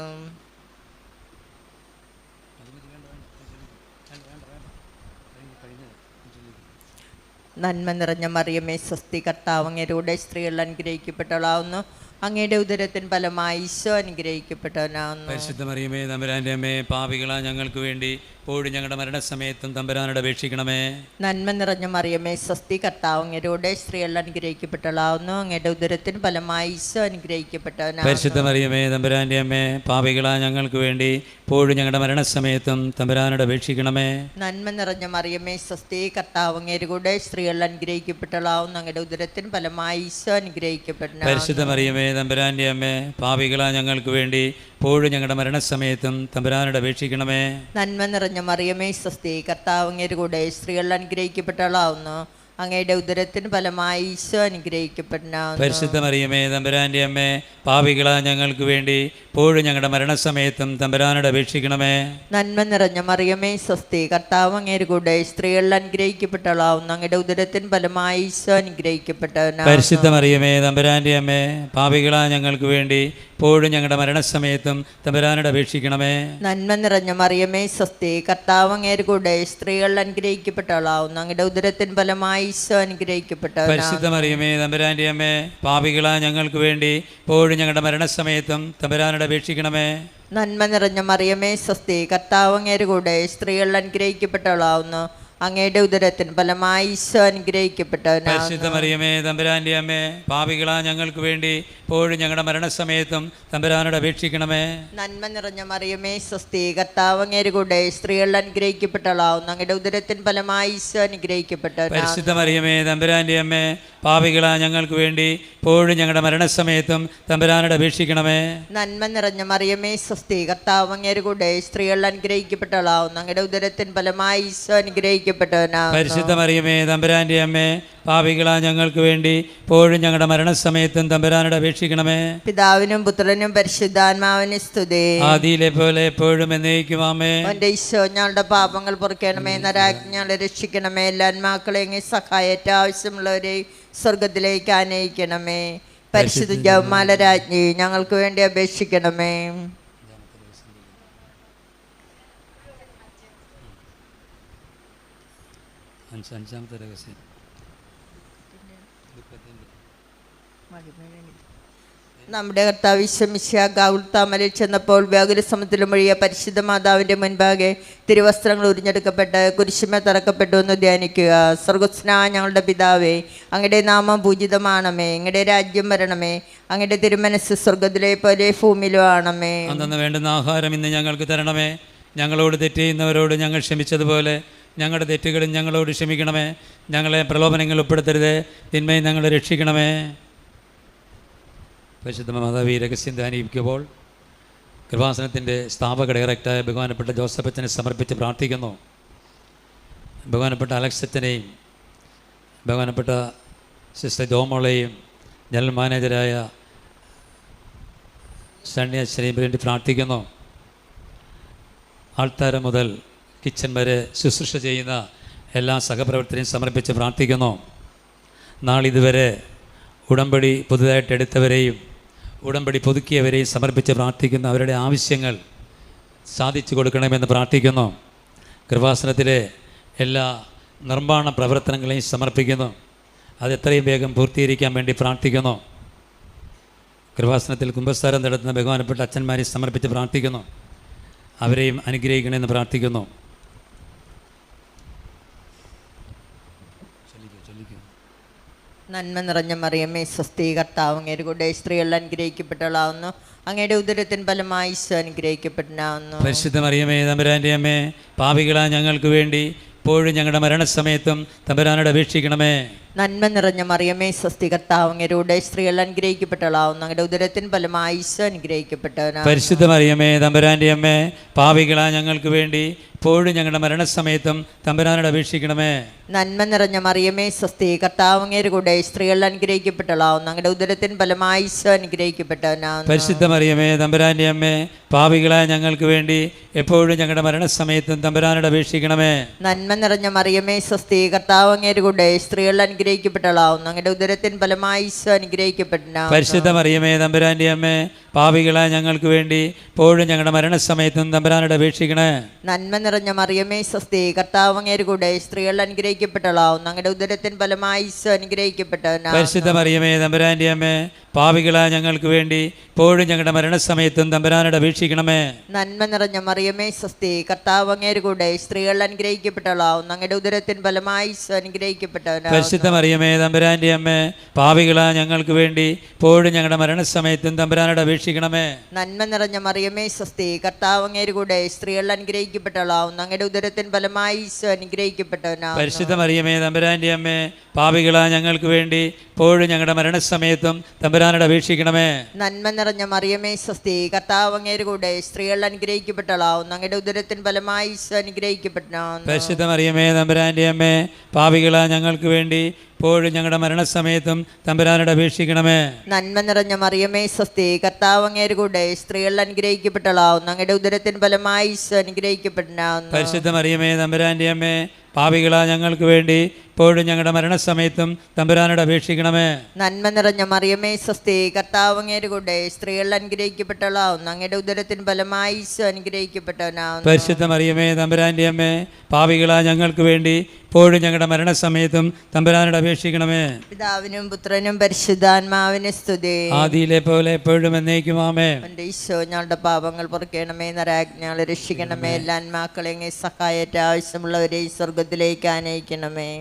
നന്മ നിറഞ്ഞ മറിയമേ സ്വസ്തി, കർത്താവ് അങ്ങയുടെ സ്ത്രീകൾ അനുഗ്രഹിക്കപ്പെട്ടവളാവുന്നു, അങ്ങയുടെ ഉദരത്തിൻ ഫലമായി ഈശോ അനുഗ്രഹിക്കപ്പെട്ടവനാവുന്നു. പരിശുദ്ധ മറിയമേ തമ്പുരാൻ്റെ അമ്മേ, പാപികളാ ഞങ്ങൾക്ക് വേണ്ടി ഇപ്പോഴും ഞങ്ങളുടെ മരണസമയത്തും തമ്പുരാനോട് അപേക്ഷിക്കണമേ. നന്മ നിറഞ്ഞ മറിയമേ സ്വസ്തി, കർത്താവ് അങ്ങയുടെ സ്ത്രീകൾ അനുഗ്രഹിക്കപ്പെട്ടവളാവുന്നു, അങ്ങയുടെ ഉദരത്തിൻ ഫലമായി ഈശോ അനുഗ്രഹിക്കപ്പെട്ടവനാവുന്നു. പരിശുദ്ധ മറിയമേ തമ്പുരാൻ്റെ അമ്മേ, പാപികളാ ഞങ്ങൾക്ക് വേണ്ടി ഇപ്പോഴും ഞങ്ങളുടെ മരണസമയത്തും തമ്പുരാനോട് അപേക്ഷിക്കണമേ. നന്മ നിറഞ്ഞ മറിയമേ സ്വസ്തി, കർത്താവ് അങ്ങയുടെ സ്ത്രീകൾ അനുഗ്രഹിക്കപ്പെട്ടവളാവുന്നു, അങ്ങയുടെ ഉദരത്തിൻ ഫലമായി ഈശോ അനുഗ്രഹിക്കപ്പെട്ടവനാവുന്നു. പരിശുദ്ധ മറിയമേ തമ്പുരാൻ്റെ അമ്മേ, പാപികളാ ഞങ്ങൾക്ക് വേണ്ടി ഇപ്പോഴും ഞങ്ങളുടെ മരണസമയത്തും തമ്പുരാനോട് അപേക്ഷിക്കണമേ. നന്മ നിറഞ്ഞ മറിയമേ സ്വസ്തി, കർത്താവ് അങ്ങയുടെ സ്ത്രീകൾ അനുഗ്രഹിക്കപ്പെട്ടവളാവുന്നു, അങ്ങയുടെ ഉദരത്തിന് ഫലമായി ഈശോ അനുഗ്രഹിക്കപ്പെട്ടവനാവുന്നു. പരിശുദ്ധ മറിയമേ തമ്പുരാൻ്റെ അമ്മേ, പാപികളാ ഞങ്ങൾക്ക് വേണ്ടി ഇപ്പോഴും ഞങ്ങളുടെ മരണസമയത്തും തമ്പുരാനോട് അപേക്ഷിക്കണമേ. നന്മ നിറഞ്ഞ മറിയമേ സ്വസ്തി, കർത്താവ് അങ്ങയുടെ സ്ത്രീകൾ അനുഗ്രഹിക്കപ്പെട്ടവളാവുന്നു, അങ്ങയുടെ ഉദരത്തിന് ഫലമായി ഈശോ അനുഗ്രഹിക്കപ്പെട്ടവനാവുന്നു. പരിശുദ്ധ മറിയമേ തമ്പുരാൻ്റെ അമ്മേ, പാപികളാ ഞങ്ങൾക്ക് വേണ്ടി ഇപ്പോഴും ഞങ്ങളുടെ മരണസമയത്തും തമ്പുരാനോട് അപേക്ഷിക്കണമേ. നന്മ നിറഞ്ഞ മറിയമേ സ്വസ്തി, കർത്താവ് അങ്ങയുടെ സ്ത്രീകൾ അനുഗ്രഹിക്കപ്പെട്ടവളാവുന്നു, അങ്ങയുടെ ഉദരത്തിന് ഫലമായി ഈശോ അനുഗ്രഹിക്കപ്പെട്ടവനാവുന്നു. പരിശുദ്ധ മറിയമേ തമ്പുരാൻ്റെ അമ്മേ, പാപികളാ ഞങ്ങൾക്ക് വേണ്ടി ഇപ്പോഴും ഞങ്ങളുടെ മരണസമയത്തും തമ്പുരാനോട് അപേക്ഷിക്കണമേ. നന്മ നിറഞ്ഞ മറിയമേ സ്വസ്തി, കർത്താവ് അങ്ങയുടെ സ്ത്രീകൾ അനുഗ്രഹിക്കപ്പെട്ടവളാവുന്നു, അങ്ങയുടെ ഉദരത്തിന് ഫലമായി ഈശോ അനുഗ്രഹിക്കപ്പെട്ടവനാവുന്നു. പരിശുദ്ധ മറിയമേ തമ്പുരാൻ്റെ അമ്മേ, പാപികളാ ഞങ്ങൾക്ക് വേണ്ടി ഇപ്പോഴും ഞങ്ങളുടെ മരണസമയത്തും തമ്പുരാനോട് അപേക്ഷിക്കണമേ. നന്മ നിറഞ്ഞ മറിയമേ സ്വസ്തി, കർത്താവ് അങ്ങയുടെ സ്ത്രീകൾ അനുഗ്രഹിക്കപ്പെട്ടവളാവുന്നു, അങ്ങയുടെ ഉദരത്തിന് ഫലമായി ഈശോ അനുഗ്രഹിക്കപ്പെട്ടവനാവുന്നു. പരിശുദ്ധ മറിയമേ തമ്പുരാൻ്റെ അമ്മേ, പാപികളാ ഞങ്ങൾക്ക് വേണ്ടി ഇപ്പോഴും ഞങ്ങളുടെ മരണസമയത്തും തമ്പുരാനോട് അപേക്ഷിക്കണമേ. നന്മ നിറഞ്ഞ മറിയമേ സ്വസ്തി, കർത്താവ് അങ്ങയുടെ സ്ത്രീകൾ അനുഗ്രഹിക്കപ്പെട്ടവളാവുന്നു, അങ്ങയുടെ ഉദരത്തിന് ഫലമായി ഈശോ അനുഗ്രഹിക്കപ്പെട്ടവനാവുന്നു. പരിശുദ്ധ മറിയമേ തമ്പുരാൻ്റെ അമ്മേ, പാപികളാ ഞങ്ങൾക്ക് വേണ്ടി ഇപ്പോഴും ഞങ്ങളുടെ മരണസമയത്തും തമ്പുരാനോട് അപേക്ഷിക്കണമേ. പിതാവിനും പുത്രനും പരിശുദ്ധാത്മാവിനും സ്തുതി, ആദിയിലെ പോലെ എപ്പോഴും എന്നേക്കും ആമേൻ. എന്റെ ഈശോ ഞങ്ങളുടെ പാപങ്ങൾ പൊറുക്കണമേ, നരകത്തിൽ ഞങ്ങളെ രക്ഷിക്കണമേ, എല്ലാ ആത്മാക്കളെയും സഹായത്തെ ആവശ്യമുള്ളവരെ സ്വർഗത്തിലേക്ക് ആനയിക്കണമേ. പരിശുദ്ധ ജപമാല രാജ്ഞി ഞങ്ങൾക്ക് വേണ്ടി അപേക്ഷിക്കണമേ. അഞ്ചാമത്തെ രഹസ്യം നമ്മുടെ കർത്താവ് ഈശോമിശിഹാ ഗാഗുൽത്താമലയിൽ ചെന്നപ്പോൾ വ്യാകുലസമുദ്രം വഴിയ പരിശുദ്ധ മാതാവിൻ്റെ മുൻപാകെ തിരുവസ്ത്രങ്ങൾ ഉരിഞ്ഞെടുക്കപ്പെട്ട് കുരിശുമേ തറക്കപ്പെട്ടു എന്ന് ധ്യാനിക്കുക. സ്വർഗസ്നായ ഞങ്ങളുടെ പിതാവേ, അങ്ങയുടെ നാമം പൂജിതമാണമേ, അങ്ങയുടെ രാജ്യം വരണമേ, അങ്ങയുടെ തിരുമനസ് സ്വർഗത്തിലെ പോലെ ഭൂമിയിലും ആണമേ. അന്നു വേണ്ടുന്ന ആഹാരം ഇന്ന് ഞങ്ങൾക്ക് തരണമേ. ഞങ്ങളോട് തെറ്റ് ചെയ്യുന്നവരോട് ഞങ്ങൾ ക്ഷമിച്ചതുപോലെ ഞങ്ങളുടെ തെറ്റുകളും ഞങ്ങളോട് ക്ഷമിക്കണമേ. ഞങ്ങളെ പ്രലോഭനങ്ങൾ ഉൾപ്പെടുത്തരുതേ, തിന്മയും ഞങ്ങളെ രക്ഷിക്കണമേ. പരിശുദ്ധ മാതാവി രഹസ്യം ധ്യാനിക്കുമ്പോൾ കൃപാസനത്തിൻ്റെ സ്ഥാപക ഡയറക്ടറായ ബഹുമാനപ്പെട്ട ജോസഫ് അച്ഛനെ സമർപ്പിച്ച് പ്രാർത്ഥിക്കുന്നു. ബഹുമാനപ്പെട്ട അലക്സ് അച്ഛനെയും ബഹുമാനപ്പെട്ട സിസ്റ്റർ ജോമോളെയും ജനറൽ മാനേജരായ സണ്ണി അച്ഛനെയും വേണ്ടി പ്രാർത്ഥിക്കുന്നു. ആൾത്താര മുതൽ കിച്ചൻ വരെ ശുശ്രൂഷ ചെയ്യുന്ന എല്ലാ സഹപ്രവർത്തകരെയും സമർപ്പിച്ച് പ്രാർത്ഥിക്കുന്നു. നാളിതുവരെ ഉടമ്പടി പുതുതായിട്ട് എടുത്തവരെയും ഉടമ്പടി പുതുക്കിയവരെയും സമർപ്പിച്ച് പ്രാർത്ഥിക്കുന്ന അവരുടെ ആവശ്യങ്ങൾ സാധിച്ചു കൊടുക്കണമെന്ന് പ്രാർത്ഥിക്കുന്നു. കൃപാസനത്തിലെ എല്ലാ നിർമ്മാണ പ്രവർത്തനങ്ങളെയും സമർപ്പിക്കുന്നു. അത് എത്രയും വേഗം പൂർത്തീകരിക്കാൻ വേണ്ടി പ്രാർത്ഥിക്കുന്നു. കൃപാസനത്തിൽ കുംഭസാരം നടത്തുന്ന ബഹുമാനപ്പെട്ട അച്ഛന്മാരെ സമർപ്പിച്ച് പ്രാർത്ഥിക്കുന്നു. അവരെയും അനുഗ്രഹിക്കണമെന്ന് പ്രാർത്ഥിക്കുന്നു. നന്മ നിറഞ്ഞ മറിയമേ സ്വസ്തി, കർത്താവ് അങ്ങയുടെ കൂടെ സ്ത്രീകൾ അനുഗ്രഹിക്കപ്പെട്ടവളാവുന്നു, അങ്ങയുടെ ഉദരത്തിൻ ഫലമായി ഈശോ അനുഗ്രഹിക്കപ്പെട്ടവനാവുന്നു. പരിശുദ്ധ മറിയമേ തമ്പുരാൻ്റെ അമ്മേ, പാപികളാ ഞങ്ങൾക്ക് വേണ്ടി ഇപ്പോഴും ഞങ്ങളുടെ മരണസമയത്തും തമ്പുരാനോട് അപേക്ഷിക്കണമേ. നന്മ നിറഞ്ഞ മറിയമേ സ്വസ്തി, കർത്താവ് അങ്ങയുടെ കൂടെ സ്ത്രീകൾ അനുഗ്രഹിക്കപ്പെട്ടവളാവുന്നു, അങ്ങയുടെ ഉദരത്തിൻ ഫലമായി ഈശോ അനുഗ്രഹിക്കപ്പെട്ടവനാവുന്നു. പരിശുദ്ധ മറിയമേ തമ്പുരാൻ്റെ അമ്മേ, പാപികളാ ഞങ്ങൾക്ക് വേണ്ടി ഇപ്പോഴും ഞങ്ങളുടെ മരണസമയത്തും തമ്പുരാനോട് അപേക്ഷിക്കണമേ. നന്മ നിറഞ്ഞ മറിയമേ സ്വസ്തി, കർത്താവ് അങ്ങയുടെ കൂടെ സ്ത്രീകൾ അനുഗ്രഹിക്കപ്പെട്ടവളാവുന്നു, അങ്ങയുടെ ഉദരത്തിൻ ഫലമായി ഈശോ അനുഗ്രഹിക്കപ്പെട്ടവനാവുന്നു. പരിശുദ്ധ മറിയമേ തമ്പുരാൻ്റെ അമ്മേ, പാപികളായ ഞങ്ങൾക്ക് വേണ്ടി എപ്പോഴും ഞങ്ങളുടെ മരണസമയത്തും തമ്പുരാനോട് അപേക്ഷിക്കണമേ. നന്മ നിറഞ്ഞ മറിയമേ സ്വസ്തി, കർത്താവ് അങ്ങയുടെ കൂടെ സ്ത്രീകൾ അനുഗ്രഹിക്കപ്പെട്ടവളാവുന്നു, അങ്ങയുടെ ഉദരത്തിൻ ഫലമായി ഈശോ അനുഗ്രഹിക്കപ്പെട്ടവനാവുന്നു. പരിശുദ്ധ മറിയമേ തമ്പുരാൻ്റെ അമ്മേ, പാപികളായ ഞങ്ങൾക്ക് വേണ്ടി ഇപ്പോഴും ഞങ്ങളുടെ മരണസമയത്തും തമ്പുരാനോട് അപേക്ഷിക്കണേ. നന്മ നിറഞ്ഞ മറിയമേ സ്വസ്തി, കർത്താവ് അങ്ങയുടെ കൂടെ സ്ത്രീകൾ അനുഗ്രഹിക്കപ്പെട്ടവളാവുന്നു, അങ്ങയുടെ ഉദരത്തിൻ ഫലമായി ഈശോ അനുഗ്രഹിക്കപ്പെട്ടവനാവുന്നു. പരിശുദ്ധ മറിയമേ തമ്പുരാൻ്റെ അമ്മേ, പാപികളായ ഞങ്ങൾക്ക് വേണ്ടി ഇപ്പോഴും ഞങ്ങളുടെ മരണസമയത്തും തമ്പുരാനോട് അപേക്ഷിക്കണമേ. നന്മ നിറഞ്ഞ മറിയമേ സ്വസ്തി, കർത്താവ് അങ്ങയുടെ കൂടെ സ്ത്രീകൾ അനുഗ്രഹിക്കപ്പെട്ടവളാവുന്നു, അങ്ങയുടെ ഉദരത്തിൻ ഫലമായി ഈശോ അനുഗ്രഹിക്കപ്പെട്ടവനാവുന്നു. പരിശുദ്ധ മറിയമേ തമ്പുരാൻ്റെ അമ്മേ, പാപികളായ ഞങ്ങൾക്ക് വേണ്ടി ഇപ്പോഴും ഞങ്ങളുടെ മരണസമയത്തും തമ്പുരാനോട് അപേക്ഷിക്കണമേ. നന്മ നിറഞ്ഞ മറിയമേ സ്വസ്തി, കർത്താവ് അങ്ങയുടെ കൂടെ സ്ത്രീകൾ അനുഗ്രഹിക്കപ്പെട്ടവളാവുന്നു, അങ്ങയുടെ ഉദരത്തിൻ ഫലമായി ഈശോ അനുഗ്രഹിക്കപ്പെട്ടവനാവുന്നു. പരിശുദ്ധ മറിയമേ തമ്പുരാൻ്റെ അമ്മേ, പാപികളായ ഞങ്ങൾക്ക് വേണ്ടി ഇപ്പോഴും ഞങ്ങളുടെ മരണസമയത്തും തമ്പുരാനോട് അപേക്ഷിക്കണമേ. നന്മ നിറഞ്ഞ മറിയമേ സ്വസ്തി, കർത്താവ് അങ്ങയുടെ കൂടെ സ്ത്രീകൾ അനുഗ്രഹിക്കപ്പെട്ടവളാവുന്നു, അങ്ങയുടെ ഉദരത്തിൻ ഫലമായി ഈശോ അനുഗ്രഹിക്കപ്പെട്ടവനാവുന്നു. പരിശുദ്ധ മറിയമേ തമ്പുരാൻ്റെ അമ്മേ, പാപികളായ ഞങ്ങൾക്ക് വേണ്ടി ഇപ്പോഴും ഞങ്ങളുടെ മരണസമയത്തും തമ്പുരാനോട് അപേക്ഷിക്കണമേ. നന്മ നിറഞ്ഞ മറിയമേ സ്വസ്തി, കർത്താവ് അങ്ങയുടെ കൂടെ സ്ത്രീകൾ അനുഗ്രഹിക്കപ്പെട്ടവളാവുന്നു, അങ്ങയുടെ ഉദരത്തിൻ ഫലമായി ഈശോ അനുഗ്രഹിക്കപ്പെട്ടവനാവുന്നു. പരിശുദ്ധ മറിയമേ തമ്പുരാൻ്റെ അമ്മേ, പാപികളായ ഞങ്ങൾക്ക് വേണ്ടി ഇപ്പോഴും ഞങ്ങളുടെ മരണസമയത്തും തമ്പുരാനോട് അപേക്ഷിക്കണമേ. നന്മ നിറഞ്ഞ മറിയമേ സ്വസ്തി, കർത്താവ് അങ്ങയുടെ കൂടെ സ്ത്രീകൾ അനുഗ്രഹിക്കപ്പെട്ടവളാവുന്നു, അങ്ങയുടെ ഉദരത്തിൻ ഫലമായി ഈശോ അനുഗ്രഹിക്കപ്പെട്ടവനാവുന്നു. പരിശുദ്ധ മറിയമേ തമ്പുരാൻ്റെ അമ്മേ, പാപികളായ ഞങ്ങൾക്ക് വേണ്ടി ഇപ്പോഴും ഞങ്ങളുടെ മരണസമയത്തും തമ്പുരാനോട് അപേക്ഷിക്കണമേ. പിതാവിനും പുത്രനും പരിശുദ്ധാത്മാവിന് സ്തുതി, ആദിയിലെ പോലെ എപ്പോഴും എന്നേക്കും ആമേൻ. എൻ്റെ ഈശോ ഞങ്ങളുടെ പാപങ്ങൾ പൊറുക്കണമേ, നരകങ്ങളെ രക്ഷിക്കണമേ, എല്ലാ ആത്മാക്കളെയും സഹായത്തെ ആവശ്യമുള്ളവരെയും സ്വർഗത്തിലേക്ക് ആനയിക്കണമേ.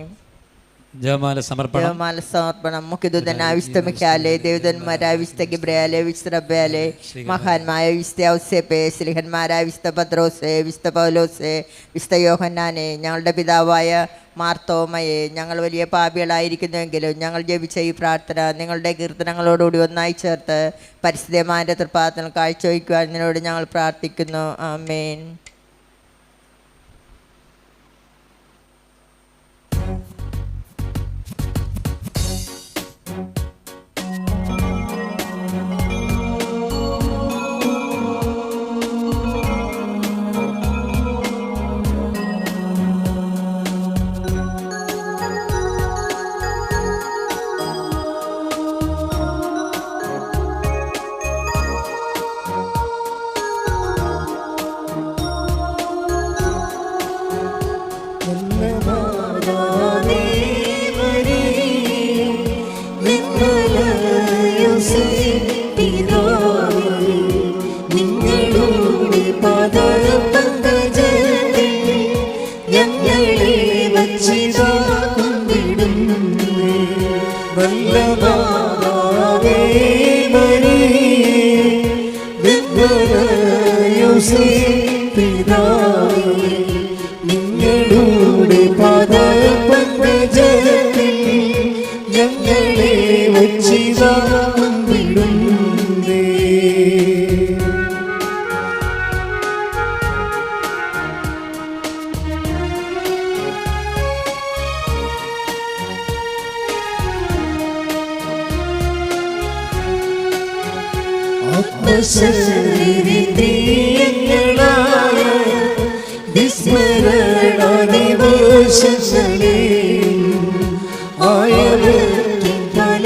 ജപമാല സമർപ്പണം. ജപമാല സമർപ്പണം. മുഖ്യദൂതനായ വിശുദ്ധ മിഖായേലേ, ദേവദൂതന്മാരായ വിശുദ്ധ ഗബ്രിയേലേ, വിശുദ്ധ റബ്ബേലേ, മഹാന്മായ വിശുദ്ധ ഔസേപ്പേ, സ്ലിഹന്മാരായ വിശുദ്ധ പത്രോസേ, വിശുദ്ധ പൗലോസേ, വിശുദ്ധ യോഹന്നാനെ, ഞങ്ങളുടെ പിതാവായ മാർത്തോമയെ, ഞങ്ങൾ വലിയ പാപികളായിരിക്കുന്നുവെങ്കിലും ഞങ്ങൾ ജപിച്ച ഈ പ്രാർത്ഥന നിങ്ങളുടെ കീർത്തനങ്ങളോടുകൂടി ഒന്നായി ചേർത്ത് പരിശുദ്ധമാൻ്റെ തൃപ്പാദത്തിൽ കാഴ്ചവെക്കുവാൻ നിന്നോട് ഞങ്ങൾ പ്രാർത്ഥിക്കുന്നു. ആമേൻ. നല്ല മാതാവേ മരിയേ, നിർമ്മല യോസേപ്പ് പിതാവേ, നിങ്ങളുടെ പാദപങ്കജത്തിൽ ഞങ്ങളെ വച്ചിതാ വിടുന്നേ. ആത്മശരീരങ്ങളായ വിസ്മരണാദിവശങ്ങളെ ആയവറ്റും പല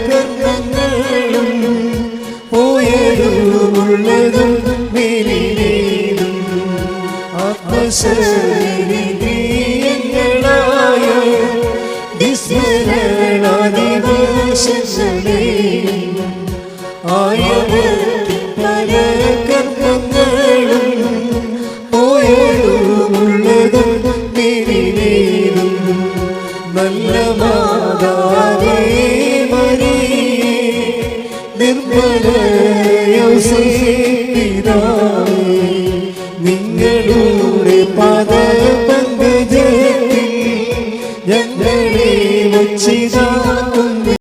കർമ്മങ്ങളും പോയതുമുള്ളതും മേലിലേതും. ആത്മശരീരങ്ങളായ വിസ്മരണാദിവശങ്ങളെ ആയവറ്റും പല കർമ്മങ്ങളും പോയതുമുള്ളതും മേലിലേതും. നല്ല മാതാവേ മരിയേ, നിർമ്മല യോസേപ്പ് പിതാവേ,